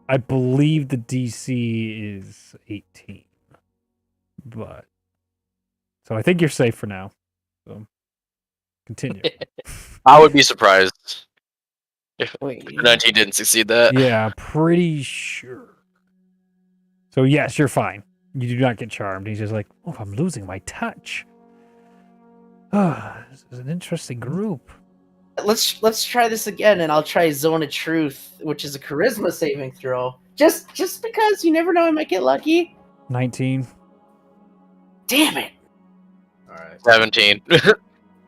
I believe the DC is 18, but so I think you're safe for now. So continue. I would be surprised if Wait. 19 didn't succeed that. Yeah, pretty sure. So yes, you're fine. You do not get charmed. He's just like, oh, I'm losing my touch. This is an interesting group. Let's try this again, and I'll try Zone of Truth, which is a charisma saving throw. Just because you never know, I might get lucky. 19. Damn it! all right. 17.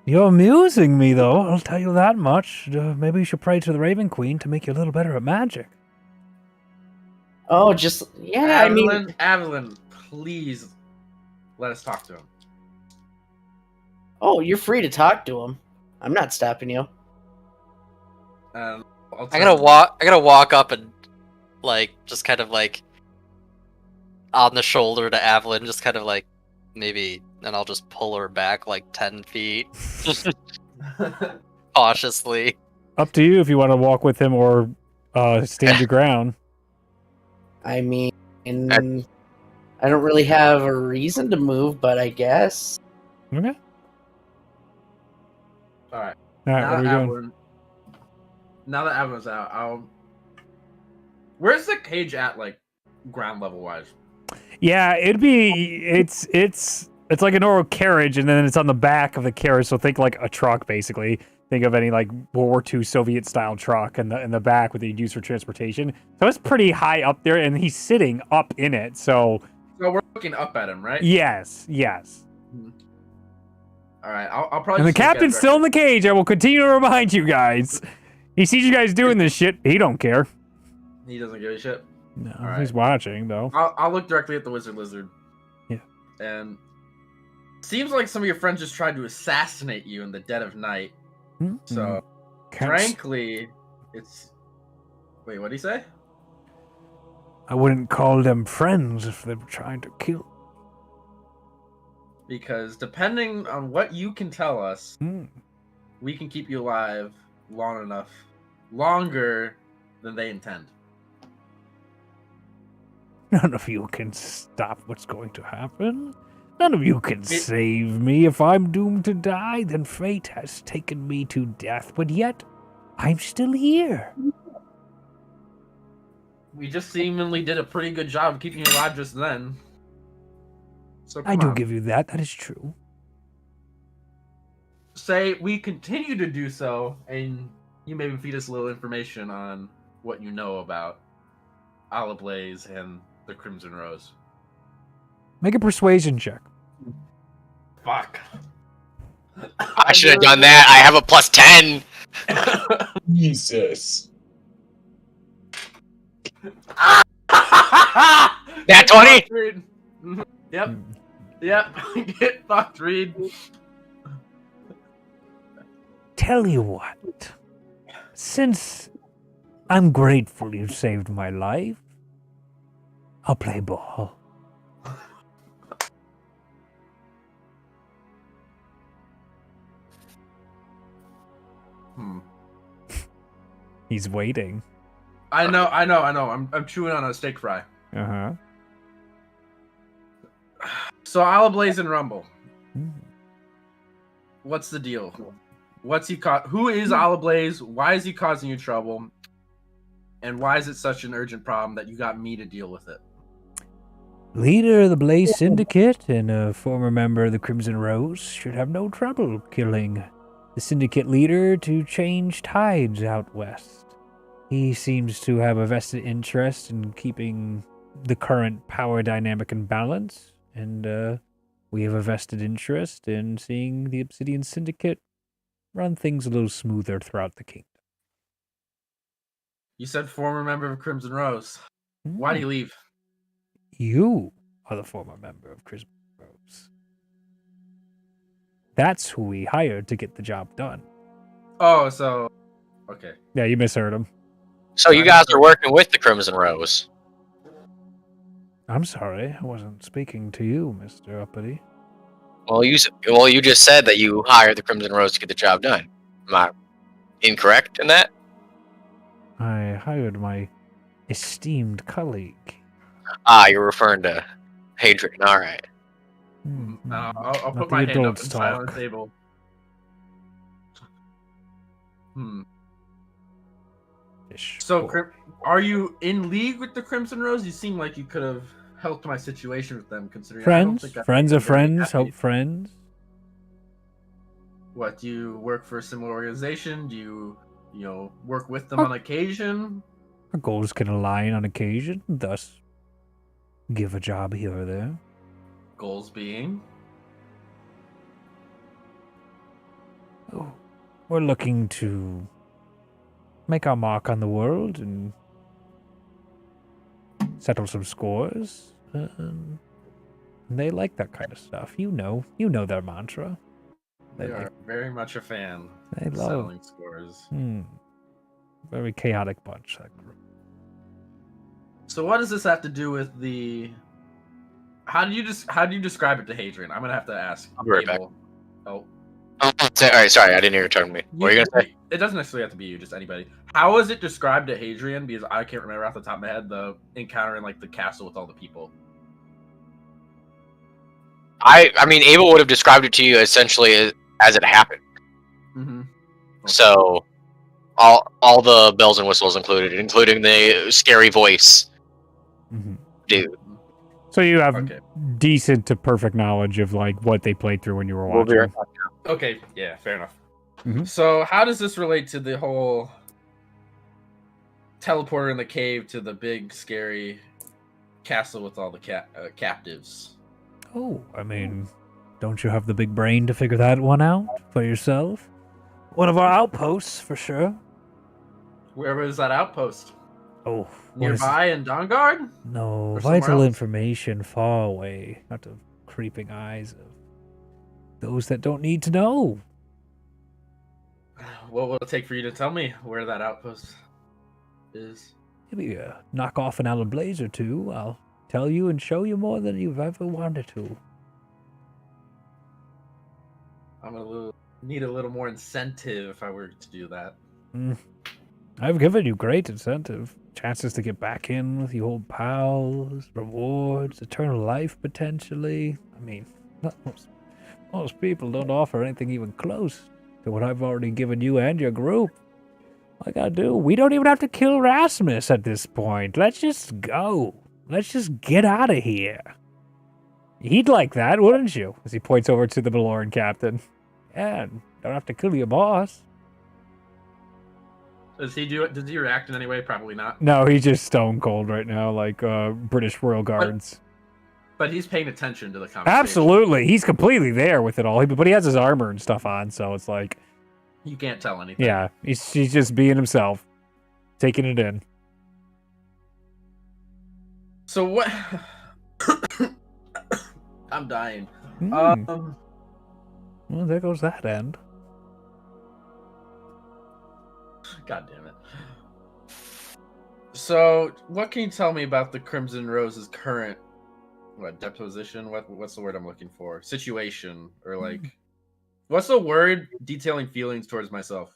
You're amusing me, though. I'll tell you that much. Maybe you should pray to the Raven Queen to make you a little better at magic. Oh, I mean, Avalon, please let us talk to him. oh, you're free to talk to him. I'm not stopping you. I'll I gotta walk up and just kind of on the shoulder to Evelyn, just kind of maybe, and I'll just pull her back 10 feet cautiously. Up to you if you want to walk with him or stand your ground. I mean, I don't really have a reason to move, but I guess. Okay. All right. All right, what are we doing? Now that Avalon's out, where's the cage at, ground level wise? Yeah, it's like a normal carriage, and then it's on the back of the carriage. So think like a truck, basically. Think of any World War II Soviet style truck in the back that you'd use for transportation. So it's pretty high up there, and he's sitting up in it. So we're looking up at him, right? yes. All right, I'll probably. And the just look at captain's it still in the cage. I will continue to remind you guys. He sees you guys doing this shit. He don't care. He doesn't give a shit. No, All he's watching though. I'll look directly at the wizard lizard. Yeah. And seems like some of your friends just tried to assassinate you in the dead of night. So, frankly, it's. Wait, what'd he say? I wouldn't call them friends if they were trying to kill. Because depending on what you can tell us, we can keep you alive longer than they intend. None of you can stop what's going to happen. None of you can save me. If I'm doomed to die, then fate has taken me to death. But yet, I'm still here. We just seemingly did a pretty good job of keeping you alive just then. So I do give you that. That is true. Say we continue to do so, and you maybe feed us a little information on what you know about Olive Blaze and the Crimson Rose. Make a persuasion check. Fuck. I should have done that. I have a +10. Jesus. That 20? Yep. Yep. Get fucked, Reed. Tell you what, since I'm grateful you saved my life, I'll play ball. He's waiting. I know. I'm chewing on a steak fry. Uh-huh. So Olive Blaze and Rumble. What's the deal? What's he Who is Olive Blaze? Why is he causing you trouble? And why is it such an urgent problem that you got me to deal with it? Leader of the Blaze Syndicate and a former member of the Crimson Rose should have no trouble killing the Syndicate leader to change tides out west. He seems to have a vested interest in keeping the current power dynamic in balance, and we have a vested interest in seeing the Obsidian Syndicate run things a little smoother throughout the kingdom. You said former member of Crimson Rose. Why do you leave? You are the former member of Crimson Rose. That's who we hired to get the job done. Oh, so... Okay. Yeah, you misheard him. So you guys are working with the Crimson Rose. I'm sorry, I wasn't speaking to you, Mr. Uppity. Well, you just said that you hired the Crimson Rose to get the job done. Am I incorrect in that? I hired my esteemed colleague. Ah, you're referring to Hadrian. All right. I'll put my hand up inside on the table. So, are you in league with the Crimson Rose? You seem like you could have helped my situation with them, considering friends of friends help friends. What, do you work for a similar organization? Do you work with them on occasion? Our goals can align on occasion, thus give a job here or there. Goals being? Oh, we're looking to make our mark on the world and settle some scores. They like that kind of stuff. You know their mantra. They are very much a fan. They of love settling scores. Very chaotic bunch, that group. So what does this have to do with the? How do you describe it to Hadrian? I'm gonna have to ask. I'll be right back. Oh. All right, sorry, I didn't hear you talking to me. What are you gonna say? It doesn't necessarily have to be you, just anybody. How was it described to Hadrian? Because I can't remember off the top of my head the encounter in like the castle with all the people. I mean, Abel would have described it to you essentially as it happened. Mm-hmm. Okay. So, all the bells and whistles included, including the scary voice, dude. So you have decent to perfect knowledge of like what they played through when you were watching. Okay, yeah, fair enough. Mm-hmm. So how does this relate to the whole teleporter in the cave to the big scary castle with all the captives? Oh, I mean, don't you have the big brain to figure that one out for yourself? One of our outposts, for sure. Where was that outpost? Oh, nearby in Dawnguard? No, vital information far away, not the creeping eyes of those that don't need to know. What will it take for you to tell me where that outpost is? Maybe knock off an Alan Blaze or two. I'll tell you and show you more than you've ever wanted to. I'm gonna need a little more incentive if I were to do that. I've given you great incentive. Chances to get back in with your old pals, rewards, eternal life potentially. I mean, most people don't offer anything even close to what I've already given you and your group. All I gotta do, we don't even have to kill Rasmus at this point. Let's just go. Let's just get out of here. He'd like that, wouldn't you? As he points over to the Baloran captain. Yeah, don't have to kill your boss. Does he do it? Does he react in any way? Probably not. No, he's just stone cold right now, like British Royal Guards. But he's paying attention to the conversation. Absolutely, he's completely there with it all. But he has his armor and stuff on, so it's like You can't tell anything. yeah, he's just being himself, taking it in. So what? I'm dying. Well, there goes that end. God damn it. So, what can you tell me about the Crimson Rose's current deposition? What's the word I'm looking for? Situation, or like, what's the word detailing feelings towards myself?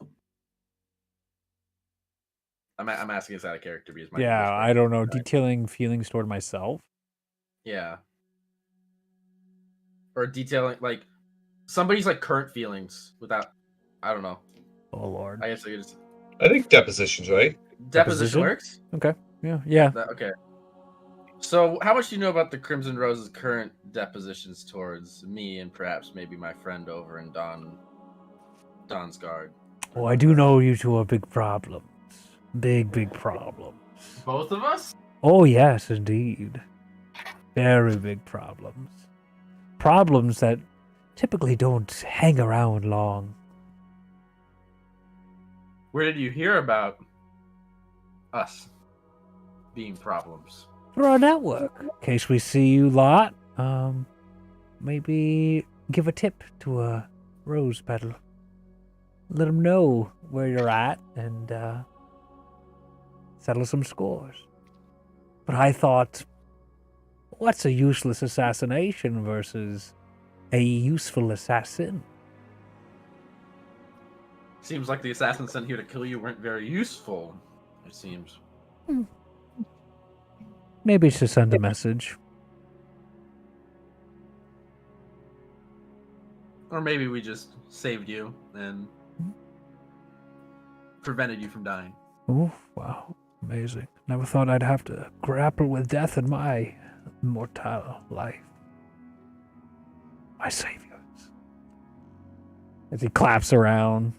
I'm asking this out of character because my Yeah, I don't know. Detailing feelings toward myself. Yeah. Or detailing like somebody's like current feelings without. I don't know. Oh Lord. I guess I could just. I think depositions, right? Deposition works. Okay. Yeah. Okay. So, how much do you know about the Crimson Rose's current depositions towards me and perhaps maybe my friend over in Don's guard? Oh, I do know you two are big problems. Big problems. Both of us? Oh, yes, indeed. Very big problems. Problems that typically don't hang around long. Where did you hear about us being problems? Through our network. In case we see you lot, maybe give a tip to a rose petal. Let them know where you're at and settle some scores. But I thought, what's a useless assassination versus a useful assassin? Seems like the assassins sent here to kill you weren't very useful, it seems. Maybe to send a message. Or maybe we just saved you and prevented you from dying. Oh, wow. Amazing. Never thought I'd have to grapple with death in my mortal life. My saviors. As he claps around,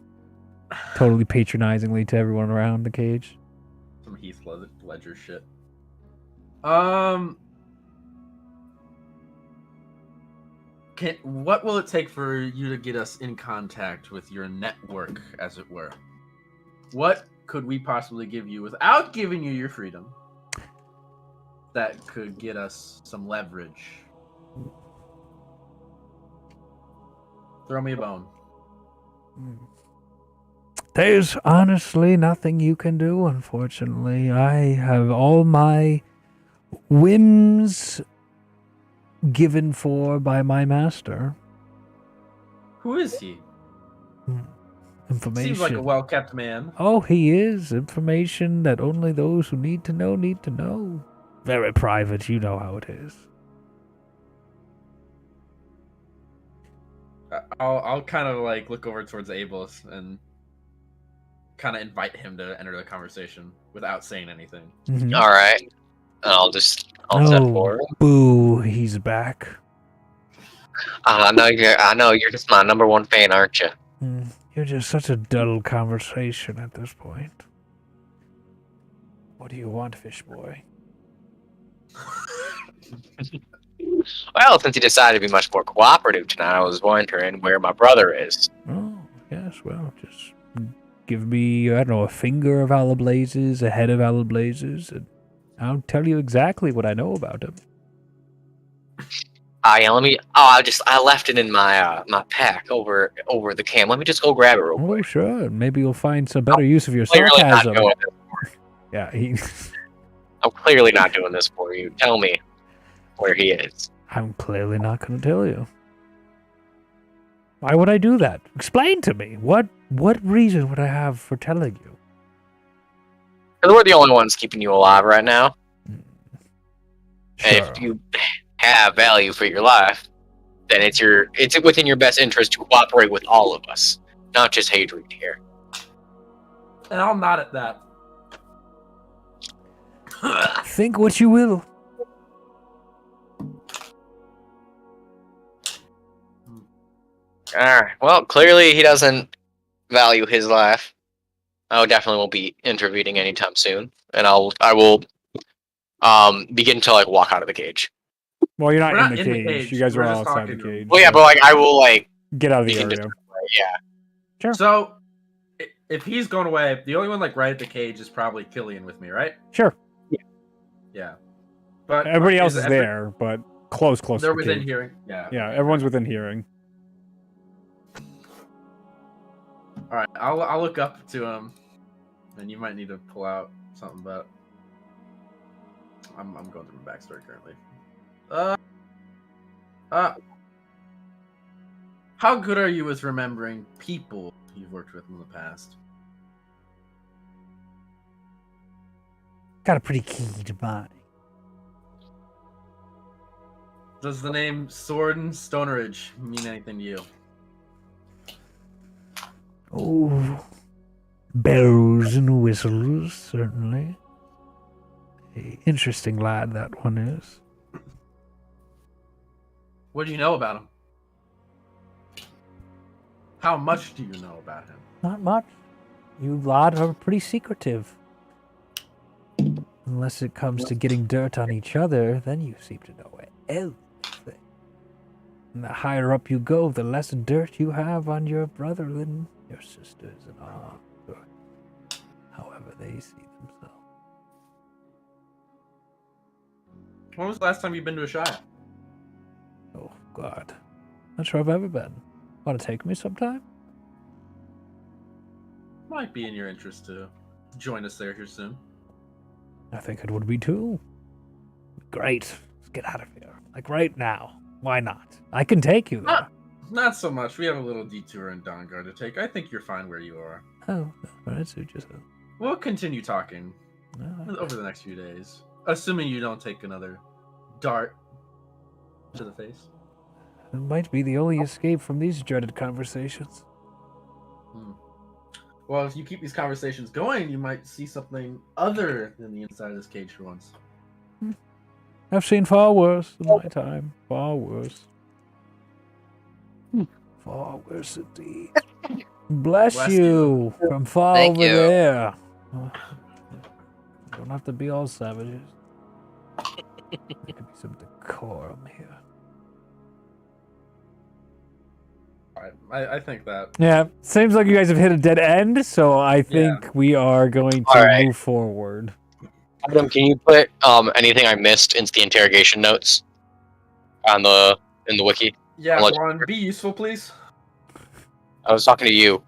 totally patronizingly to everyone around the cage. Some Heath Ledger shit. What will it take for you to get us in contact with your network, as it were? What could we possibly give you without giving you your freedom that could get us some leverage? Throw me a bone. There's honestly nothing you can do, unfortunately. I have all my whims given for by my master. Who is he? Information. Seems like a well-kept man. Oh, he is. Information that only those who need to know need to know. Very private, you know how it is. I'll kind of like look over towards Abelus and kind of invite him to enter the conversation without saying anything. Mm-hmm. All right. I'll step forward. Boo, he's back. I know you're just my number one fan, aren't you? You're just such a dull conversation at this point. What do you want, fish boy? Well, since you decided to be much more cooperative tonight, I was wondering where my brother is. Oh, yes, well, just give me, I don't know, a finger of Alablazes, a head of Alablazes, and I'll tell you exactly what I know about him. Yeah, I left it in my my pack over the camp. Let me just go grab it real quick. Oh, sure. Maybe you'll find some better use of your Clearly not sarcasm. doing this. Yeah, I'm clearly not doing this for you. Tell me where he is. I'm clearly not going to tell you. Why would I do that? Explain to me. What reason would I have for telling you? Because we're the only ones keeping you alive right now. Sure. And if you have value for your life, then it's within your best interest to cooperate with all of us, not just Hadrian here. And I'll nod at that. Think what you will. Alright, well, clearly he doesn't value his life. I definitely won't be intervening anytime soon, and I will begin to like walk out of the cage. Well, you're not, We're in, not the in the cage. cage. You guys We're are all just outside the talking to him. cage. Well, yeah, so but like I will like get out of the begin area. to yeah. Sure. So, if he's going away, the only one like right at the cage is probably Killian with me, right? Sure. Yeah. But Everybody else is there, but close. They're to the within cage. hearing. Yeah. Yeah, okay. everyone's within hearing. All right, I'll look up to him, and you might need to pull out something, but I'm going through my backstory currently. How good are you with remembering people you've worked with in the past? Got a pretty keen mind. Does the name Sword and Stoneridge mean anything to you? Oh, bells and whistles, certainly. Interesting lad that one is. What do you know about him? How much do you know about him? Not much. You lot are pretty secretive. Unless it comes to getting dirt on each other, then you seem to know everything. And the higher up you go, the less dirt you have on your brother and your sisters and all, or however they see themselves. When was the last time you've been to a Shire? Oh, God. Not sure I've ever been. Want to take me sometime? Might be in your interest to join us there here soon. I think it would be too. Great. Let's get out of here. Like right now. Why not? I can take you there. Not so much. We have a little detour in Dawnguard to take. I think you're fine where you are. Oh, alright, suit yourself. We'll continue talking over the next few days. Assuming you don't take another dart to the face. It might be the only escape from these dreaded conversations. Well, if you keep these conversations going, you might see something other than the inside of this cage for once. I've seen far worse in my time. Far worse. Far worse indeed. Bless you from far Thank over you. there. Don't have to be all savages. There could be some decorum here. I think that. Yeah, seems like you guys have hit a dead end, so I think we are going to move forward. Adam, can you put anything I missed into the interrogation notes on in the wiki? Yeah, I'll Juan, be useful, please. I was talking to you.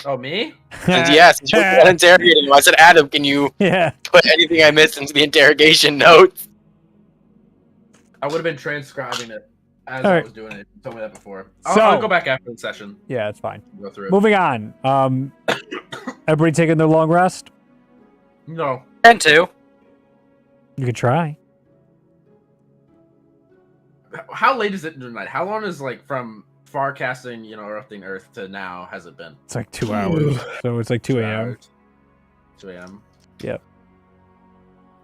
Oh, me? Yes, you were interrogating him. I said, Adam, can you put anything I missed into the interrogation notes? I would have been transcribing it as All I right. was doing it. You told me that before. So- I'll go back after the session. Yeah, it's fine. Go through it. Moving on. Everybody taking their long rest? No. And two. You could try. How late is it tonight? How long is like from forecasting, erupting Earth to now has it been? It's like 2 hours, so it's like 2 a.m. 2 a.m. Yep.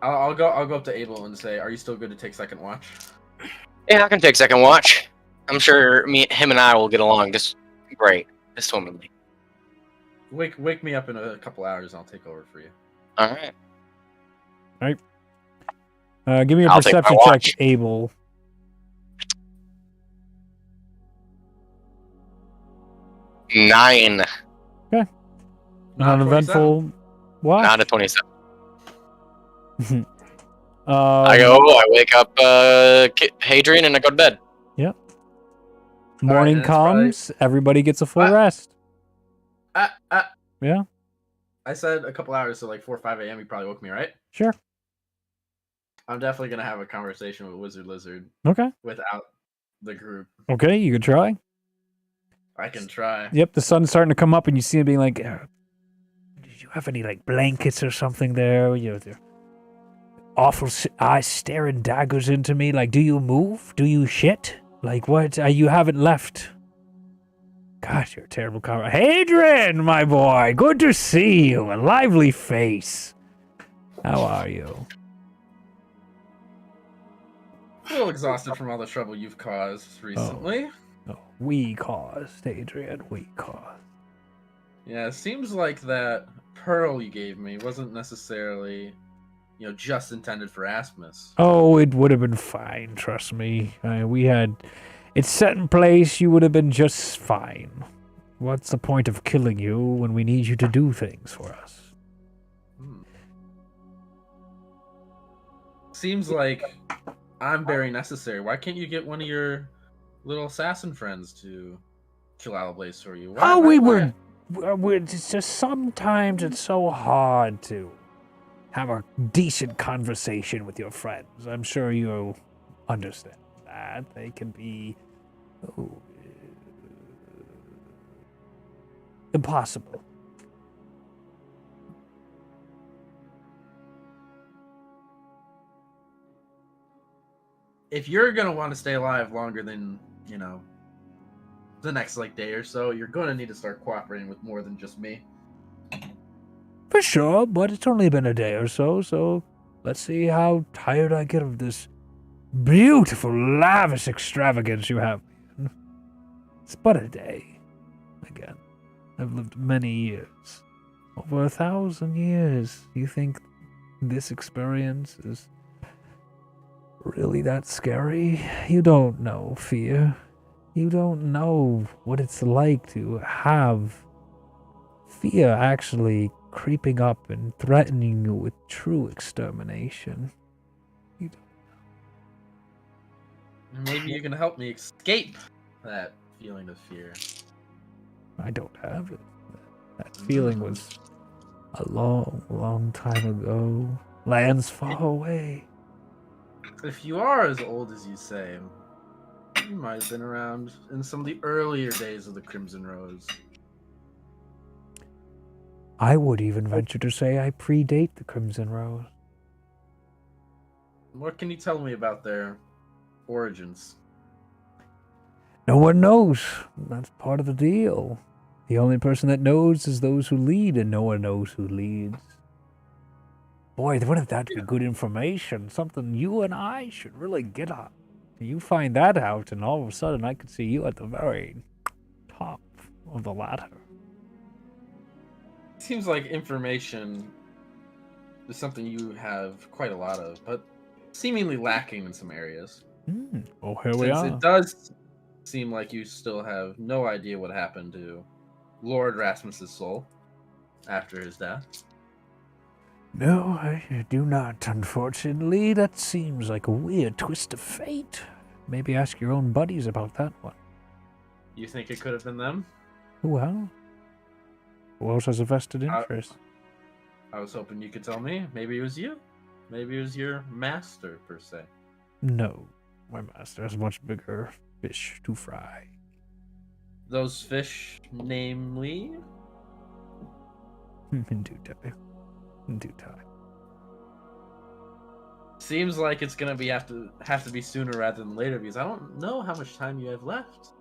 I'll go up to Abel and say, "Are you still good to take second watch?" Yeah, I can take second watch. I'm sure him and I will get along just great. Just swimmingly. Wake me up in a couple hours and I'll take over for you. All right. Give me a I'll take my perception watch. check, Abel. Nine. Non-eventful watch. Not a 27. I I wake up Hadrian, and I go to bed. Morning that's comes. Everybody gets a full What? rest. Yeah. I said a couple hours, so like 4 or 5 a.m. You probably woke me, right? Sure. I'm definitely gonna have a conversation with Wizard Lizard Okay. without the group. Okay, you could try. I can try. Yep, the sun's starting to come up, and you see him being like, did you have any like blankets or something there? You know, their awful eyes staring daggers into me. Like, do you move? Do you shit? Like, what? You haven't left. Gosh, you're a terrible conversation. Hadrian, my boy, good to see you. A lively face. How are you? A little exhausted from all the trouble you've caused recently. Oh, we caused, Adrian. We caused. Yeah, it seems like that pearl you gave me wasn't necessarily, just intended for Asmus. Oh, it would have been fine, trust me. We had it set in place, you would have been just fine. What's the point of killing you when we need you to do things for us? Seems like I'm very necessary. Why can't you get one of your little assassin friends to kill Alablaze for you? It's just sometimes it's so hard to have a decent conversation with your friends. I'm sure you'll understand that. They can be impossible. If you're gonna want to stay alive longer than, the next day or so, you're gonna need to start cooperating with more than just me. For sure, but it's only been a day or so let's see how tired I get of this beautiful, lavish extravagance you have. It's but a day. Again, I've lived many years. Over 1,000 years. You think this experience is really that scary? You don't know fear. You don't know what it's like to have fear actually creeping up and threatening you with true extermination. You don't know. Maybe you can help me escape that feeling of fear. I don't have it. That feeling was a long, long time ago. Lands far away. If you are as old as you say, you might have been around in some of the earlier days of the Crimson Rose. I would even venture to say I predate the Crimson Rose. What can you tell me about their origins? No one knows. That's part of the deal. The only person that knows is those who lead, and no one knows who leads. Boy, wouldn't that be good information? Something you and I should really get on. You find that out, and all of a sudden I could see you at the very top of the ladder. Seems like information is something you have quite a lot of, but seemingly lacking in some areas. Well, here we are. It does seem like you still have no idea what happened to Lord Rasmus's soul after his death. No, I do not, unfortunately. That seems like a weird twist of fate. Maybe ask your own buddies about that one. You think it could have been them? Well, who else has a vested interest? I was hoping you could tell me. Maybe it was you. Maybe it was your master, per se. No, my master has much bigger fish to fry. Those fish, namely? In due time. In due time. Seems like it's gonna have to be sooner rather than later, because I don't know how much time you have left.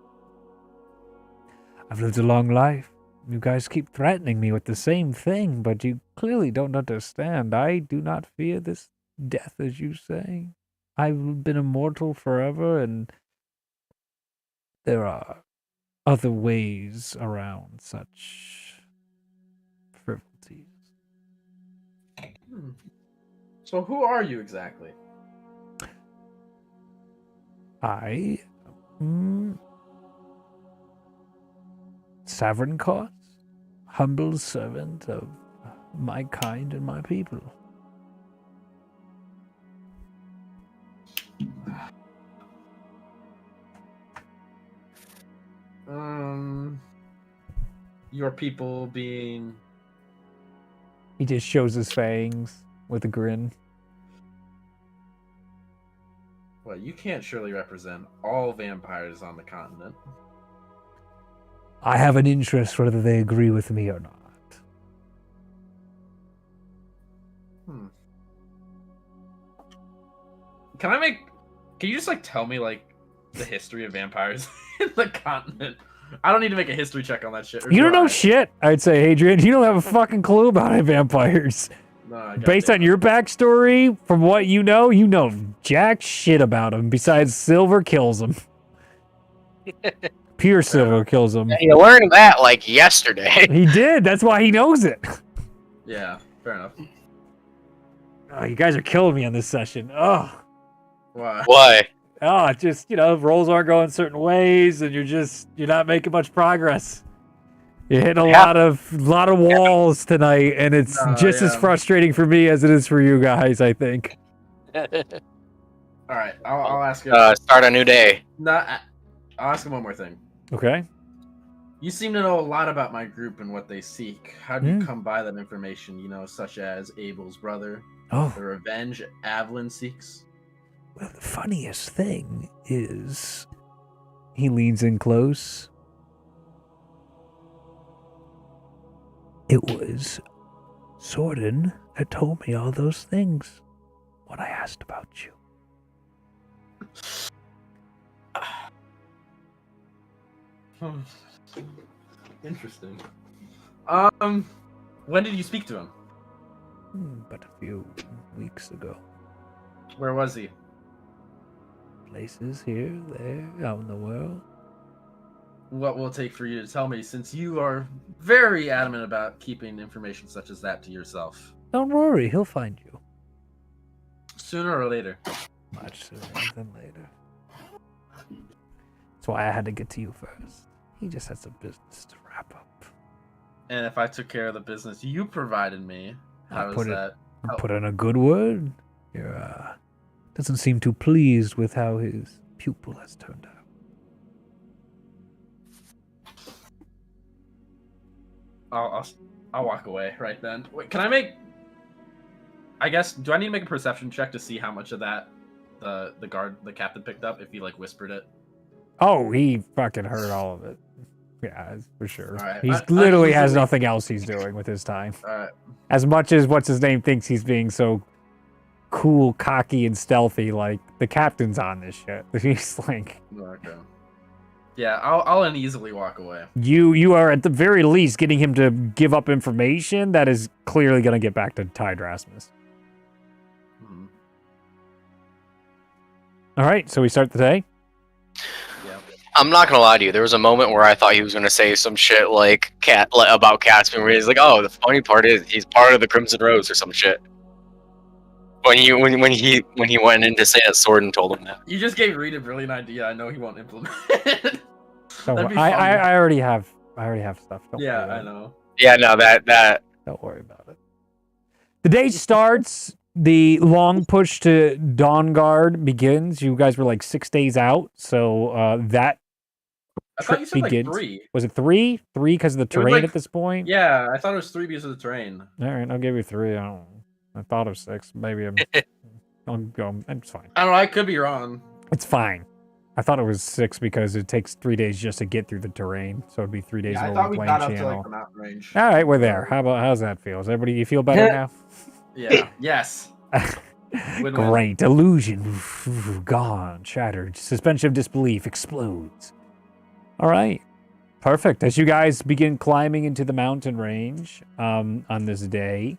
I've lived a long life. You guys keep threatening me with the same thing, but you clearly don't understand. I do not fear this death, as you say. I've been immortal forever, and there are other ways around such frivolities. So who are you exactly? I Sovereign cause, humble servant of my kind and my people. Your people being... He just shows his fangs with a grin. Well, you can't surely represent all vampires on the continent. I have an interest whether they agree with me or not. Can you just tell me the history of vampires in the continent? I don't need to make a history check on that shit. You don't know shit, I'd say, Adrian. You don't have a fucking clue about vampires. No, based on your backstory, from what you know jack shit about them, besides Silver kills them. Pure Silver kills him. You learned that yesterday. He did. That's why he knows it. Yeah, fair enough. Oh, you guys are killing me on this session. Oh, Why? Why? just, rolls aren't going certain ways, and you're not making much progress. You're hitting a lot of walls tonight, and it's just as frustrating for me as it is for you guys, I think. All right, I'll ask him. Start a new day. I'll ask him one more thing. Okay. You seem to know a lot about my group and what they seek. How do you come by that information? Such as Abel's brother, the revenge Avalon seeks. Well, the funniest thing is, he leans in close. It was Sorden that told me all those things when I asked about you. Interesting. When did you speak to him? But a few weeks ago. Where was he? Places here, there, out in the world. What will it take for you to tell me, since you are very adamant about keeping information such as that to yourself? Don't worry, he'll find you. Sooner or later? Much sooner than later. That's why I had to get to you first. He just has some business to wrap up. And if I took care of the business you provided me, how does that help? Put in a good word. You're, doesn't seem too pleased with how his pupil has turned out. I'll walk away right then. Wait, can I make? I guess, do I need to make a perception check to see how much of that the captain picked up if he whispered it? Oh, he fucking heard all of it. Yeah, for sure. Right. He literally has nothing else he's doing with his time. All right. As much as what's his name thinks he's being so cool, cocky, and stealthy, the captain's on this shit. He's like, Okay. Yeah, I'll uneasily walk away. You are at the very least getting him to give up information that is clearly going to get back to Tide Rasmus. Mm-hmm. All right, so we start the day. Yeah. I'm not gonna lie to you. There was a moment where I thought he was gonna say some shit about Caspian, where he's like, "Oh, the funny part is he's part of the Crimson Rose" or some shit. When he went in to say that Sorden told him that. You just gave Reed a brilliant idea. I know he won't implement. Don't That'd be worry. fun. I already have stuff. Don't Yeah, worry about I it. know. Yeah, no, that. Don't worry about it. The day starts. The long push to Dawn Guard begins. You guys were 6 days out, so that I thought you said begins. 3. Was it 3? 3 because of the terrain was at this point? Yeah, I thought it was 3 because of the terrain. All right, I'll give you 3. I don't know. I thought it was 6. Maybe I'll go. It's fine. I don't know. I could be wrong. It's fine. I thought it was 6 because it takes 3 days just to get through the terrain, so it'd be 3 days Yeah, I in a thought we plain got up channel. to the mountain range. All right, we're there. How's that feel? Does everybody you feel better now? Yeah. Yes. Win-win. Great. Illusion gone, shattered. Suspension of disbelief explodes. All right. Perfect. As you guys begin climbing into the mountain range on this day,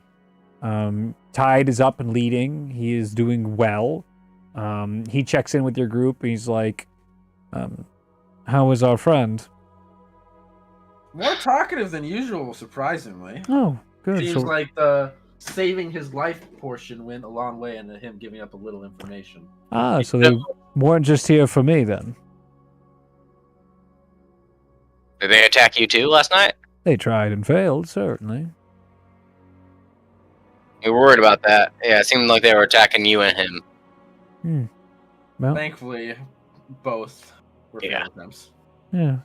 Tide is up and leading. He is doing well. He checks in with your group. And he's like, how is our friend? More talkative than usual, surprisingly. Oh, good. Seems like the saving his life portion went a long way into him giving up a little information. So they weren't just here for me then. Did they attack you too last night? They tried and failed, certainly. You were worried about that. Yeah, it seemed like they were attacking you and him. Well, Thankfully, both were failed Yeah. attempts. yeah.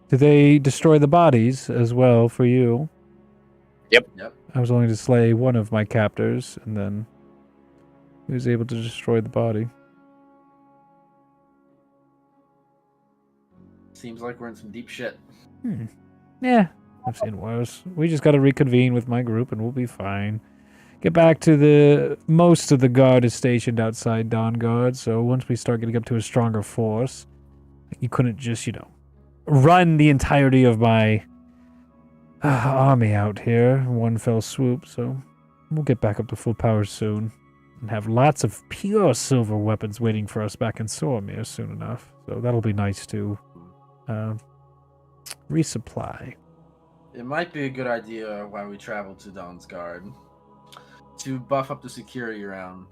Did they destroy the bodies as well for you? Yep. I was only to slay one of my captors, and then he was able to destroy the body. Seems like we're in some deep shit. Yeah, I've seen worse. We just got to reconvene with my group, and we'll be fine. Get back to most of the guard is stationed outside Dawn Guard, so once we start getting up to a stronger force, you couldn't just, run the entirety of my army out here in one fell swoop, so we'll get back up to full power soon and have lots of pure silver weapons waiting for us back in Sormir soon enough. So that'll be nice to resupply. it might be a good idea while we travel to Dawn's Guard to buff up the security around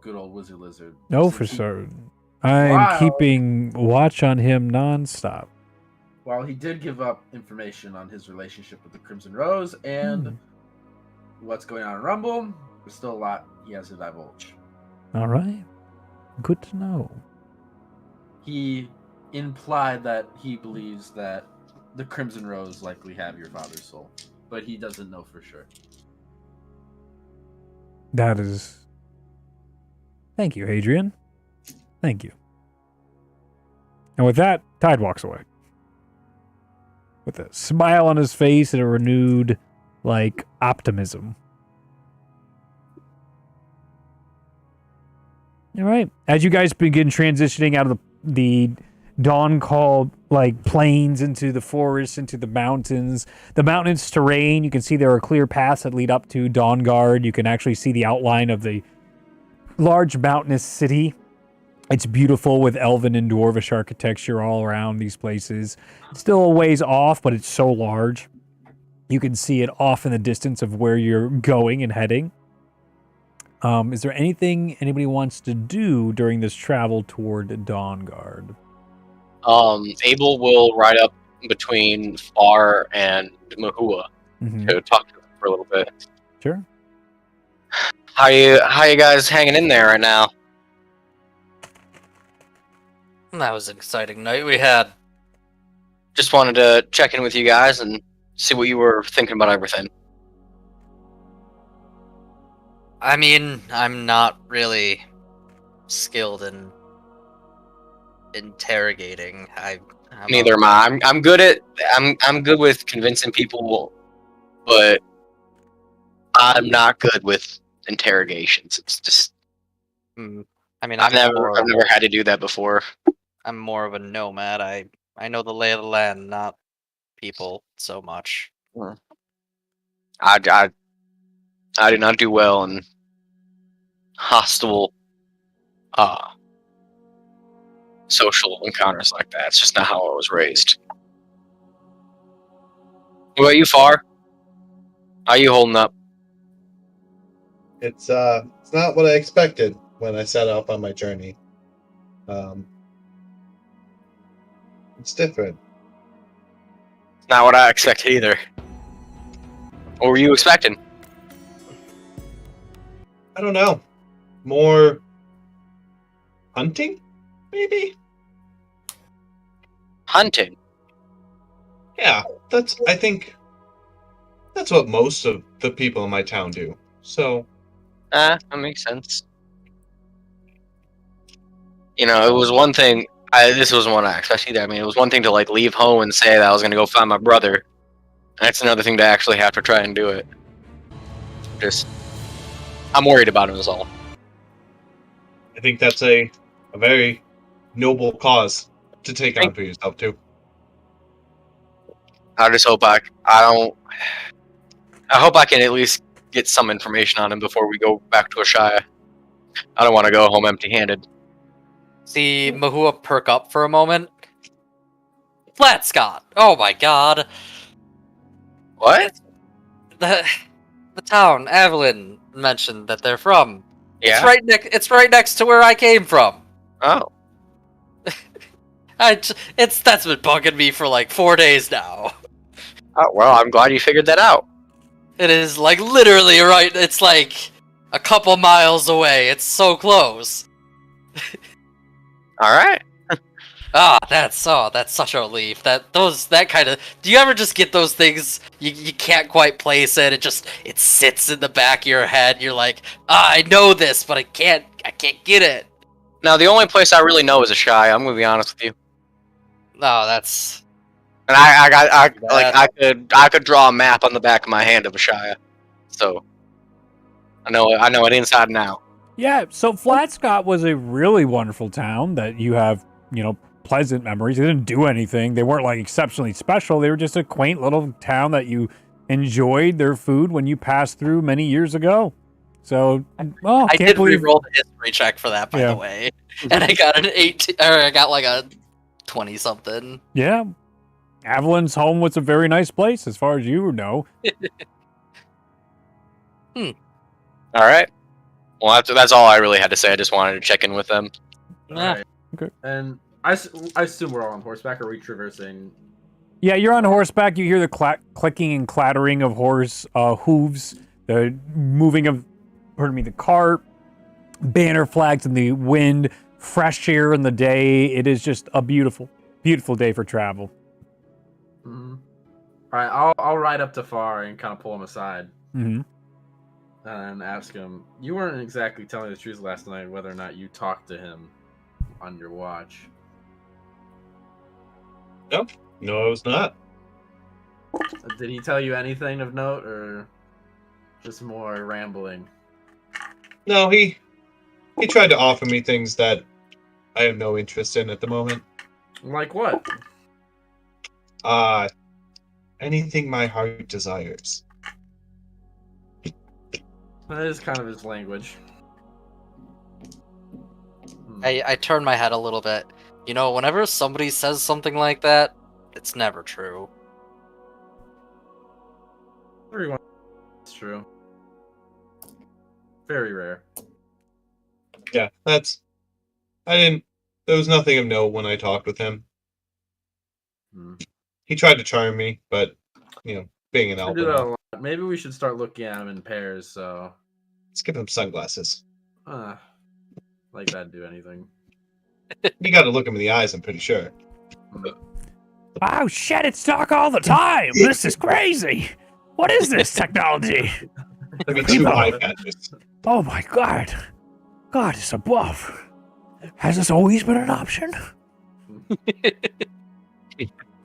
good old Wizard Lizard. No, So for he- certain. I'm Wow. keeping watch on him nonstop. While he did give up information on his relationship with the Crimson Rose and what's going on in Rumble, there's still a lot he has to divulge. All right. Good to know. He implied that he believes that the Crimson Rose likely have your father's soul, but he doesn't know for sure. That is... Thank you, Hadrian. Thank you. And with that, Tide walks away. With a smile on his face and a renewed, optimism. All right. As you guys begin transitioning out of the dawn called plains into the forest, into the mountains terrain, you can see there are clear paths that lead up to Dawn Guard. You can actually see the outline of the large mountainous city. It's beautiful with elven and dwarvish architecture all around these places. It's still a ways off, but it's so large. You can see it off in the distance of where you're going and heading. Is there anything anybody wants to do during this travel toward Dawn Guard? Abel will ride up between Far and Mahua to talk to them for a little bit. Sure. How you guys hanging in there right now? That was an exciting night we had. Just wanted to check in with you guys and see what you were thinking about everything. I mean, I'm not really skilled in interrogating. Neither am I. I'm good at I'm good with convincing people, but I'm not good with interrogations. It's just I mean, I've never had to do that before. I'm more of a nomad. I know the lay of the land, not people so much. I did not do well in hostile social encounters like that. It's just not how I was raised. What about you, Far? How you holding up? It's not what I expected when I set out on my journey. It's different. It's not what I expected either. What were you expecting? I don't know. More hunting, maybe? Hunting. Yeah, I think that's what most of the people in my town do. So, That makes sense. You know, it was one thing. This wasn't what I expected either. I mean, it was one thing to leave home and say that I was going to go find my brother. That's another thing to actually have to try and do it. I'm worried about him is all. I think that's a very noble cause to take on for yourself too. I just hope I hope I can at least get some information on him before we go back to Ashaya. I don't want to go home empty-handed. See Mahua perk up for a moment. Flat Scott! Oh my god! What? The town Evelyn mentioned that they're from. Yeah. It's right next to where I came from. Oh. That's been bugging me for 4 days now. Oh, well, I'm glad you figured that out. It is literally right. It's a couple miles away. It's so close. All right. That's such a relief. That kind of. Do you ever just get those things you can't quite place it? It sits in the back of your head. You're like, I know this, but I can't get it. Now, the only place I really know is Ashaya. I'm gonna be honest with you. No, that's. And I could draw a map on the back of my hand of Ashaya, so I know it inside and out. Yeah, so Flat Scott was a really wonderful town that you have, pleasant memories. They didn't do anything. They weren't exceptionally special. They were just a quaint little town that you enjoyed their food when you passed through many years ago. So, I did re-roll the history check for that, by the way, and I got an 18, or I got a 20 something. Yeah, Avalon's home was a very nice place, as far as you know. All right. Well, that's all I really had to say. I just wanted to check in with them. Yeah. Alright. Okay. And I assume we're all on horseback. Or are we traversing? Yeah, you're on horseback. You hear the clicking and clattering of horse hooves, the moving of, the cart, banner flags in the wind, fresh air in the day. It is just a beautiful, beautiful day for travel. Mm-hmm. All right, I'll ride up to Far and kind of pull him aside Mm-hmm. and ask him. You weren't exactly telling the truth last night whether or not you talked to him on your watch. No, I was not. Did he tell you anything of note, or just more rambling? No, he tried to offer me things that I have no interest in at the moment. Like what? Anything my heart desires. That is kind of his language. I turn my head a little bit. You know, whenever somebody says something like that, it's never true. Everyone, it's true. Very rare. Yeah, there was nothing of note when I talked with him. He tried to charm me, but, being an I do that a albino. lot. Maybe we should start looking at him in pairs, so... Let's give him sunglasses. Like that'd do anything. You gotta look him in the eyes, I'm pretty sure. Oh shit, it's dark all the time. This is crazy. What is this technology? Maybe 2 eye patches. Oh my god. God is above. Has this always been an option?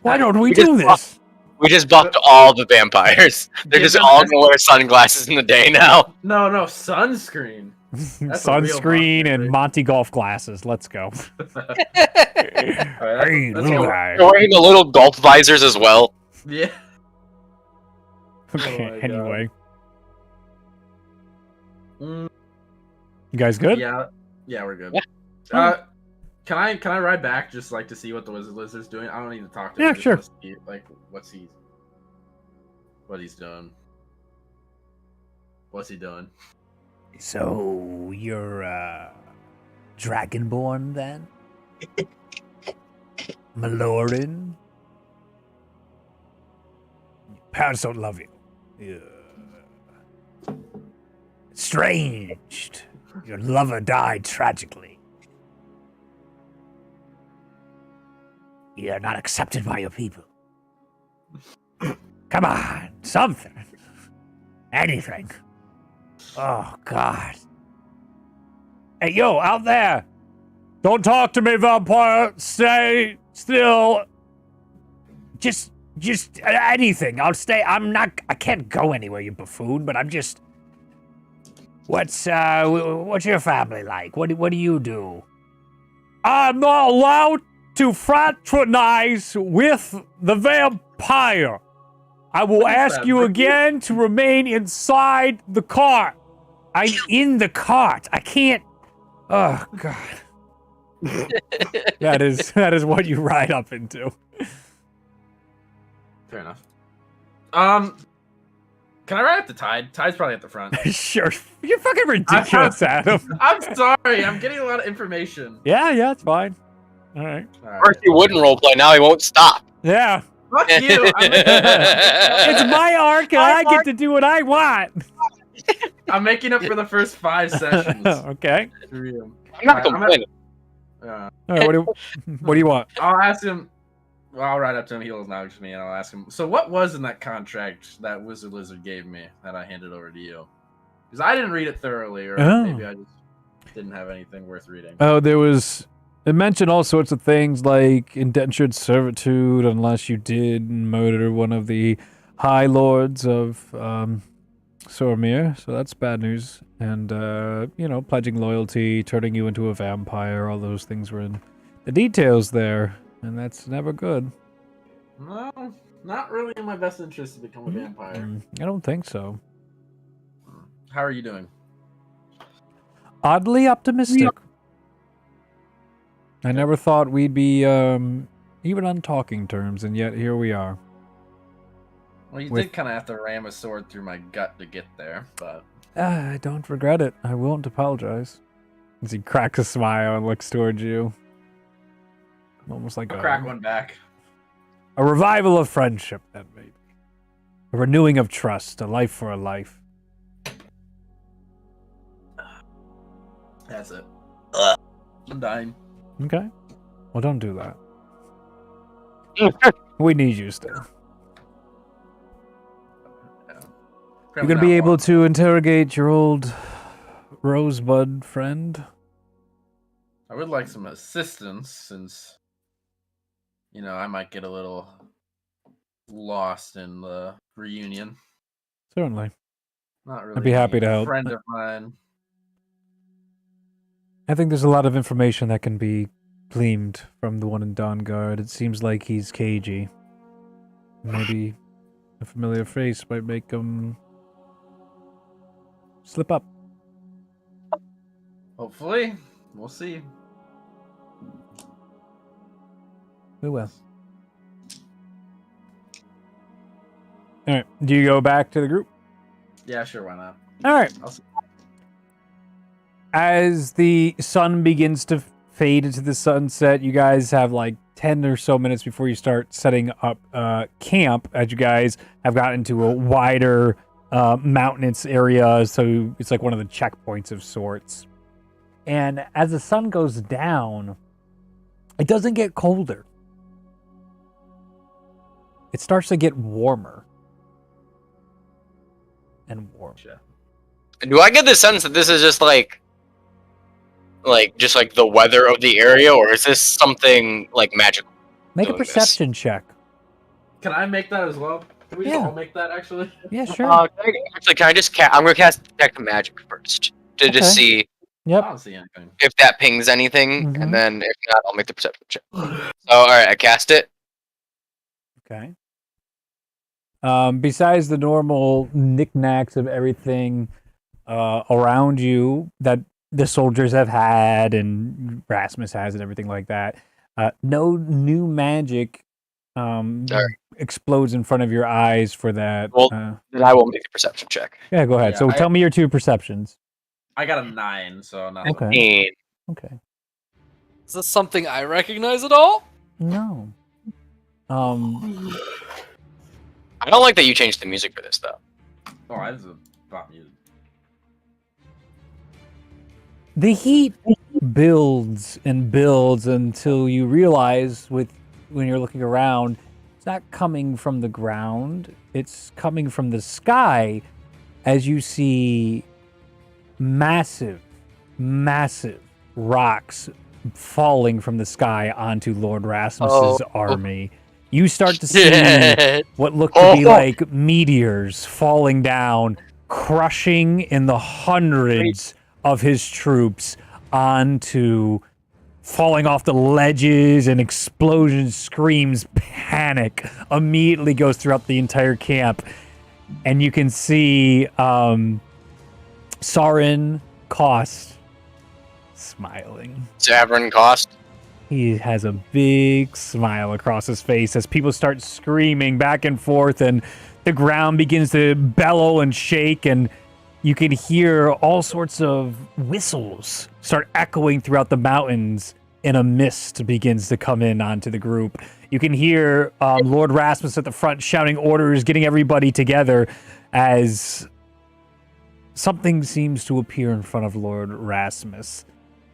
Why don't we do this? We just buffed all the vampires. They're just all gonna wear sunglasses in the day now. No, sunscreen. That's a real Sunscreen buff, and right? Monty golf glasses. Let's go. Alright, Hey, that's little cool. guy. They're wearing the little golf visors as well. Yeah. Okay, Oh my anyway. Mm, You guys good? yeah, we're good. Yeah. Can I ride back just like to see what the lizard's doing? I don't need to talk to Yeah, him. just sure. wanna see, like what he's doing. What's he doing? So, you're, Dragonborn then? Maloran? Parents don't love you. Yeah. Estranged. Your lover died tragically. You're not accepted by your people. Come on, something. Anything. Oh, God. Hey, yo, out there. Don't talk to me, vampire. Stay still. Just anything. I'll stay. I can't go anywhere, you buffoon, but I'm just... What's your family like? What do you do? I'm not allowed to fraternize with the vampire. I will ask you again to remain inside the cart. I'm in the cart. I can't. Oh God. That is what you ride up into. Fair enough. Can I ride up the Tide? Tide's probably at the front. Sure. You're fucking ridiculous, Adam. I'm sorry. I'm getting a lot of information. Yeah, it's fine. All right. First he wouldn't roleplay, now he won't stop. Yeah. Fuck you. It's my arc, and I get to do what I want. I'm making up for the first 5 sessions. Okay. I'm not complaining. All right. What do you want? I'll ask him. Well, I'll ride up to him. He'll acknowledge me, and I'll ask him. So, what was in that contract that Wizard Lizard gave me that I handed over to you? Because I didn't read it thoroughly, or maybe I just didn't have anything worth reading. Oh, it mentioned all sorts of things like indentured servitude unless you did murder one of the High Lords of Sormir, so that's bad news. And, pledging loyalty, turning you into a vampire, all those things were in the details there, and that's never good. No, not really in my best interest to become a vampire. I don't think so. How are you doing? Oddly optimistic. I never thought we'd be even on talking terms, and yet here we are. Well, you With- did kind of have to ram a sword through my gut to get there, but I don't regret it. I won't apologize. As he cracks a smile and looks towards you. Almost like I'll crack one back. a revival of friendship, then, maybe. A renewing of trust, a life for a life. That's it. I'm dying. Okay. Well, don't do that. We need you still. You're going to be able to interrogate your old Rosebud friend? I would like some assistance since, I might get a little lost in the reunion. Certainly. Not really. I'd be happy to help. Friend of mine. I think there's a lot of information that can be gleaned from the one in Dawnguard. It seems like he's cagey. Maybe a familiar face might make him slip up. Hopefully. We'll see. We will. Alright, do you go back to the group? Yeah, sure, why not? Alright. I'll see. As the sun begins to fade into the sunset, you guys have like 10 or so minutes before you start setting up camp, as you guys have gotten into a wider mountainous area, so it's like one of the checkpoints of sorts. And as the sun goes down, it doesn't get colder. It starts to get warmer. And warmer. Do I get the sense that this is just like the weather of the area, or is this something like magical? Make a doing this? perception check. Can I make that as well? Can we just Yeah. all make that, actually? Yeah, sure. Can I just I'm gonna cast Detect Magic first to Okay. just see I Yep. don't see anything. if that pings anything, Mhm. and then if not, I'll make the perception check. All right, I cast it. Okay. Besides the normal knickknacks of everything around you that the soldiers have had and Rasmus has and everything like that, no new magic explodes in front of your eyes for that. Well, Then I will make the perception check. Yeah, go ahead. Yeah, So tell me your two perceptions. I got a 9, so not Okay. And Okay. Is this something I recognize at all? No. I don't like that you changed the music for this though. Oh, I was about music. The heat builds and builds until you realize when you're looking around, it's not coming from the ground, it's coming from the sky as you see massive rocks falling from the sky onto Lord Rasmus's army. You start to see what look to be like meteors falling down, crushing in the hundreds of his troops onto, falling off the ledges, and explosions, screams, panic immediately goes throughout the entire camp. And you can see Sarin Cost smiling. Zavrin Cost. He has a big smile across his face as people start screaming back and forth, and the ground begins to bellow and shake, and you can hear all sorts of whistles start echoing throughout the mountains, and a mist begins to come in onto the group. You can hear Lord Rasmus at the front shouting orders, getting everybody together as something seems to appear in front of Lord Rasmus.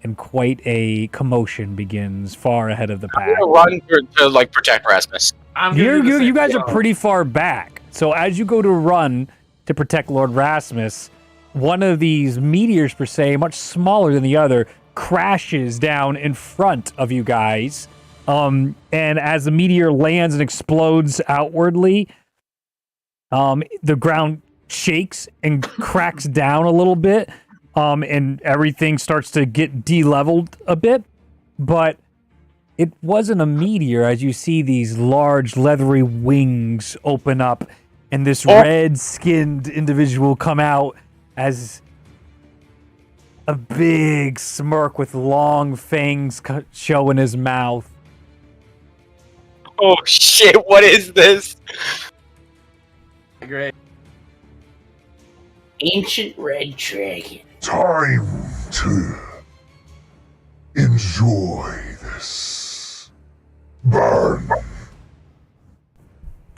And quite a commotion begins far ahead of the pack. I'm gonna run to like protect Rasmus. You guys are pretty far back. So as you go to run to protect Lord Rasmus, one of these meteors, per se, much smaller than the other, crashes down in front of you guys. And as the meteor lands and explodes outwardly, the ground shakes and cracks down a little bit. And everything starts to get de-leveled a bit, but it wasn't a meteor as you see these large leathery wings open up and this red-skinned individual come out as a big smirk with long fangs show in his mouth. Oh shit! What is this? Great. Ancient red dragon. Time to enjoy this. Burn.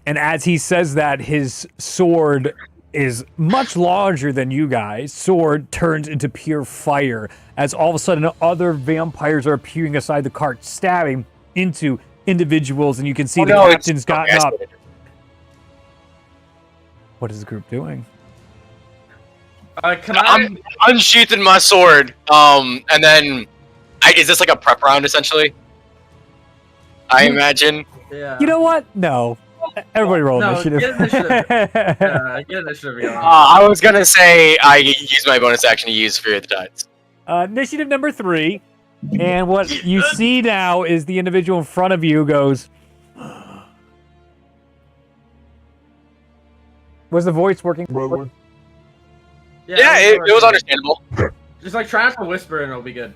And as he says that, his sword is much larger than you guys. Sword turns into pure fire as all of a sudden other vampires are appearing aside the cart, stabbing into individuals, and you can see the captain's gotten up. What is the group doing? I'm unsheathing my sword. And then, is this like a prep round essentially? I imagine. Yeah. You know what? No. Everybody roll initiative. Get initiative. Get initiative. I was gonna say I use my bonus action to use Fear of the Tides. Initiative number 3. And what you see now is the individual in front of you goes... Was the voice working? Yeah, it was understandable. Just like try not to whisper and it'll be good.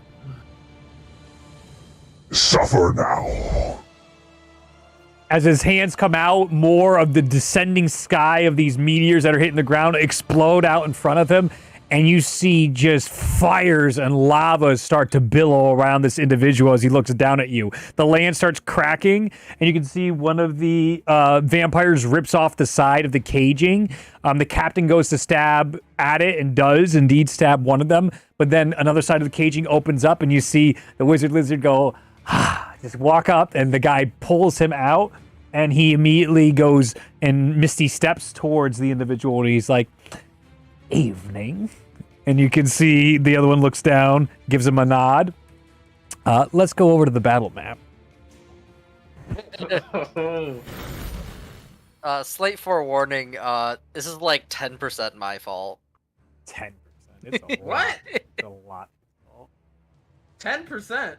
Suffer now. As his hands come out, more of the descending sky of these meteors that are hitting the ground explode out in front of him, and you see just fires and lava start to billow around this individual as he looks down at you. The land starts cracking, and you can see one of the vampires rips off the side of the caging. The captain goes to stab at it and does indeed stab one of them, but then another side of the caging opens up, and you see the wizard lizard go, just walk up, and the guy pulls him out, and he immediately goes and misty steps towards the individual, and he's like, evening. And you can see the other one looks down, gives him a nod. Let's go over to the battle map. Slight forewarning, this is like 10% my fault. 10%. It's a What? lot. It's a lot. 10%.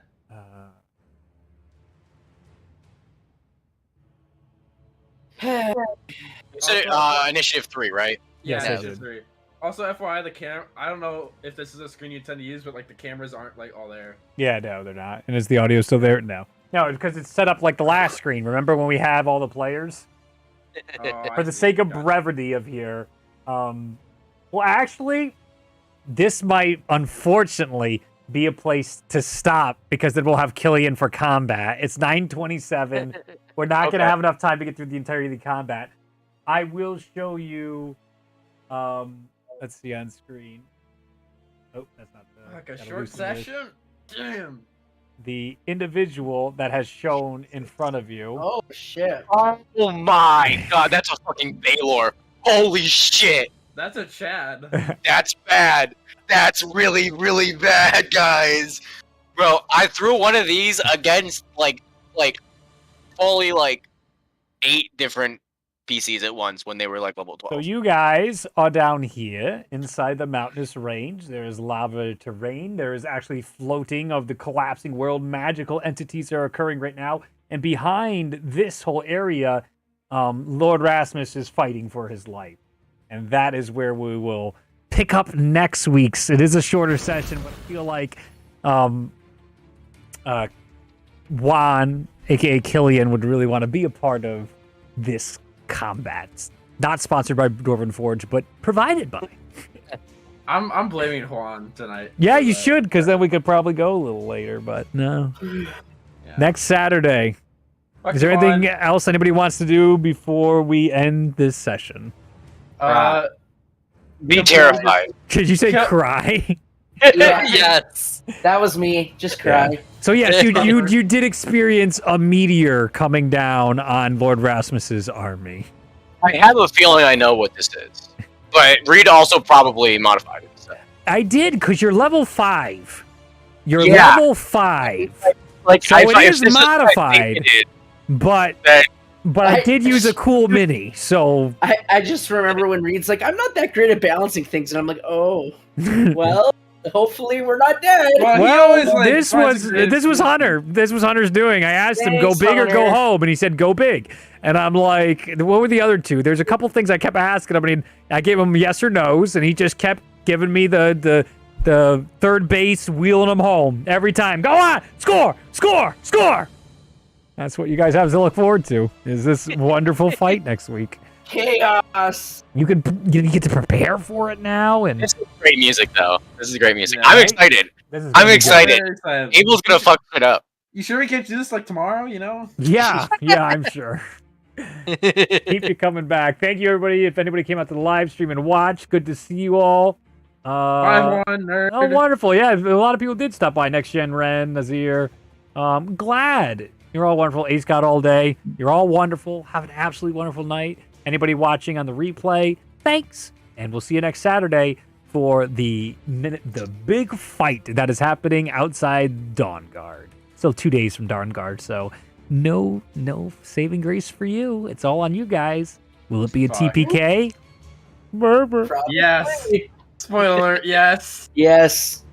So, initiative 3, right? Yes, Yeah, I it's did. 3. Also, FYI, the camera. I don't know if this is a screen you tend to use, but like the cameras aren't like all there. Yeah, no, they're not. And is the audio still there? No. No, because it's set up like the last screen. Remember when we have all the players? For the sake of brevity of here. Well, actually, this might, unfortunately, be a place to stop because then we'll have Killian for combat. It's 9:27. We're not going to have enough time to get through the entirety of the combat. I will show you... let's see on screen. Oh, that's not the... Like a gotta short loosen this. session. Damn. The individual that has shown in front of you. Oh shit! Oh my god, that's a fucking Baylor. Holy shit. That's a Chad. That's bad. That's really, really bad, guys. Bro, I threw one of these against like fully 8 different PCs at once when they were like level 12. So you guys are down here inside the mountainous range. There is lava terrain. There is actually floating of the collapsing world. Magical entities are occurring right now. And behind this whole area, Lord Rasmus is fighting for his life. And that is where we will pick up next week's. It is a shorter session, but I feel like Juan, aka Killian, would really want to be a part of this combat. Not sponsored by Dwarven Forge, but provided by. I'm blaming Juan tonight. Yeah, you should, because then we could probably go a little later, but no. Yeah. Next Saturday. Fuck Is there Juan. anything else anybody wants to do before we end this session? Be terrified. Did you say Yeah. cry? Yeah, Yes. that was me. Just cry. So yes, you did experience a meteor coming down on Lord Rasmus's army. I have a feeling I know what this is. But Reed also probably modified it. So. I did, because you're level 5. You're Yeah. level 5. Like, So it is if this what I modified. think it is, But then I did use a cool mini, so I just remember when Reed's like, I'm not that great at balancing things, and I'm like, oh, well, hopefully we're not dead. Well, he well, always, like, this finds was it- Hunter. This was Hunter's doing. I asked him, go Thanks, big or go Hunter. home, and he said, go big. And I'm like, what were the other two? There's a couple things I kept asking him. I mean, I gave him yes or no's, and he just kept giving me the third base, wheeling him home every time. Go on, score, score, score. That's what you guys have to look forward to. Is this wonderful fight next week? Chaos. You get to prepare for it now, and This is great music, though. This is great music. Yeah, I'm right? excited. this is I'm gonna be excited. Very excited. Abel's gonna fuck it up. You sure we can't do this like tomorrow? You know? good. Yeah, I'm sure. Keep you coming back. Thank you, everybody. If anybody came out to the live stream and watched, good to see you all. Bye, one nerd. Oh, wonderful. Yeah, a lot of people did stop by. Next Gen Ren, Nazir. Glad. You're all wonderful. Ace got all day. You're all wonderful. Have an absolutely wonderful night. Anybody watching on the replay, thanks. And we'll see you next Saturday for the big fight that is happening outside Dawnguard. Still 2 days from Dawnguard, so no saving grace for you. It's all on you guys. Will it be a Fuck. TPK? Probably. Yes. Spoiler alert, yes. Yes.